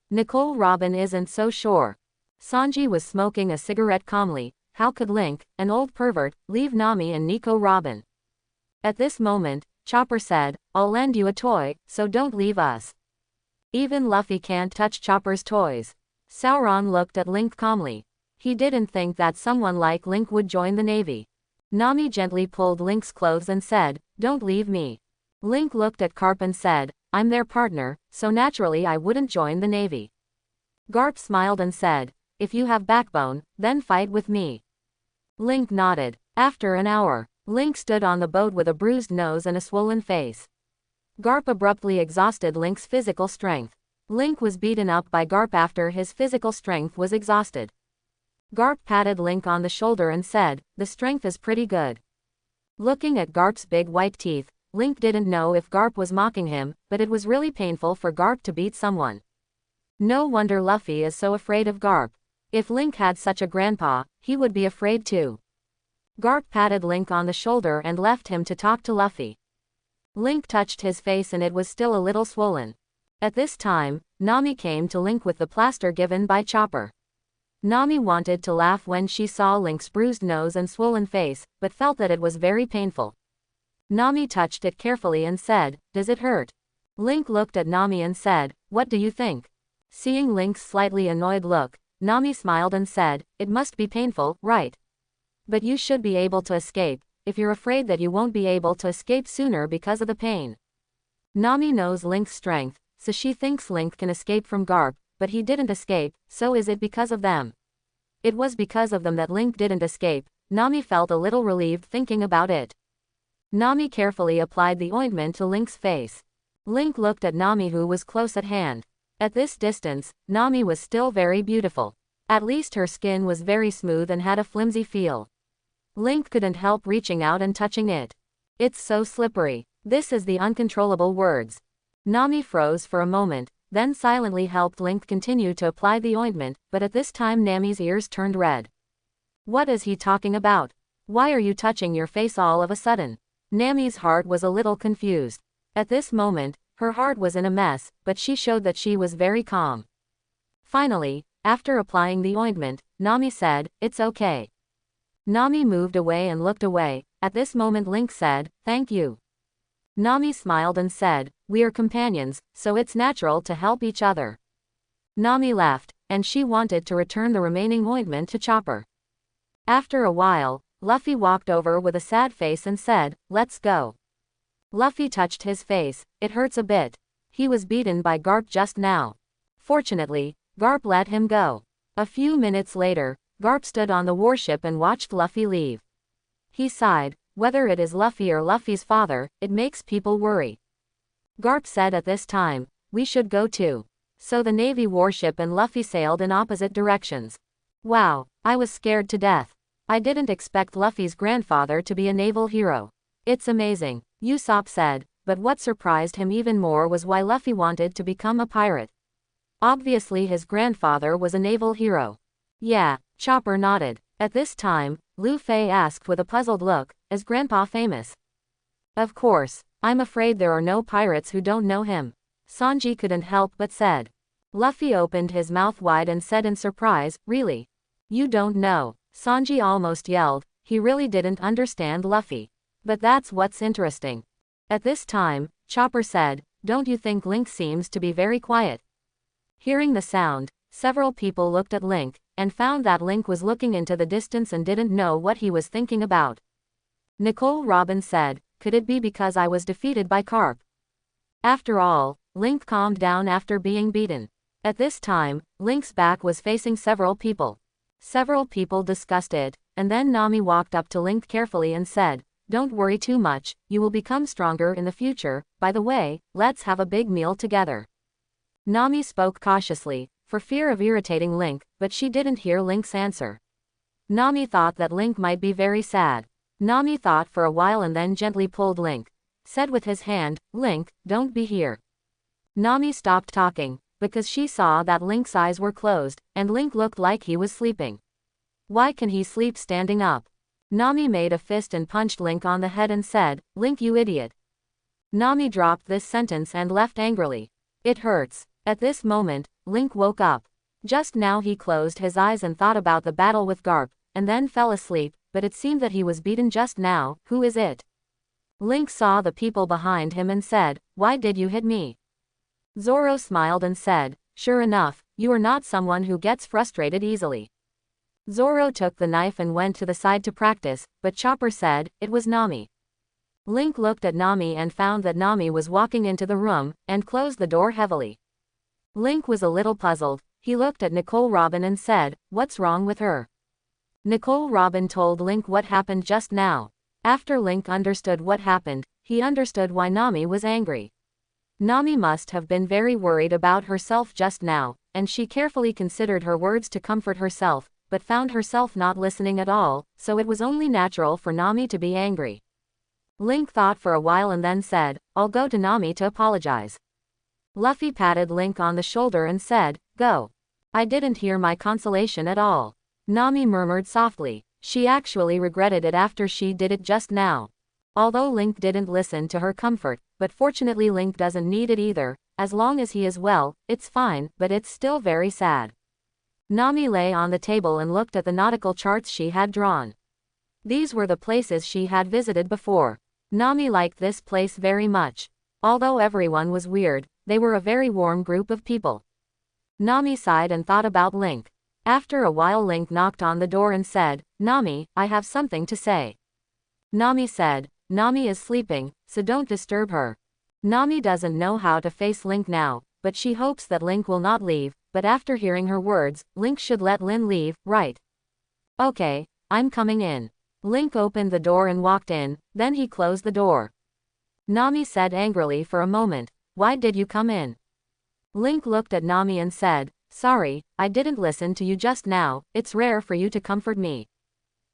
Nicole Robin isn't so sure. Sanji was smoking a cigarette calmly. How could Link, an old pervert, leave Nami and Nico Robin? At this moment, Chopper said, "I'll lend you a toy, so don't leave us." Even Luffy can't touch Chopper's toys. Sauron looked at Link calmly. He didn't think that someone like Link would join the Navy. Nami gently pulled Link's clothes and said, "Don't leave me." Link looked at Garp and said, "I'm their partner, so naturally I wouldn't join the Navy." Garp smiled and said, "If you have backbone, then fight with me." Link nodded. After an hour, Link stood on the boat with a bruised nose and a swollen face. Garp abruptly exhausted Link's physical strength. Link was beaten up by Garp after his physical strength was exhausted. Garp patted Link on the shoulder and said, "The strength is pretty good." Looking at Garp's big white teeth, Link didn't know if Garp was mocking him, but it was really painful for Garp to beat someone. No wonder Luffy is so afraid of Garp. If Link had such a grandpa, he would be afraid too. Garp patted Link on the shoulder and left him to talk to Luffy. Link touched his face and it was still a little swollen. At this time, Nami came to Link with the plaster given by Chopper. Nami wanted to laugh when she saw Link's bruised nose and swollen face, but felt that it was very painful. Nami touched it carefully and said, "Does it hurt?" Link looked at Nami and said, "What do you think?" Seeing Link's slightly annoyed look, Nami smiled and said, "It must be painful, right? But you should be able to escape, if you're afraid that you won't be able to escape sooner because of the pain." Nami knows Link's strength, so she thinks Link can escape from Garp, but he didn't escape, so is it because of them? It was because of them that Link didn't escape. Nami felt a little relieved thinking about it. Nami carefully applied the ointment to Link's face. Link looked at Nami who was close at hand. At this distance, Nami was still very beautiful. At least her skin was very smooth and had a flimsy feel. Link couldn't help reaching out and touching it. "It's so slippery." This is the uncontrollable words. Nami froze for a moment, then silently helped Link continue to apply the ointment, but at this time Nami's ears turned red. "What is he talking about? Why are you touching your face all of a sudden?" Nami's heart was a little confused. At this moment, her heart was in a mess, but she showed that she was very calm. Finally, after applying the ointment, Nami said, "It's okay." Nami moved away and looked away. At this moment Link said, "Thank you." Nami smiled and said, "We are companions, so it's natural to help each other." Nami left, and she wanted to return the remaining ointment to Chopper. After a while, Luffy walked over with a sad face and said, "Let's go." Luffy touched his face. "It hurts a bit. He was beaten by Garp just now. Fortunately, Garp let him go." A few minutes later, Garp stood on the warship and watched Luffy leave. He sighed. Whether it is Luffy or Luffy's father, it makes people worry. Garp said at this time, "We should go too." So the Navy warship and Luffy sailed in opposite directions. Wow, I was scared to death. I didn't expect Luffy's grandfather to be a naval hero. It's amazing, Usopp said, but what surprised him even more was why Luffy wanted to become a pirate. Obviously his grandfather was a naval hero. Yeah, Chopper nodded. At this time, Luffy asked with a puzzled look, "Is Grandpa famous?" "Of course, I'm afraid there are no pirates who don't know him." Sanji couldn't help but said. Luffy opened his mouth wide and said in surprise, "Really? You don't know?" Sanji almost yelled. He really didn't understand Luffy. But that's what's interesting. At this time, Chopper said, "Don't you think Link seems to be very quiet?" Hearing the sound, several people looked at Link, and found that Link was looking into the distance and didn't know what he was thinking about. Nicole Robin said, "Could it be because I was defeated by Garp?" After all, Link calmed down after being beaten. At this time, Link's back was facing several people. Several people discussed it, and then Nami walked up to Link carefully and said, "Don't worry too much, you will become stronger in the future. By the way, let's have a big meal together." Nami spoke cautiously, for fear of irritating Link, but she didn't hear Link's answer. Nami thought that Link might be very sad. Nami thought for a while and then gently pulled Link. Said with his hand, "Link, don't be here." Nami stopped talking, because she saw that Link's eyes were closed, and Link looked like he was sleeping. Why can he sleep standing up? Nami made a fist and punched Link on the head and said, "Link, you idiot." Nami dropped this sentence and left angrily. "It hurts." At this moment, Link woke up. Just now he closed his eyes and thought about the battle with Garp, and then fell asleep, but it seemed that he was beaten just now. Who is it? Link saw the people behind him and said, "Why did you hit me?" Zoro smiled and said, "Sure enough, you are not someone who gets frustrated easily." Zoro took the knife and went to the side to practice, but Chopper said, "It was Nami." Link looked at Nami and found that Nami was walking into the room, and closed the door heavily. Link was a little puzzled. He looked at Nicole Robin and said, "What's wrong with her?" Nicole Robin told Link what happened just now. After Link understood what happened, he understood why Nami was angry. Nami must have been very worried about herself just now, and she carefully considered her words to comfort herself, but found herself not listening at all, so it was only natural for Nami to be angry. Link thought for a while and then said, "I'll go to Nami to apologize." Luffy patted Link on the shoulder and said, "Go." "I didn't hear my consolation at all." Nami murmured softly. She actually regretted it after she did it just now. Although Link didn't listen to her comfort, but fortunately Link doesn't need it either. As long as he is well, it's fine, but it's still very sad. Nami lay on the table and looked at the nautical charts she had drawn. These were the places she had visited before. Nami liked this place very much. Although everyone was weird, they were a very warm group of people. Nami sighed and thought about Link. After a while Link knocked on the door and said, "Nami, I have something to say." Nami said, "Nami is sleeping, so don't disturb her." Nami doesn't know how to face Link now, but she hopes that Link will not leave, but after hearing her words, Link should let Lin leave, right? "Okay, I'm coming in." Link opened the door and walked in, then he closed the door. Nami said angrily for a moment, "Why did you come in?" Link looked at Nami and said, "Sorry, I didn't listen to you just now. It's rare for you to comfort me."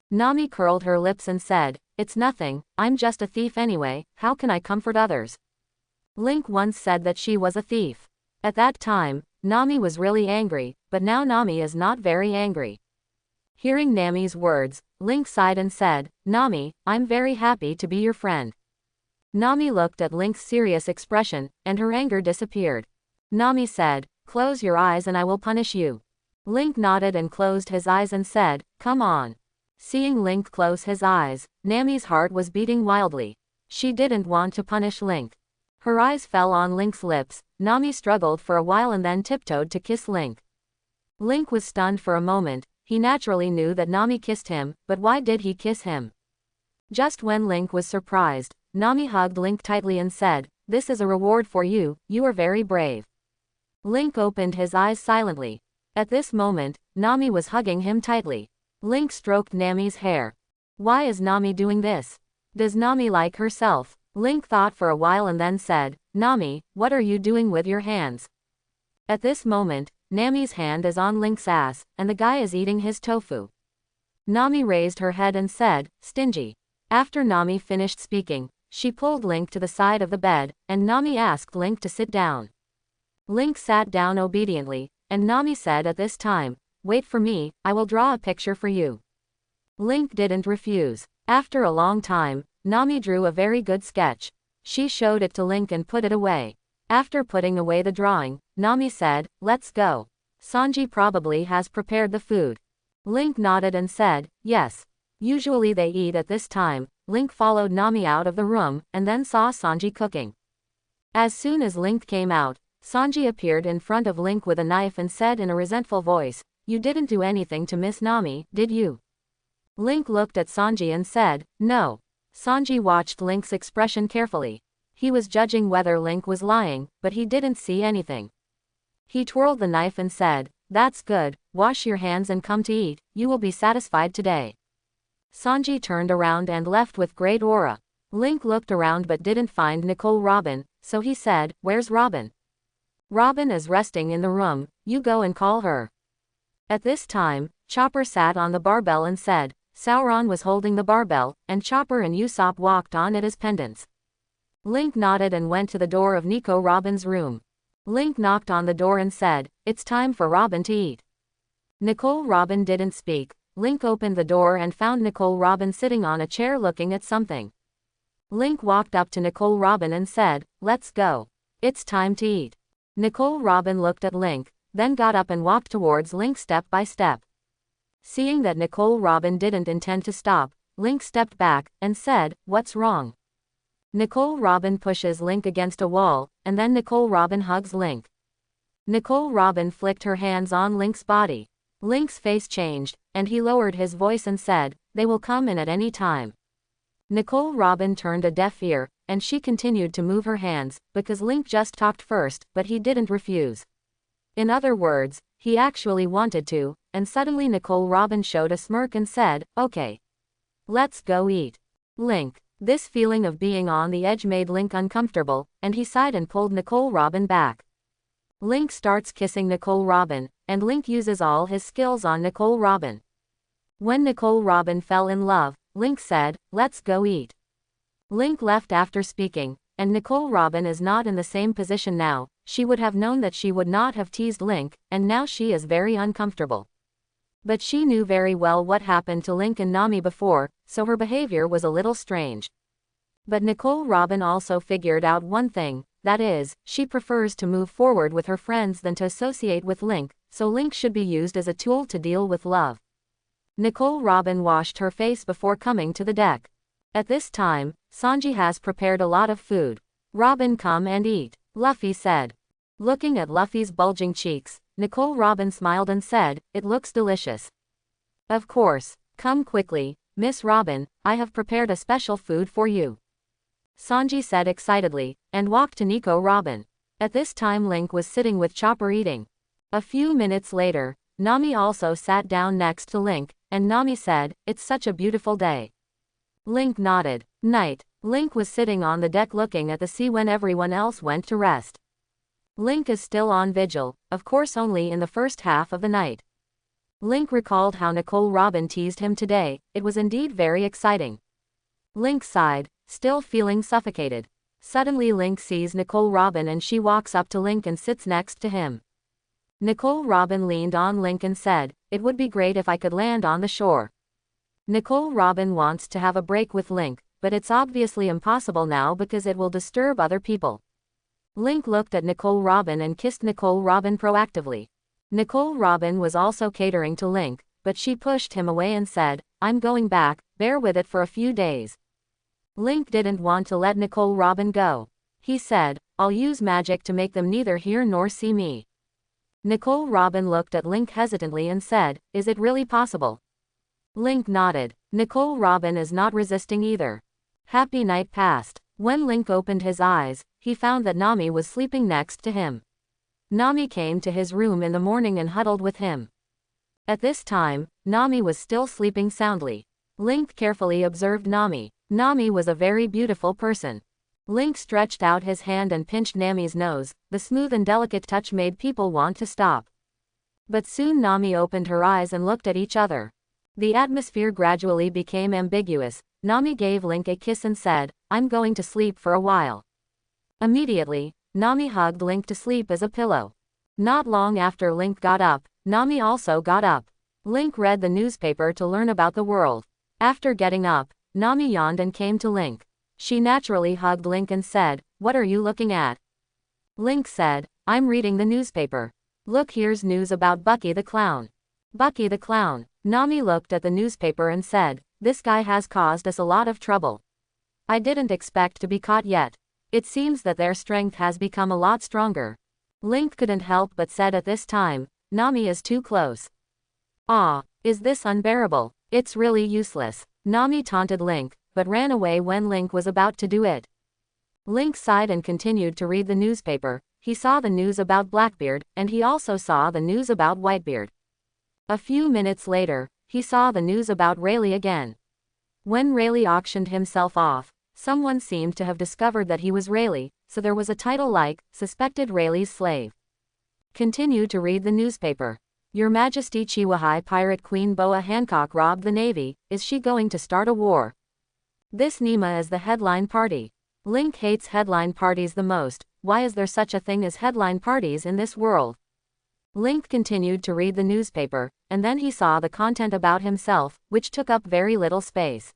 Nami curled her lips and said, "It's nothing, I'm just a thief anyway, how can I comfort others?" Link once said that she was a thief. At that time, Nami was really angry, but now Nami is not very angry. Hearing Nami's words, Link sighed and said, "Nami, I'm very happy to be your friend." Nami looked at Link's serious expression, and her anger disappeared. Nami said, "Close your eyes and I will punish you." Link nodded and closed his eyes and said, "Come on." Seeing Link close his eyes, Nami's heart was beating wildly. She didn't want to punish Link. Her eyes fell on Link's lips. Nami struggled for a while and then tiptoed to kiss Link. Link was stunned for a moment. He naturally knew that Nami kissed him, but why did he kiss him? Just when Link was surprised, Nami hugged Link tightly and said, "This is a reward for you, you are very brave." Link opened his eyes silently. At this moment, Nami was hugging him tightly. Link stroked Nami's hair. Why is Nami doing this? Does Nami like herself? Link thought for a while and then said, "Nami, what are you doing with your hands?" At this moment, Nami's hand is on Link's ass, and the guy is eating his tofu. Nami raised her head and said, "Stingy." After Nami finished speaking, she pulled Link to the side of the bed, and Nami asked Link to sit down. Link sat down obediently, and Nami said at this time, "Wait for me, I will draw a picture for you." Link didn't refuse. After a long time, Nami drew a very good sketch. She showed it to Link and put it away. After putting away the drawing, Nami said, "Let's go. Sanji probably has prepared the food." Link nodded and said, "Yes." Usually they eat at this time. Link followed Nami out of the room, and then saw Sanji cooking. As soon as Link came out, Sanji appeared in front of Link with a knife and said in a resentful voice, "You didn't do anything to Miss Nami, did you?" Link looked at Sanji and said, "No." Sanji watched Link's expression carefully. He was judging whether Link was lying, but he didn't see anything. He twirled the knife and said, "That's good, wash your hands and come to eat, you will be satisfied today." Sanji turned around and left with great aura. Link looked around but didn't find Nicole Robin, so he said, "Where's Robin?" "Robin is resting in the room, you go and call her." At this time, Chopper sat on the barbell and said, Sauron was holding the barbell, and Chopper and Usopp walked on it as pendants. Link nodded and went to the door of Nico Robin's room. Link knocked on the door and said, "It's time for Robin to eat." Nicole Robin didn't speak. Link opened the door and found Nicole Robin sitting on a chair looking at something. Link walked up to Nicole Robin and said, "Let's go. It's time to eat." Nicole Robin looked at Link, then got up and walked towards Link step by step. Seeing that Nicole Robin didn't intend to stop, Link stepped back and said, "What's wrong?" Nicole Robin pushes Link against a wall, and then Nicole Robin hugs Link. Nicole Robin flicked her hands on Link's body. Link's face changed, and he lowered his voice and said, "They will come in at any time." Nicole Robin turned a deaf ear, and she continued to move her hands, because Link just talked first, but he didn't refuse. In other words, he actually wanted to, and suddenly Nicole Robin showed a smirk and said, "Okay. Let's go eat." Link. This feeling of being on the edge made Link uncomfortable, and he sighed and pulled Nicole Robin back. Link starts kissing Nicole Robin, and Link uses all his skills on Nicole Robin. When Nicole Robin fell in love, Link said, "Let's go eat." Link left after speaking, and Nicole Robin is not in the same position now. She would have known that she would not have teased Link, and now she is very uncomfortable. But she knew very well what happened to Link and Nami before, so her behavior was a little strange. But Nicole Robin also figured out one thing, that is, she prefers to move forward with her friends than to associate with Link, so Link should be used as a tool to deal with love. Nicole Robin washed her face before coming to the deck. At this time, Sanji has prepared a lot of food. "Robin, come and eat," Luffy said. Looking at Luffy's bulging cheeks, Nicole Robin smiled and said, "It looks delicious." "Of course. Come quickly, Miss Robin, I have prepared a special food for you," Sanji said excitedly, and walked to Nico Robin. At this time Link was sitting with Chopper eating. A few minutes later, Nami also sat down next to Link, and Nami said, "It's such a beautiful day." Link nodded. Night. Link was sitting on the deck looking at the sea when everyone else went to rest. Link is still on vigil, of course only in the first half of the night. Link recalled how Nicole Robin teased him today. It was indeed very exciting. Link sighed, still feeling suffocated. Suddenly Link sees Nicole Robin and she walks up to Link and sits next to him. Nicole Robin leaned on Link and said, "It would be great if I could land on the shore." Nicole Robin wants to have a break with Link, but it's obviously impossible now because it will disturb other people. Link looked at Nicole Robin and kissed Nicole Robin proactively. Nicole Robin was also catering to Link, but she pushed him away and said, I'm going back, bear with it for a few days. Link didn't want to let Nicole Robin go. He said, I'll use magic to make them neither hear nor see me. Nicole Robin looked at Link hesitantly and said, is it really possible? Link nodded. Nicole Robin is not resisting either. Happy night passed. When Link opened his eyes, he found that Nami was sleeping next to him. Nami came to his room in the morning and huddled with him. At this time, Nami was still sleeping soundly. Link carefully observed Nami. Nami was a very beautiful person. Link stretched out his hand and pinched Nami's nose. The smooth and delicate touch made people want to stop. But soon Nami opened her eyes and looked at each other. The atmosphere gradually became ambiguous. Nami gave Link a kiss and said, I'm going to sleep for a while. Immediately, Nami hugged Link to sleep as a pillow. Not long after Link got up, Nami also got up. Link read the newspaper to learn about the world. After getting up, Nami yawned and came to Link. She naturally hugged Link and said, what are you looking at? Link said, I'm reading the newspaper. Look, here's news about Bucky the Clown. Bucky the Clown. Nami looked at the newspaper and said, this guy has caused us a lot of trouble. I didn't expect to be caught yet. It seems that their strength has become a lot stronger. Link couldn't help but said at this time, Nami is too close. Ah, is this unbearable? It's really useless. Nami taunted Link, but ran away when Link was about to do it. Link sighed and continued to read the newspaper. He saw the news about Blackbeard, and he also saw the news about Whitebeard. A few minutes later, he saw the news about Rayleigh again. When Rayleigh auctioned himself off, someone seemed to have discovered that he was Rayleigh, so there was a title like, Suspected Rayleigh's Slave. Continue to read the newspaper. Your Majesty, Chihuahua Pirate Queen Boa Hancock robbed the Navy. Is she going to start a war? This Nima is the headline party. Link hates headline parties the most. Why is there such a thing as headline parties in this world? Link continued to read the newspaper, and then he saw the content about himself, which took up very little space.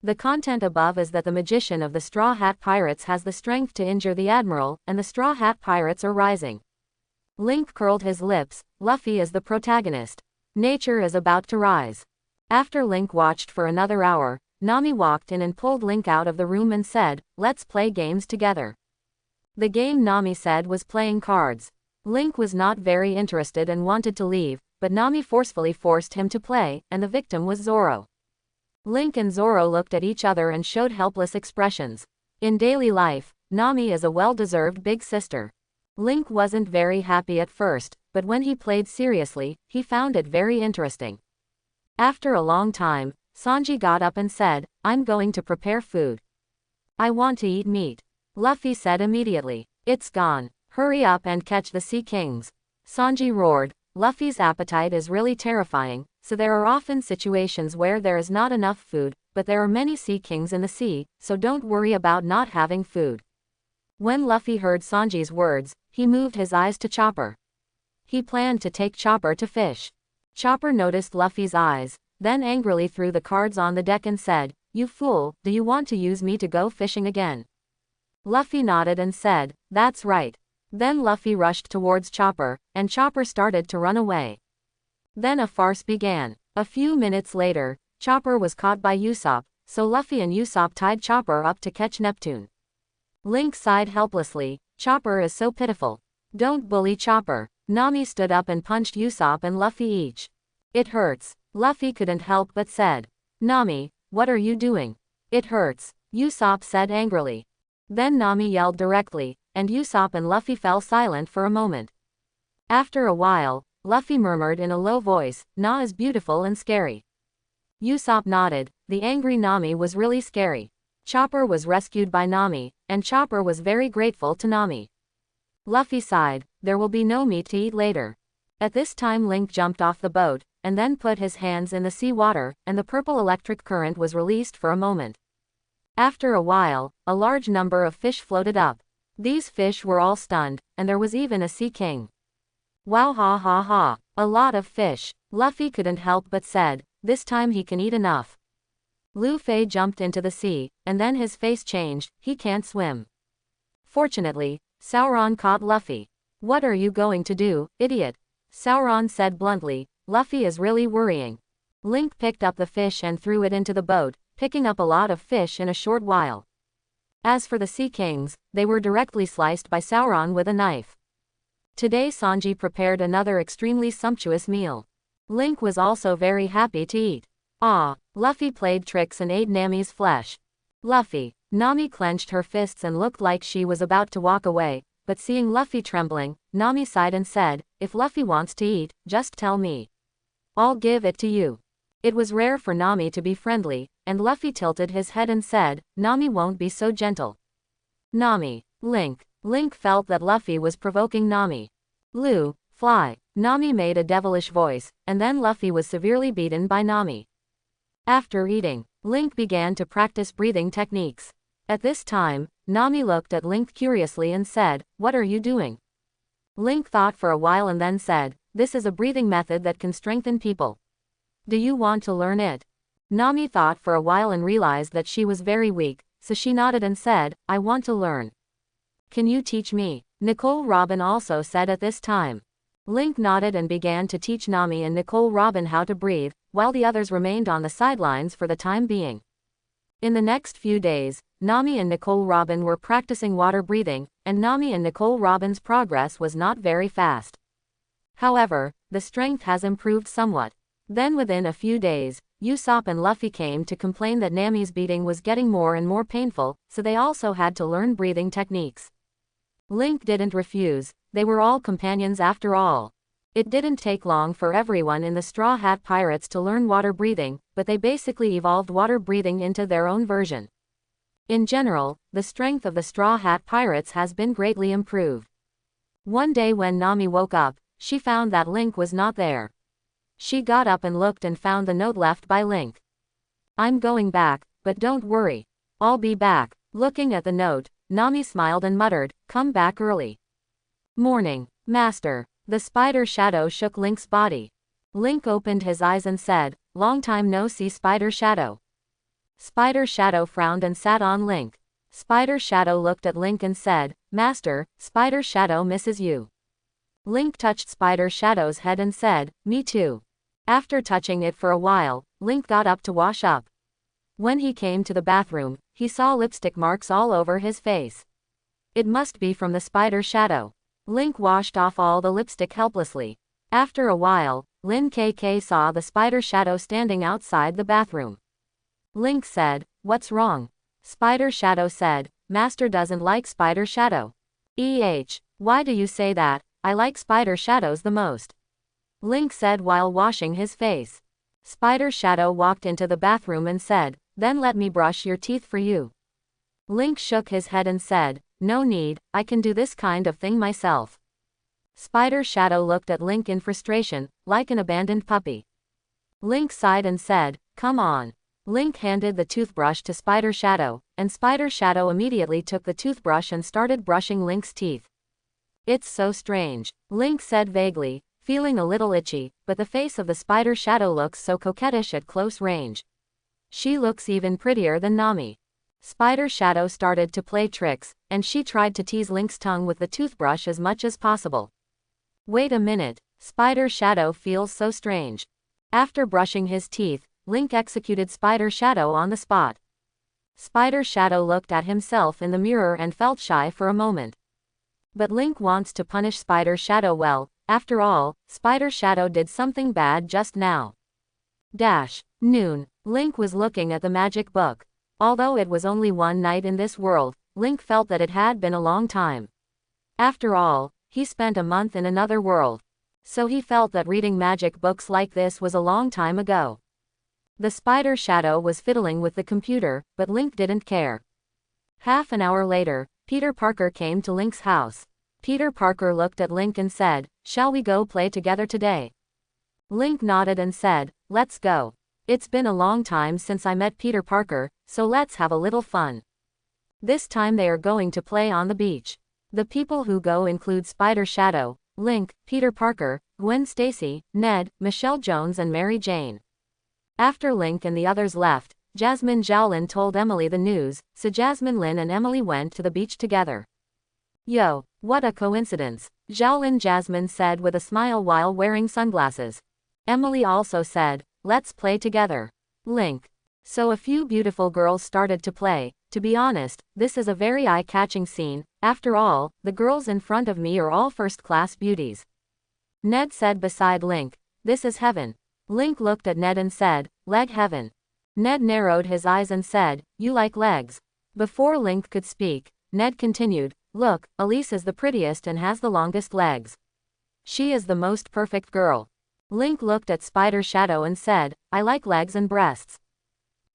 The content above is that the magician of the Straw Hat Pirates has the strength to injure the Admiral, and the Straw Hat Pirates are rising. Link curled his lips. Luffy is the protagonist. Nature is about to rise. After Link watched for another hour, Nami walked in and pulled Link out of the room and said, let's play games together. The game Nami said was playing cards. Link was not very interested and wanted to leave, but Nami forcefully forced him to play, and the victim was Zoro. Link and Zoro looked at each other and showed helpless expressions. In daily life, Nami is a well-deserved big sister. Link wasn't very happy at first, but when he played seriously, he found it very interesting. After a long time, Sanji got up and said, I'm going to prepare food. I want to eat meat. Luffy said immediately, it's gone. Hurry up and catch the Sea Kings. Sanji roared, Luffy's appetite is really terrifying, so there are often situations where there is not enough food, but there are many Sea Kings in the sea, so don't worry about not having food. When Luffy heard Sanji's words, he moved his eyes to Chopper. He planned to take Chopper to fish. Chopper noticed Luffy's eyes, then angrily threw the cards on the deck and said, you fool, do you want to use me to go fishing again? Luffy nodded and said, that's right. Then Luffy rushed towards Chopper, and Chopper started to run away. Then a farce began. A few minutes later, Chopper was caught by Usopp, so Luffy and Usopp tied Chopper up to catch Neptune. Link sighed helplessly, Chopper is so pitiful. Don't bully Chopper. Nami stood up and punched Usopp and Luffy each. It hurts. Luffy couldn't help but said, Nami, what are you doing? It hurts, Usopp said angrily. Then Nami yelled directly, and Usopp and Luffy fell silent for a moment. After a while, Luffy murmured in a low voice, Na is beautiful and scary. Usopp nodded, the angry Nami was really scary. Chopper was rescued by Nami, and Chopper was very grateful to Nami. Luffy sighed, there will be no meat to eat later. At this time Link jumped off the boat, and then put his hands in the sea water, and the purple electric current was released for a moment. After a while, a large number of fish floated up. These fish were all stunned, and there was even a Sea King. Wow, ha ha ha, a lot of fish. Luffy couldn't help but said, this time he can eat enough. Luffy jumped into the sea, and then his face changed, he can't swim. Fortunately, Sauron caught Luffy. What are you going to do, idiot? Sauron said bluntly, Luffy is really worrying. Link picked up the fish and threw it into the boat, picking up a lot of fish in a short while. As for the Sea Kings, they were directly sliced by Sauron with a knife. Today Sanji prepared another extremely sumptuous meal. Link was also very happy to eat. Ah, Luffy played tricks and ate Nami's flesh. Luffy. Nami clenched her fists and looked like she was about to walk away, but seeing Luffy trembling, Nami sighed and said, "If Luffy wants to eat, just tell me. I'll give it to you." It was rare for Nami to be friendly, and Luffy tilted his head and said, "Nami won't be so gentle." Nami. Link. Link felt that Luffy was provoking Nami. Lu, fly. Nami made a devilish voice, and then Luffy was severely beaten by Nami. After eating, Link began to practice breathing techniques. At this time, Nami looked at Link curiously and said, "What are you doing?" Link thought for a while and then said, "This is a breathing method that can strengthen people. Do you want to learn it?" Nami thought for a while and realized that she was very weak, so she nodded and said, "I want to learn." "Can you teach me?" Nicole Robin also said at this time. Link nodded and began to teach Nami and Nicole Robin how to breathe, while the others remained on the sidelines for the time being. In the next few days, Nami and Nicole Robin were practicing water breathing, and Nami and Nicole Robin's progress was not very fast. However, the strength has improved somewhat. Then within a few days, Usopp and Luffy came to complain that Nami's beating was getting more and more painful, so they also had to learn breathing techniques. Link didn't refuse, they were all companions after all. It didn't take long for everyone in the Straw Hat Pirates to learn water breathing, but they basically evolved water breathing into their own version. In general, the strength of the Straw Hat Pirates has been greatly improved. One day when Nami woke up, she found that Link was not there. She got up and looked and found the note left by Link. "I'm going back, but don't worry. I'll be back." Looking at the note, Nami smiled and muttered, "Come back early." Morning. Master. The spider shadow shook Link's body. Link opened his eyes and said, "Long time no see, Spider Shadow." Spider Shadow frowned and sat on Link. Spider Shadow looked at Link and said, "Master, Spider Shadow misses you." Link touched Spider Shadow's head and said, "Me too." After touching it for a while, Link got up to wash up. When he came to the bathroom, he saw lipstick marks all over his face. It must be from the Spider Shadow. Link washed off all the lipstick helplessly. After a while, Lin KK saw the Spider Shadow standing outside the bathroom. Link said, "What's wrong?" Spider Shadow said, "Master doesn't like Spider Shadow." Why do you say that? I like Spider Shadows the most," Link said while washing his face. Spider Shadow walked into the bathroom and said, "Then let me brush your teeth for you." Link shook his head and said, "No need, I can do this kind of thing myself." Spider Shadow looked at Link in frustration, like an abandoned puppy. Link sighed and said, "Come on." Link handed the toothbrush to Spider Shadow, and Spider Shadow immediately took the toothbrush and started brushing Link's teeth. "It's so strange," Link said vaguely, feeling a little itchy, but the face of the Spider Shadow looks so coquettish at close range. She looks even prettier than Nami. Spider Shadow started to play tricks, and she tried to tease Link's tongue with the toothbrush as much as possible. Wait a minute, Spider Shadow feels so strange. After brushing his teeth, Link executed Spider Shadow on the spot. Spider Shadow looked at himself in the mirror and felt shy for a moment. But Link wants to punish Spider Shadow well, after all, Spider Shadow did something bad just now. Noon. Link was looking at the magic book. Although it was only one night in this world, Link felt that it had been a long time. After all, he spent a month in another world. So he felt that reading magic books like this was a long time ago. The Spider Shadow was fiddling with the computer, but Link didn't care. Half an hour later, Peter Parker came to Link's house. Peter Parker looked at Link and said, "Shall we go play together today?" Link nodded and said, "Let's go. It's been a long time since I met Peter Parker, so let's have a little fun." This time they are going to play on the beach. The people who go include Spider Shadow, Link, Peter Parker, Gwen Stacy, Ned, Michelle Jones and Mary Jane. After Link and the others left, Jasmine Jowlin told Emily the news, so Jasmine Lin and Emily went to the beach together. "Yo, what a coincidence," Jasmine said with a smile while wearing sunglasses. Emily also said, let's play together. Link. So a few beautiful girls started to play. To be honest, this is a very eye-catching scene. After all, the girls in front of me are all first-class beauties. Ned said beside Link. This is heaven. Link looked at Ned and said, leg heaven. Ned narrowed his eyes and said, you like legs. Before Link could speak, Ned continued, look, Elise is the prettiest and has the longest legs. She is the most perfect girl. Link looked at Spider Shadow and said, I like legs and breasts.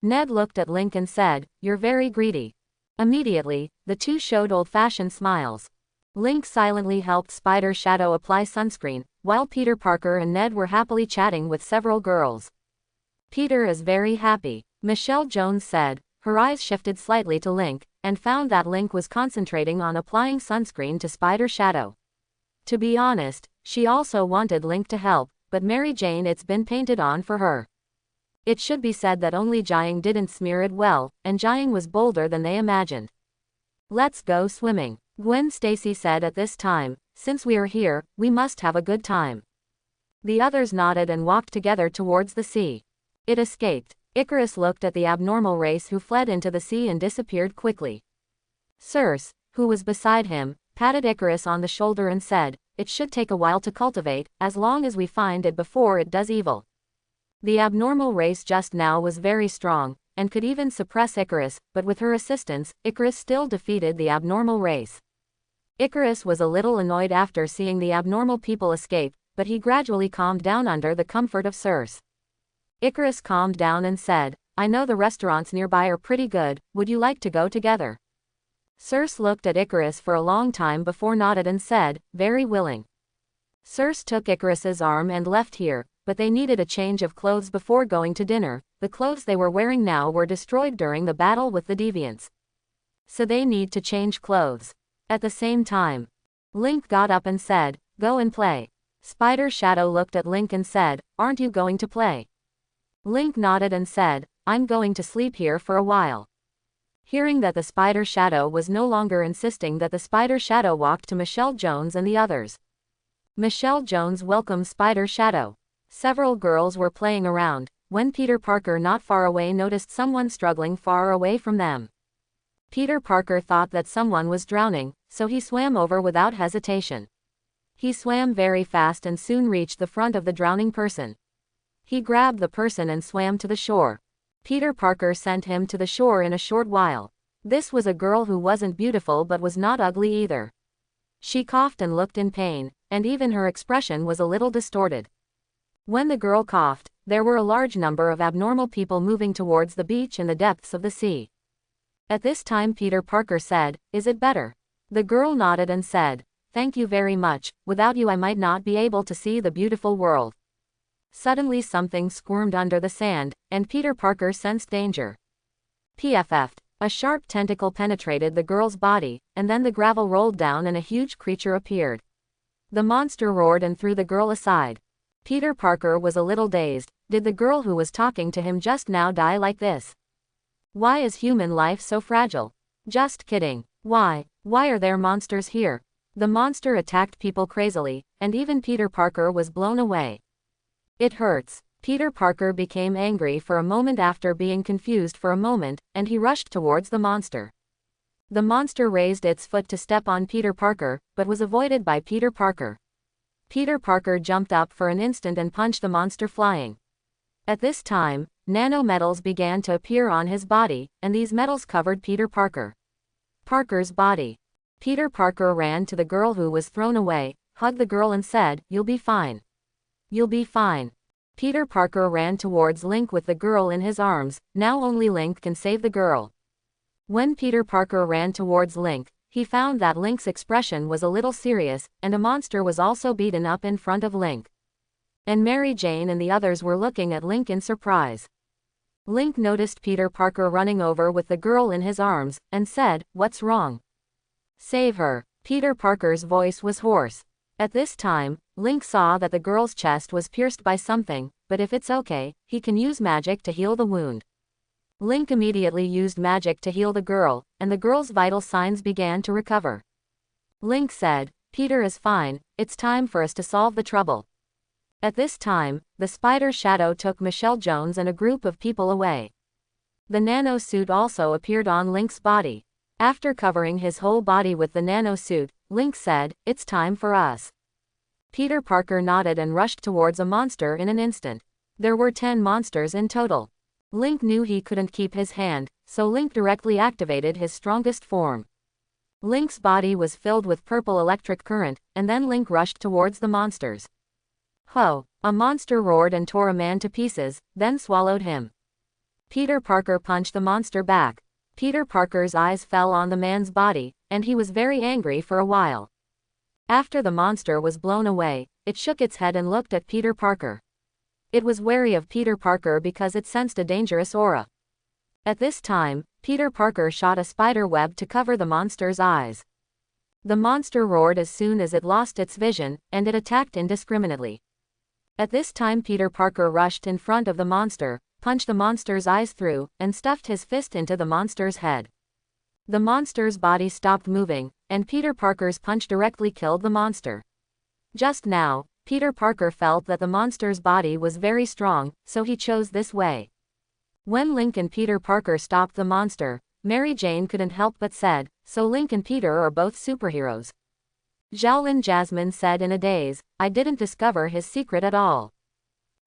Ned looked at Link and said, you're very greedy. Immediately, the two showed old-fashioned smiles. Link silently helped Spider Shadow apply sunscreen, while Peter Parker and Ned were happily chatting with several girls. Peter is very happy, Michelle Jones said. Her eyes shifted slightly to Link, and found that Link was concentrating on applying sunscreen to Spider Shadow. To be honest, she also wanted Link to help, but Mary Jane it's been painted on for her. It should be said that only Jiang didn't smear it well, and Jiang was bolder than they imagined. Let's go swimming, Gwen Stacy said at this time. Since we are here, we must have a good time. The others nodded and walked together towards the sea. It escaped. Icarus looked at the abnormal race who fled into the sea and disappeared quickly. Circe, who was beside him, patted Icarus on the shoulder and said, it should take a while to cultivate, as long as we find it before it does evil. The abnormal race just now was very strong, and could even suppress Icarus, but with her assistance, Icarus still defeated the abnormal race. Icarus was a little annoyed after seeing the abnormal people escape, but he gradually calmed down under the comfort of Circe. Icarus calmed down and said, I know the restaurants nearby are pretty good, would you like to go together? Circe looked at Icarus for a long time before nodded and said, very willing. Circe took Icarus's arm and left here, but they needed a change of clothes before going to dinner. The clothes they were wearing now were destroyed during the battle with the deviants. So they need to change clothes. At the same time, Link got up and said, go and play. Spider Shadow looked at Link and said, aren't you going to play? Link nodded and said, I'm going to sleep here for a while. Hearing that the Spider Shadow was no longer insisting that the Spider Shadow walked to Michelle Jones and the others. Michelle Jones welcomed Spider Shadow. Several girls were playing around, when Peter Parker not far away noticed someone struggling far away from them. Peter Parker thought that someone was drowning, so he swam over without hesitation. He swam very fast and soon reached the front of the drowning person. He grabbed the person and swam to the shore. Peter Parker sent him to the shore in a short while. This was a girl who wasn't beautiful but was not ugly either. She coughed and looked in pain, and even her expression was a little distorted. When the girl coughed, there were a large number of abnormal people moving towards the beach in the depths of the sea. At this time Peter Parker said, is it better? The girl nodded and said, thank you very much, without you I might not be able to see the beautiful world. Suddenly something squirmed under the sand, and Peter Parker sensed danger. PFF'd. A sharp tentacle penetrated the girl's body, and then the gravel rolled down and a huge creature appeared. The monster roared and threw the girl aside. Peter Parker was a little dazed. Did the girl who was talking to him just now die like this? Why is human life so fragile? Just kidding. Why are there monsters here? The monster attacked people crazily, and even Peter Parker was blown away. It hurts. Peter Parker became angry for a moment after being confused for a moment, and he rushed towards the monster. The monster raised its foot to step on Peter Parker, but was avoided by Peter Parker. Peter Parker jumped up for an instant and punched the monster flying. At this time, nanometals began to appear on his body, and these metals covered Peter Parker's body. Peter Parker ran to the girl who was thrown away, hugged the girl and said, you'll be fine. You'll be fine. Peter Parker ran towards Link with the girl in his arms. Now only Link can save the girl. When Peter Parker ran towards Link, he found that Link's expression was a little serious, and a monster was also beaten up in front of Link. And Mary Jane and the others were looking at Link in surprise. Link noticed Peter Parker running over with the girl in his arms, and said, what's wrong? Save her. Peter Parker's voice was hoarse. At this time, Link saw that the girl's chest was pierced by something, but if it's okay, he can use magic to heal the wound. Link immediately used magic to heal the girl, and the girl's vital signs began to recover. Link said, Peter is fine, it's time for us to solve the trouble. At this time, the spider shadow took Michelle Jones and a group of people away. The nano suit also appeared on Link's body. After covering his whole body with the nano suit, Link said, "It's time for us." Peter Parker nodded and rushed towards a monster in an instant. There were 10 monsters in total. Link knew he couldn't keep his hand, so Link directly activated his strongest form. Link's body was filled with purple electric current, and then Link rushed towards the monsters. Ho! A monster roared and tore a man to pieces, then swallowed him. Peter Parker punched the monster back. Peter Parker's eyes fell on the man's body, and he was very angry for a while. After the monster was blown away, it shook its head and looked at Peter Parker. It was wary of Peter Parker because it sensed a dangerous aura. At this time, Peter Parker shot a spider web to cover the monster's eyes. The monster roared as soon as it lost its vision, and it attacked indiscriminately. At this time Peter Parker rushed in front of the monster, punched the monster's eyes through, and stuffed his fist into the monster's head. The monster's body stopped moving, and Peter Parker's punch directly killed the monster. Just now, Peter Parker felt that the monster's body was very strong, so he chose this way. When Link and Peter Parker stopped the monster, Mary Jane couldn't help but said, "So Link and Peter are both superheroes." Xiaolin Jasmine said in a daze, "I didn't discover his secret at all."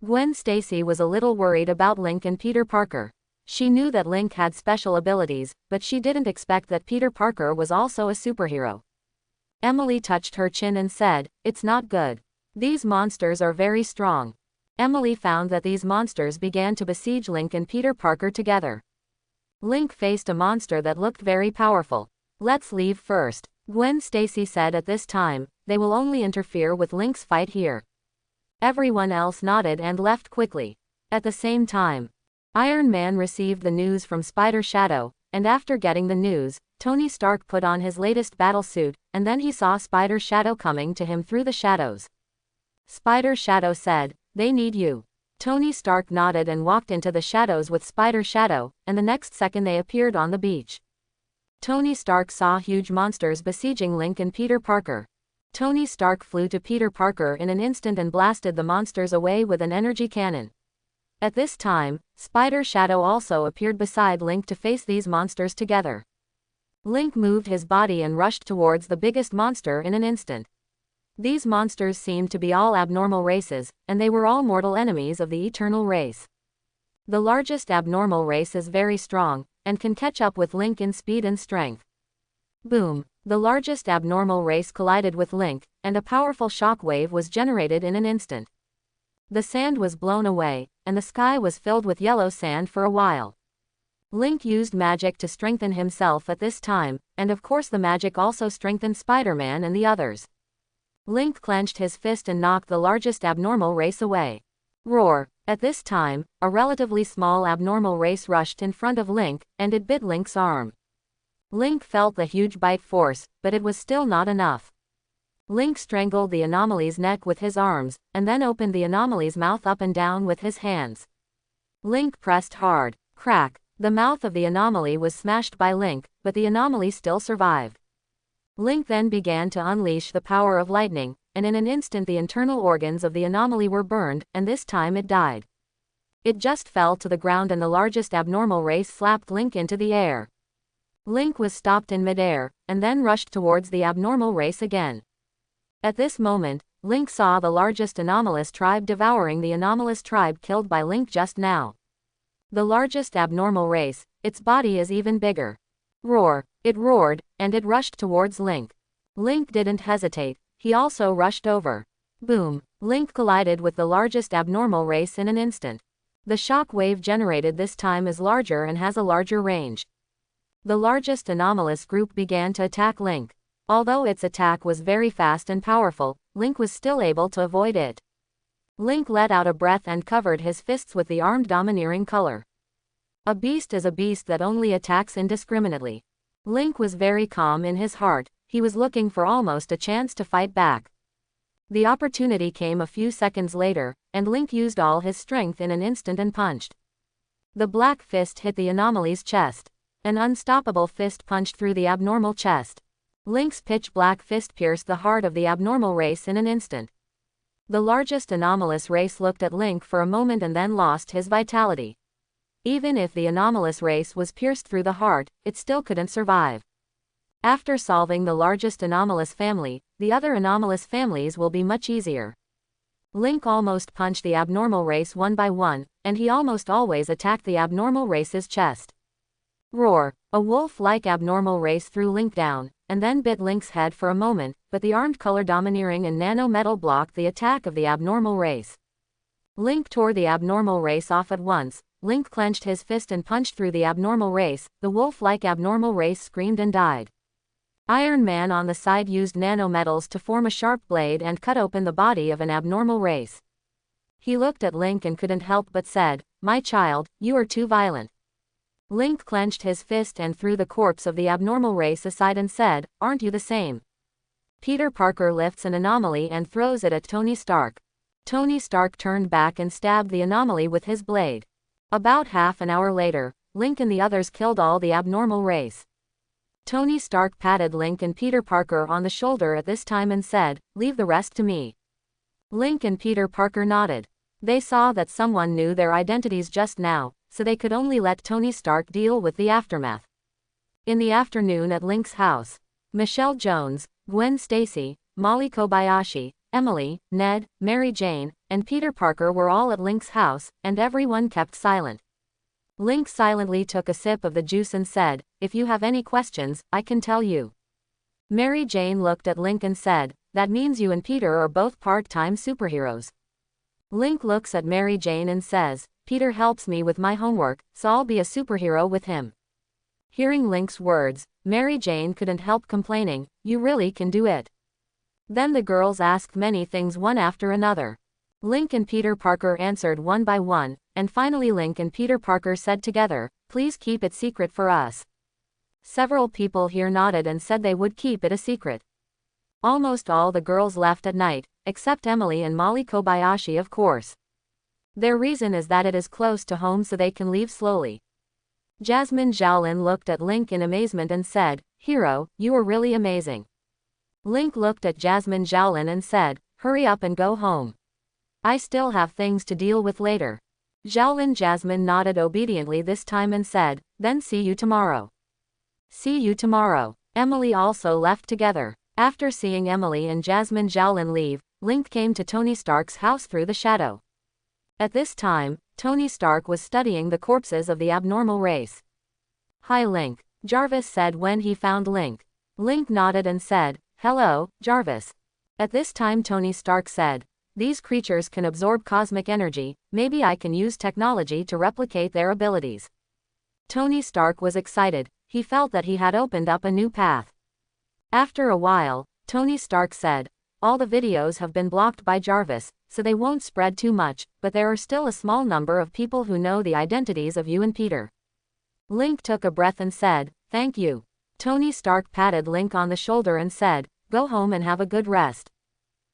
Gwen Stacy was a little worried about Link and Peter Parker. She knew that Link had special abilities, but she didn't expect that Peter Parker was also a superhero. Emily touched her chin and said, "It's not good. These monsters are very strong." Emily found that these monsters began to besiege Link and Peter Parker together. Link faced a monster that looked very powerful. "Let's leave first," Gwen Stacy said at this time. "They will only interfere with Link's fight here." Everyone else nodded and left quickly. At the same time, Iron Man received the news from Spider Shadow, and after getting the news, Tony Stark put on his latest battle suit, and then he saw Spider Shadow coming to him through the shadows. Spider Shadow said, "They need you." Tony Stark nodded and walked into the shadows with Spider Shadow, and the next second they appeared on the beach. Tony Stark saw huge monsters besieging Link and Peter Parker. Tony Stark flew to Peter Parker in an instant and blasted the monsters away with an energy cannon. At this time, Spider Shadow also appeared beside Link to face these monsters together. Link moved his body and rushed towards the biggest monster in an instant. These monsters seemed to be all abnormal races, and they were all mortal enemies of the eternal race. The largest abnormal race is very strong, and can catch up with Link in speed and strength. Boom! The largest abnormal race collided with Link, and a powerful shock wave was generated in an instant. The sand was blown away, and the sky was filled with yellow sand for a while. Link used magic to strengthen himself at this time, and of course the magic also strengthened Spider-Man and the others. Link clenched his fist and knocked the largest abnormal race away. Roar! At this time, a relatively small abnormal race rushed in front of Link, and it bit Link's arm. Link felt the huge bite force, but it was still not enough. Link strangled the anomaly's neck with his arms, and then opened the anomaly's mouth up and down with his hands. Link pressed hard. Crack! The mouth of the anomaly was smashed by Link, but the anomaly still survived. Link then began to unleash the power of lightning, and in an instant the internal organs of the anomaly were burned, and this time it died. It just fell to the ground and the largest abnormal race slapped Link into the air. Link was stopped in midair, and then rushed towards the abnormal race again. At this moment, Link saw the largest anomalous tribe devouring the anomalous tribe killed by Link just now. The largest abnormal race, its body is even bigger. Roar! It roared, and it rushed towards Link. Link didn't hesitate, he also rushed over. Boom! Link collided with the largest abnormal race in an instant. The shock wave generated this time is larger and has a larger range. The largest anomalous group began to attack Link. Although its attack was very fast and powerful, Link was still able to avoid it. Link let out a breath and covered his fists with the armed domineering color. A beast is a beast that only attacks indiscriminately. Link was very calm in his heart, he was looking for almost a chance to fight back. The opportunity came a few seconds later, and Link used all his strength in an instant and punched. The black fist hit the anomaly's chest. An unstoppable fist punched through the abnormal chest. Link's pitch black fist pierced the heart of the abnormal race in an instant. The largest anomalous race looked at Link for a moment and then lost his vitality. Even if the anomalous race was pierced through the heart, it still couldn't survive. After solving the largest anomalous family, the other anomalous families will be much easier. Link almost punched the abnormal race one by one, and he almost always attacked the abnormal race's chest. Roar! A wolf-like abnormal race threw Link down, and then bit Link's head for a moment, but the armed color domineering and nano-metal blocked the attack of the abnormal race. Link tore the abnormal race off at once. Link clenched his fist and punched through the abnormal race. The wolf-like abnormal race screamed and died. Iron Man on the side used nanometals to form a sharp blade and cut open the body of an abnormal race. He looked at Link and couldn't help but said, "My child, you are too violent." Link clenched his fist and threw the corpse of the abnormal race aside and said, "Aren't you the same?" Peter Parker lifts an anomaly and throws it at Tony Stark. Tony Stark turned back and stabbed the anomaly with his blade. About half an hour later, Link and the others killed all the abnormal race. Tony Stark patted Link and Peter Parker on the shoulder at this time and said, "Leave the rest to me." Link and Peter Parker nodded. They saw that someone knew their identities just now, so they could only let Tony Stark deal with the aftermath. In the afternoon at Link's house, Michelle Jones, Gwen Stacy, Molly Kobayashi, Emily, Ned, Mary Jane, and Peter Parker were all at Link's house, and everyone kept silent. Link silently took a sip of the juice and said, "If you have any questions, I can tell you." Mary Jane looked at Link and said, "That means you and Peter are both part-time superheroes." Link looks at Mary Jane and says, "Peter helps me with my homework, so I'll be a superhero with him." Hearing Link's words, Mary Jane couldn't help complaining, "You really can do it." Then the girls asked many things one after another. Link and Peter Parker answered one by one, and finally Link and Peter Parker said together, "Please keep it secret for us." Several people here nodded and said they would keep it a secret. Almost all the girls left at night, except Emily and Molly Kobayashi, of course. Their reason is that it is close to home, so they can leave slowly. Jasmine Xiaolin looked at Link in amazement and said, "Hero, you are really amazing." Link looked at Jasmine Xiaolin and said, "Hurry up and go home. I still have things to deal with later." Jasmine nodded obediently this time and said, "Then see you tomorrow." "See you tomorrow." Emily also left together. After seeing Emily and Jasmine Xiaolin leave, Link came to Tony Stark's house through the shadow. At this time, Tony Stark was studying the corpses of the abnormal race. "Hi Link," Jarvis said when he found Link. Link nodded and said, "Hello, Jarvis." At this time Tony Stark said, "These creatures can absorb cosmic energy, maybe I can use technology to replicate their abilities." Tony Stark was excited. He felt that he had opened up a new path. After a while, Tony Stark said, "All the videos have been blocked by Jarvis, so they won't spread too much, but there are still a small number of people who know the identities of you and Peter." Link took a breath and said, "Thank you." Tony Stark patted Link on the shoulder and said, "Go home and have a good rest.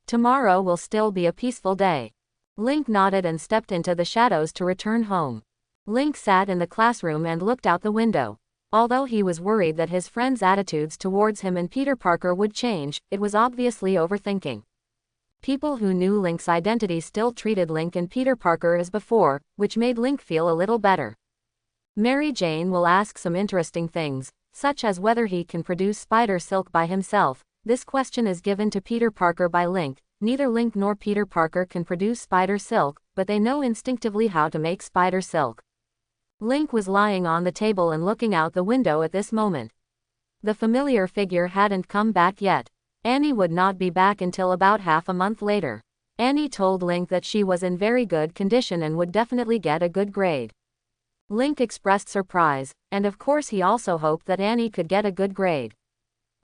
Tomorrow will still be a peaceful day." Link nodded and stepped into the shadows to return home. Link sat in the classroom and looked out the window. Although he was worried that his friends' attitudes towards him and Peter Parker would change, it was obviously overthinking. People who knew Link's identity still treated Link and Peter Parker as before, which made Link feel a little better. Mary Jane will ask some interesting things, such as whether he can produce spider silk by himself. This question is given to Peter Parker by Link. Neither Link nor Peter Parker can produce spider silk, but they know instinctively how to make spider silk. Link was lying on the table and looking out the window at this moment. The familiar figure hadn't come back yet. Annie would not be back until about half a month later. Annie told Link that she was in very good condition and would definitely get a good grade. Link expressed surprise, and of course he also hoped that Annie could get a good grade.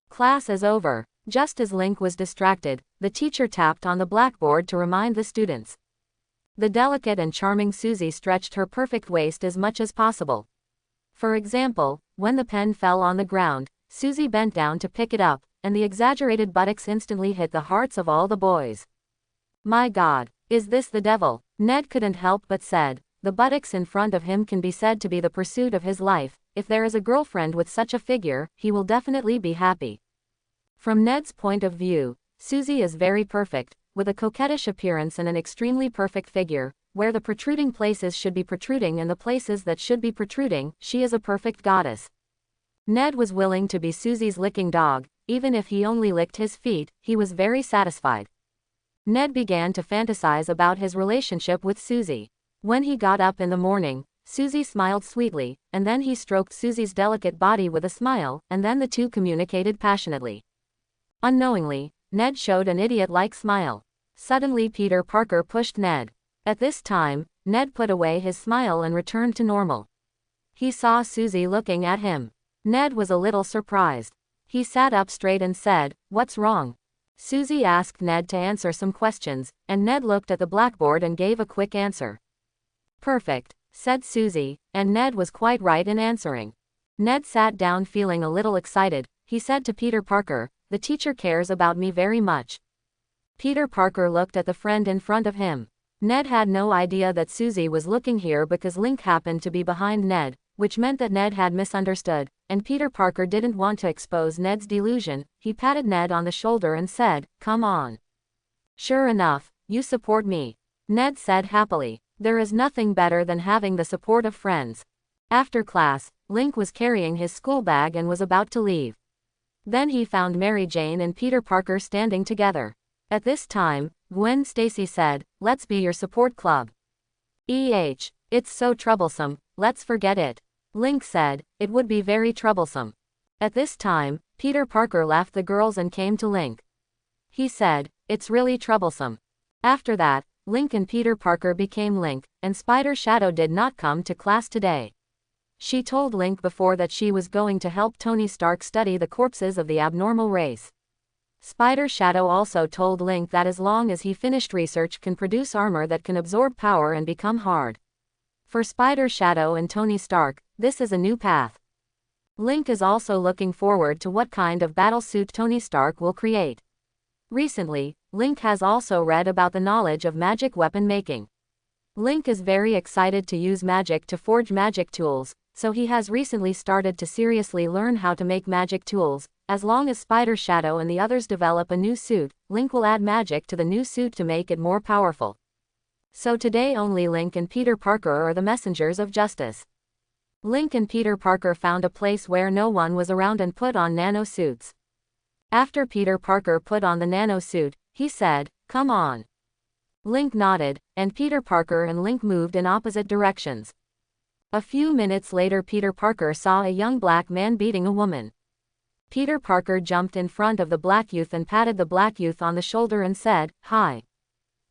Class is over. Just as Link was distracted, the teacher tapped on the blackboard to remind the students. The delicate and charming Susie stretched her perfect waist as much as possible. For example, when the pen fell on the ground, Susie bent down to pick it up, and the exaggerated buttocks instantly hit the hearts of all the boys. "My God, is this the devil?" Ned couldn't help but said. The buttocks in front of him can be said to be the pursuit of his life. If there is a girlfriend with such a figure, he will definitely be happy. From Ned's point of view, Susie is very perfect, with a coquettish appearance and an extremely perfect figure, where the protruding places should be protruding and the places that should be protruding, she is a perfect goddess. Ned was willing to be Susie's licking dog, even if he only licked his feet, he was very satisfied. Ned began to fantasize about his relationship with Susie. When he got up in the morning, Susie smiled sweetly, and then he stroked Susie's delicate body with a smile, and then the two communicated passionately. Unknowingly, Ned showed an idiot-like smile. Suddenly Peter Parker pushed Ned. At this time, Ned put away his smile and returned to normal. He saw Susie looking at him. Ned was a little surprised. He sat up straight and said, "What's wrong?" Susie asked Ned to answer some questions, and Ned looked at the blackboard and gave a quick answer. "Perfect," said Susie, and Ned was quite right in answering. Ned sat down feeling a little excited. He said to Peter Parker, "The teacher cares about me very much." Peter Parker looked at the friend in front of him. Ned had no idea that Susie was looking here because Link happened to be behind Ned, which meant that Ned had misunderstood, and Peter Parker didn't want to expose Ned's delusion. He patted Ned on the shoulder and said, "Come on." "Sure enough, you support me," Ned said happily. There is nothing better than having the support of friends. After class, Link was carrying his school bag and was about to leave. Then he found Mary Jane and Peter Parker standing together. At this time, Gwen Stacy said, "Let's be your support club." It's so troublesome, let's forget it." Link said, "It would be very troublesome." At this time, Peter Parker left the girls and came to Link. He said, "It's really troublesome." After that, Link and Peter Parker became Link, and Spider Shadow did not come to class today. She told Link before that she was going to help Tony Stark study the corpses of the abnormal race. Spider Shadow also told Link that as long as he finished research can produce armor that can absorb power and become hard. For Spider Shadow and Tony Stark, this is a new path. Link is also looking forward to what kind of battlesuit Tony Stark will create. Recently, Link has also read about the knowledge of magic weapon making. Link is very excited to use magic to forge magic tools, so he has recently started to seriously learn how to make magic tools. As long as Spider Shadow and the others develop a new suit, Link will add magic to the new suit to make it more powerful. So today only Link and Peter Parker are the messengers of justice. Link and Peter Parker found a place where no one was around and put on nano suits. After Peter Parker put on the nano suit, he said, "Come on." Link nodded, and Peter Parker and Link moved in opposite directions. A few minutes later Peter Parker saw a young black man beating a woman. Peter Parker jumped in front of the black youth and patted the black youth on the shoulder and said, "Hi.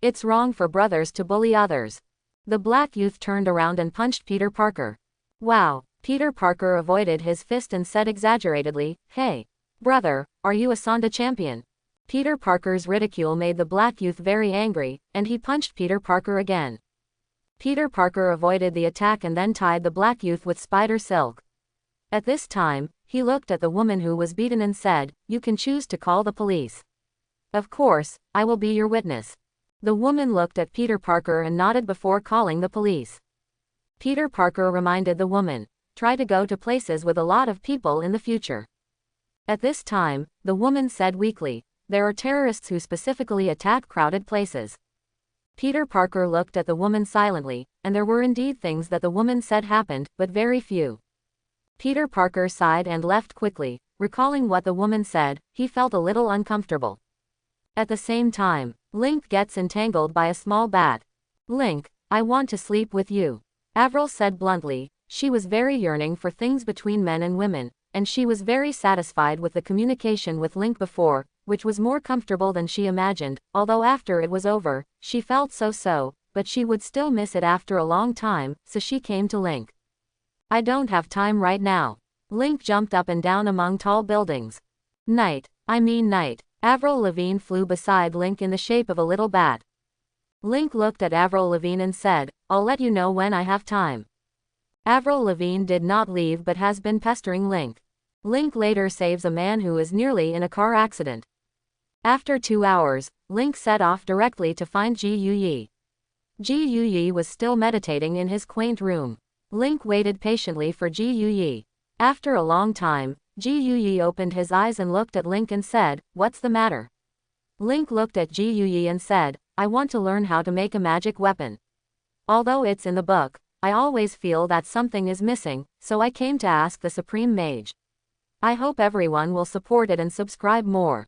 It's wrong for brothers to bully others." The black youth turned around and punched Peter Parker. "Wow." Peter Parker avoided his fist and said exaggeratedly, "Hey. Brother, are you a Sonda champion?" Peter Parker's ridicule made the black youth very angry, and he punched Peter Parker again. Peter Parker avoided the attack and then tied the black youth with spider silk. At this time, he looked at the woman who was beaten and said, "You can choose to call the police. Of course, I will be your witness." The woman looked at Peter Parker and nodded before calling the police. Peter Parker reminded the woman, "Try to go to places with a lot of people in the future." At this time, the woman said weakly, "There are terrorists who specifically attack crowded places." Peter Parker looked at the woman silently, and there were indeed things that the woman said happened, but very few. Peter Parker sighed and left quickly. Recalling what the woman said, he felt a little uncomfortable. At the same time, Link gets entangled by a small bat. "Link, I want to sleep with you," Avril said bluntly. She was very yearning for things between men and women, and she was very satisfied with the communication with Link before, which was more comfortable than she imagined, although after it was over, she felt so, but she would still miss it after a long time, so she came to Link. "I don't have time right now." Link jumped up and down among tall buildings. Night. Avril Lavigne flew beside Link in the shape of a little bat. Link looked at Avril Lavigne and said, "I'll let you know when I have time." Avril Lavigne did not leave but has been pestering Link. Link later saves a man who is nearly in a car accident. After 2 hours, Link set off directly to find Ji Yuyi. Ji Yuyi was still meditating in his quaint room. Link waited patiently for Ji Yuyi. After a long time, Ji Yuyi opened his eyes and looked at Link and said, "What's the matter?" Link looked at Ji Yuyi and said, I want to learn how to make a magic weapon. Although it's in the book, I always feel that something is missing, so I came to ask the Supreme Mage. I hope everyone will support it and subscribe more.